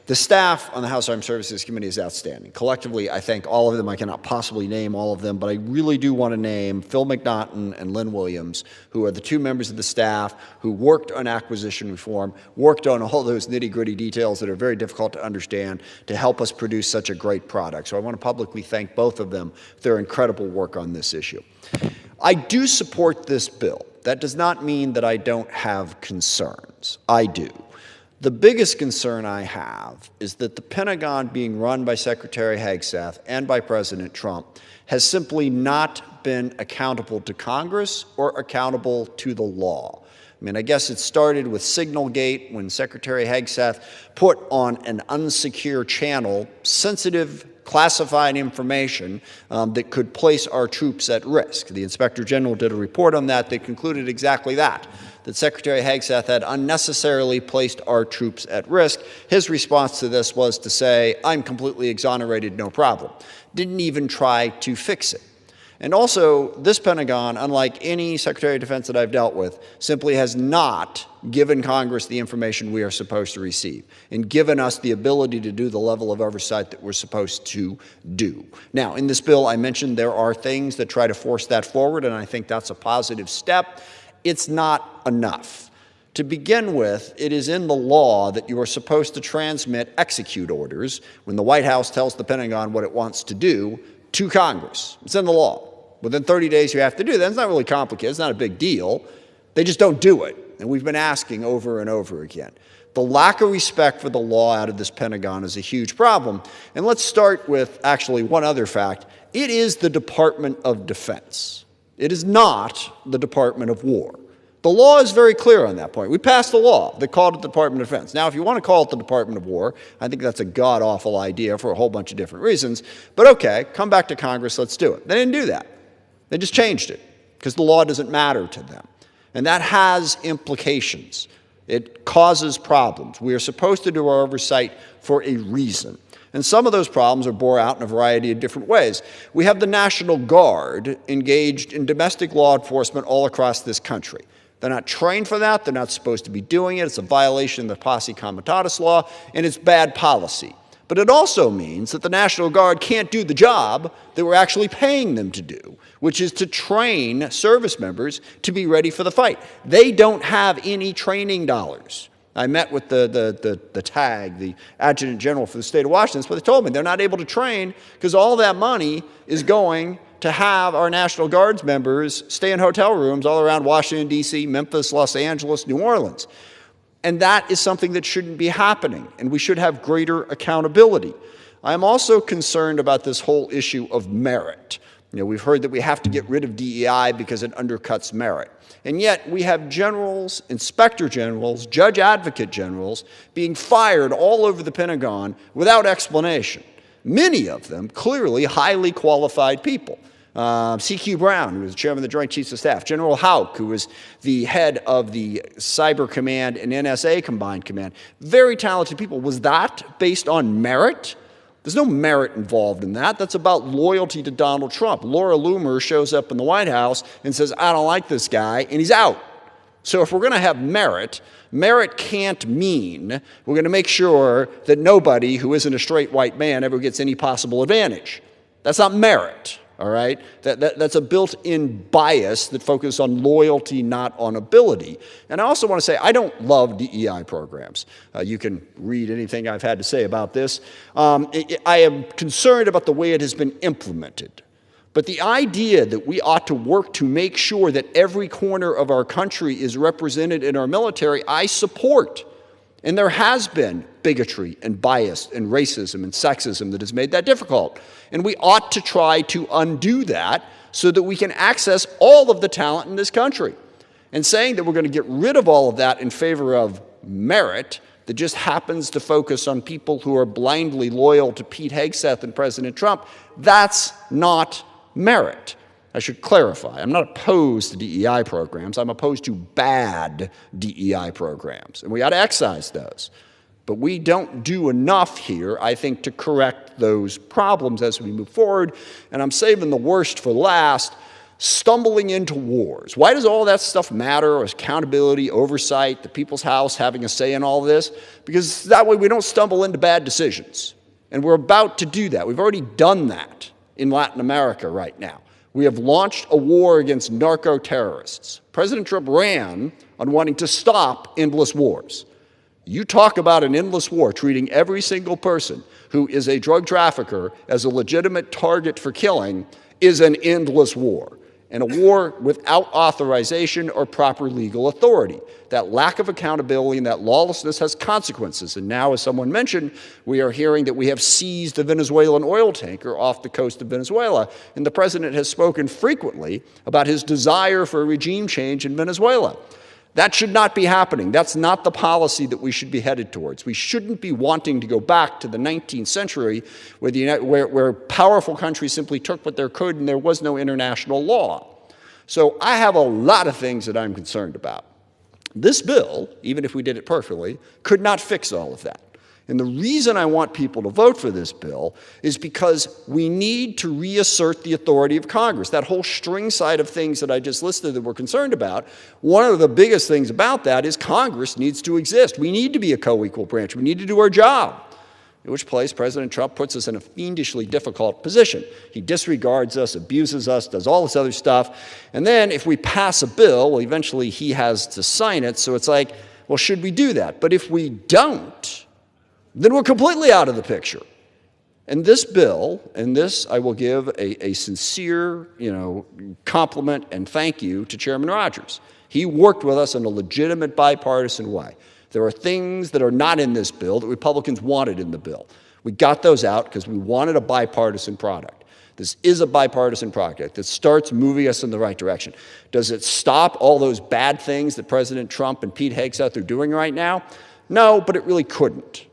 Speaker 15: The staff on the House Armed Services Committee is outstanding. Collectively, I thank all of them. I cannot possibly name all of them, but I really do want to name Phil McNaughton and Lynn Williams, who are the two members of the staff who worked on acquisition reform, worked on all those nitty-gritty details that are very difficult to understand to help us produce such a great product. So I want to publicly thank both of them for their incredible work on this issue. I do support this bill. That does not mean that I don't have concerns. I do. The biggest concern I have is that the Pentagon being run by Secretary Hegseth and by President Trump has simply not been accountable to Congress or accountable to the law. I mean, I guess it started with Signalgate when Secretary Hegseth put on an unsecure channel sensitive classified information that could place our troops at risk. The Inspector General did a report on that that concluded exactly that Secretary Hegseth had unnecessarily placed our troops at risk. His response to this was to say, I'm completely exonerated, no problem. Didn't even try to fix it. And also, this Pentagon, unlike any Secretary of Defense that I've dealt with, simply has not given Congress the information we are supposed to receive and given us the ability to do the level of oversight that we're supposed to do. Now, in this bill, I mentioned there are things that try to force that forward, and I think that's a positive step. It's not enough. To begin with, it is in the law that you are supposed to transmit execute orders when the White House tells the Pentagon what it wants to do to Congress. It's in the law. Within 30 days, you have to do that. It's not really complicated. It's not a big deal. They just don't do it. And we've been asking over and over again. The lack of respect for the law out of this Pentagon is a huge problem. And let's start with actually one other fact. It is the Department of Defense. It is not the Department of War. The law is very clear on that point. We passed a law that called it the Department of Defense. Now, if you want to call it the Department of War, I think that's a god-awful idea for a whole bunch of different reasons. But okay, come back to Congress, let's do it. They didn't do that. They just changed it because the law doesn't matter to them. And that has implications. It causes problems. We are supposed to do our oversight for a reason. And some of those problems are bore out in a variety of different ways. We have the National Guard engaged in domestic law enforcement all across this country. They're not trained for that. They're not supposed to be doing it. It's a violation of the Posse Comitatus law, and it's bad policy. But it also means that the National Guard can't do the job that we're actually paying them to do, which is to train service members to be ready for the fight. They don't have any training dollars. I met with the TAG, the Adjutant General for the state of Washington, but they told me they're not able to train because all that money is going to have our National Guards members stay in hotel rooms all around Washington, D.C., Memphis, Los Angeles, New Orleans. And that is something that shouldn't be happening, and we should have greater accountability. I'm also concerned about this whole issue of merit. You know, we've heard that we have to get rid of DEI because it undercuts merit. And yet we have generals, inspector generals, judge advocate generals being fired all over the Pentagon without explanation. Many of them clearly highly qualified people. C.Q. Brown, who was chairman of the Joint Chiefs of Staff, General Houck, who was the head of the Cyber Command and NSA Combined Command. Very talented people. Was that based on merit? There's no merit involved in that. That's about loyalty to Donald Trump. Laura Loomer shows up in the White House and says, I don't like this guy, and he's out. So if we're going to have merit, merit can't mean we're going to make sure that nobody who isn't a straight white man ever gets any possible advantage. That's not merit. All right? That's a built-in bias that focuses on loyalty, not on ability. And I also want to say I don't love DEI programs. You can read anything I've had to say about this. I am concerned about the way it has been implemented. But the idea that we ought to work to make sure that every corner of our country is represented in our military, I support. And there has been bigotry and bias and racism and sexism that has made that difficult. And we ought to try to undo that so that we can access all of the talent in this country. And saying that we're going to get rid of all of that in favor of merit that just happens to focus on people who are blindly loyal to Pete Hegseth and President Trump, that's not merit. I should clarify, I'm not opposed to DEI programs. I'm opposed to bad DEI programs, and we ought to excise those. But we don't do enough here, I think, to correct those problems as we move forward, and I'm saving the worst for last, stumbling into wars. Why does all that stuff matter? Accountability, oversight, the people's house having a say in all this? Because that way we don't stumble into bad decisions. And we're about to do that. We've already done that in Latin America right now. We have launched a war against narco-terrorists. President Trump ran on wanting to stop endless wars. You talk about an endless war, treating every single person who is a drug trafficker as a legitimate target for killing, is an endless war, and a war without authorization or proper legal authority. That lack of accountability and that lawlessness has consequences. And now, as someone mentioned, we are hearing that we have seized a Venezuelan oil tanker off the coast of Venezuela. And the president has spoken frequently about his desire for a regime change in Venezuela. That should not be happening. That's not the policy that we should be headed towards. We shouldn't be wanting to go back to the 19th century where powerful countries simply took what they could and there was no international law. So I have a lot of things that I'm concerned about. This bill, even if we did it perfectly, could not fix all of that. And the reason I want people to vote for this bill is because we need to reassert the authority of Congress. That whole string side of things that I just listed that we're concerned about, one of the biggest things about that is Congress needs to exist. We need to be a co-equal branch. We need to do our job. In which place President Trump puts us in a fiendishly difficult position. He disregards us, abuses us, does all this other stuff. And then if we pass a bill, well, eventually he has to sign it. So it's like, well, should we do that? But if we don't, then we're completely out of the picture. And this bill, and this I will give a sincere, compliment and thank you to Chairman Rogers. He worked with us in a legitimate bipartisan way. There are things that are not in this bill that Republicans wanted in the bill. We got those out because we wanted a bipartisan product. This is a bipartisan project that starts moving us in the right direction. Does it stop all those bad things that President Trump and Pete Hegseth are doing right now? No, but it really couldn't.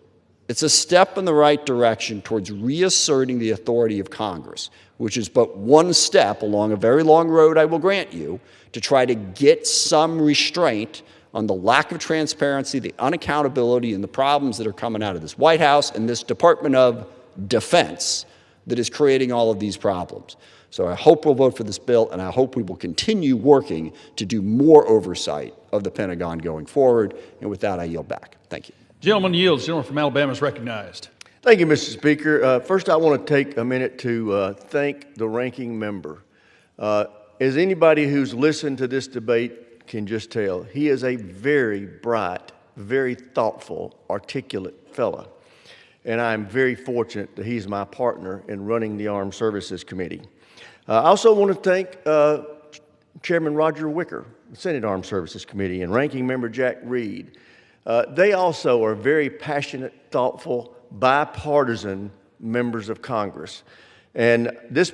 Speaker 15: It's a step in the right direction towards reasserting the authority of Congress, which is but one step along a very long road, I will grant you, to try to get some restraint on the lack of transparency, the unaccountability, and the problems that are coming out of this White House and this Department of Defense that is creating all of these problems. So I hope we'll vote for this bill, and I hope we will continue working to do more oversight of the Pentagon going forward. And with that, I yield back. Thank you.
Speaker 10: Gentleman yields. Gentleman from Alabama is recognized.
Speaker 14: Thank you, Mr. Speaker. First, I want to take a minute to thank the ranking member. As anybody who's listened to this debate can just tell, he is a very bright, very thoughtful, articulate fella. And I'm very fortunate that he's my partner in running the Armed Services Committee. I also want to thank Chairman Roger Wicker, the Senate Armed Services Committee, and Ranking Member Jack Reed. They also are very passionate, thoughtful, bipartisan members of Congress. And this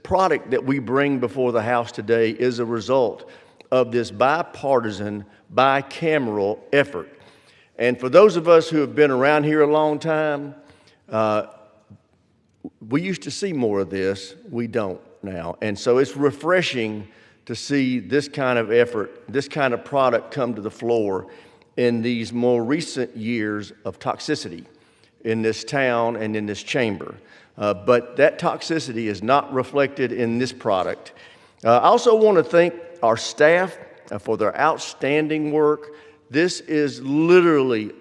Speaker 14: product that we bring before the House today is a result of this bipartisan, bicameral effort. And for those of us who have been around here a long time, we used to see more of this. We don't now. And so it's refreshing to see this kind of effort, this kind of product come to the floor in these more recent years of toxicity in this town and in this chamber. But that toxicity is not reflected in this product. I also want to thank our staff for their outstanding work. This is literally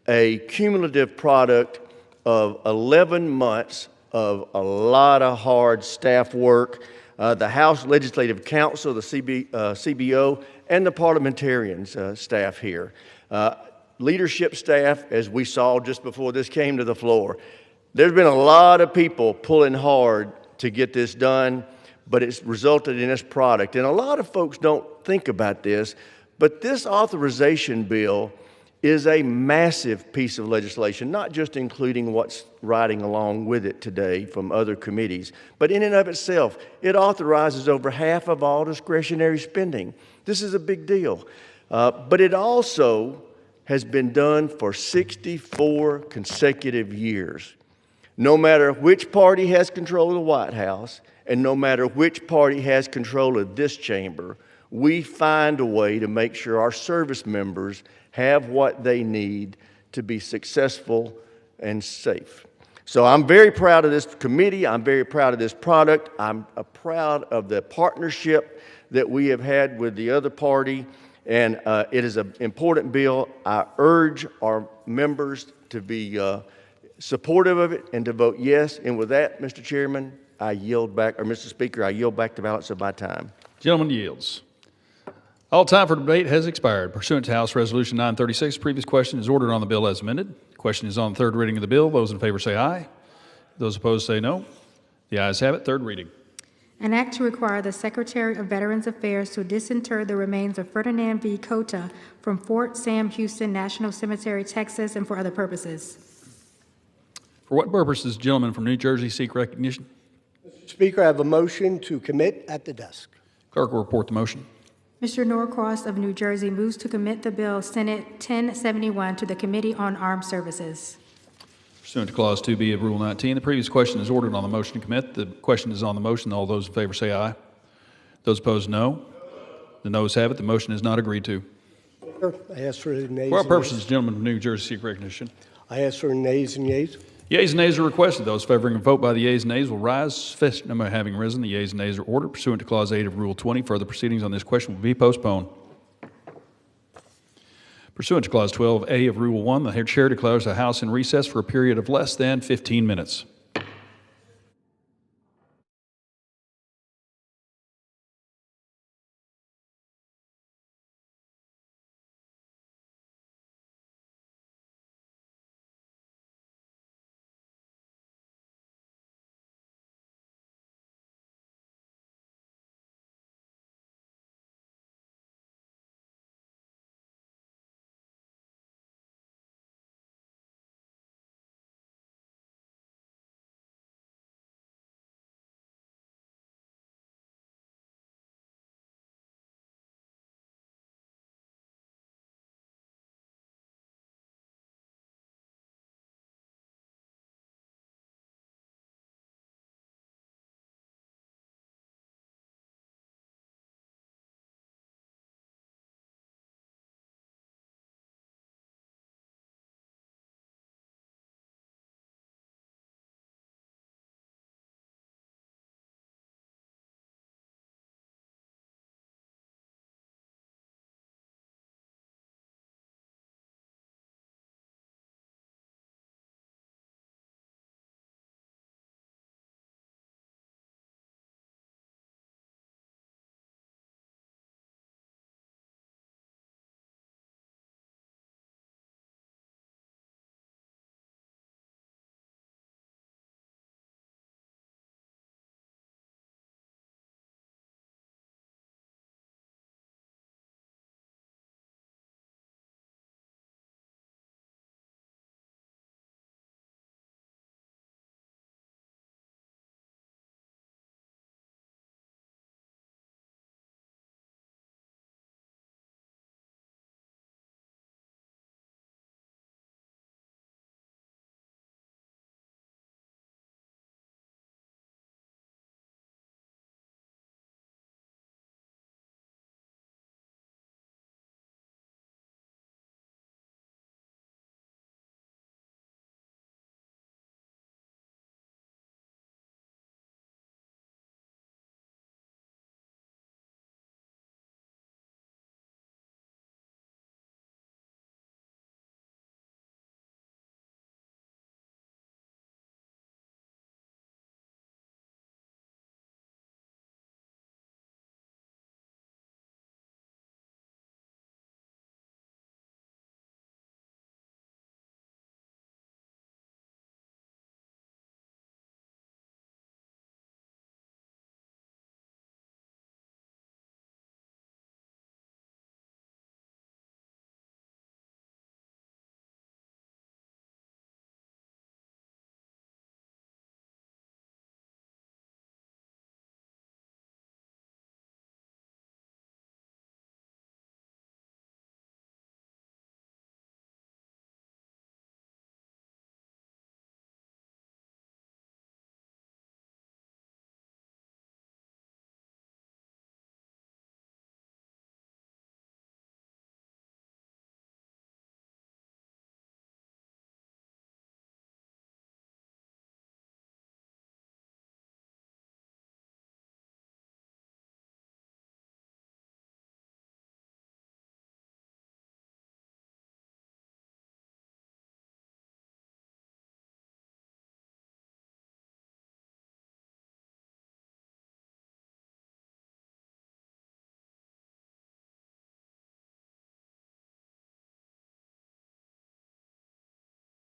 Speaker 14: a cumulative product of 11 months of a lot of hard staff work. The House Legislative Council, the CBO, and the parliamentarians staff here. Leadership staff, as we saw just before this came to the floor. There's been a lot of people pulling hard to get this done, but it's resulted in this product. And a lot of folks don't think about this, but this authorization bill is a massive piece of legislation, not just including what's riding along with it today from other committees, but in and of itself, it authorizes over half of all discretionary spending. This is a big deal. But it also has been done for 64 consecutive years. No matter which party has control of the White House, and no matter which party has control of this chamber, we find a way to make sure our service members have what they need to be successful and safe. So I'm very proud of this committee. I'm very proud of this product. I'm proud of the partnership that we have had with the other party, and it is an important bill. I urge our members to be supportive of it and to vote yes. And with that, Mr. Chairman, I yield back, or Mr. Speaker, I yield back the balance of my time.
Speaker 10: Gentleman yields. All time for debate has expired. Pursuant to House Resolution 936, previous question is ordered on the bill as amended. The question is on third reading of the bill. Those in favor say aye. Those opposed say no. The ayes have it. Third reading.
Speaker 19: An act to require the Secretary of Veterans Affairs to disinter the remains of Ferdinand V. Cota from Fort Sam Houston National Cemetery, Texas, and for other purposes.
Speaker 10: For what purposes, gentlemen from New Jersey seek recognition?
Speaker 21: Mr. Speaker, I have a motion to commit at the desk.
Speaker 10: Clerk will report the motion.
Speaker 19: Mr. Norcross of New Jersey moves to commit the bill Senate 1071 to the Committee on Armed Services.
Speaker 10: Pursuant to Clause 2B of Rule 19, the previous question is ordered on the motion to commit. The question is on the motion. All those in favor say aye. Those opposed, no. The noes have it. The motion is not agreed to.
Speaker 21: I ask for nays.
Speaker 10: For what purposes, gentlemen from New Jersey seek recognition?
Speaker 21: I ask for nays and yeas.
Speaker 10: Yeas and nays are requested. Those favoring a vote by the yeas and nays will rise. Sufficient number having risen, the yeas and nays are ordered. Pursuant to Clause 8 of Rule 20, further proceedings on this question will be postponed. Pursuant to Clause 12A of Rule 1, the Chair declares the House in recess for a period of less than 15 minutes.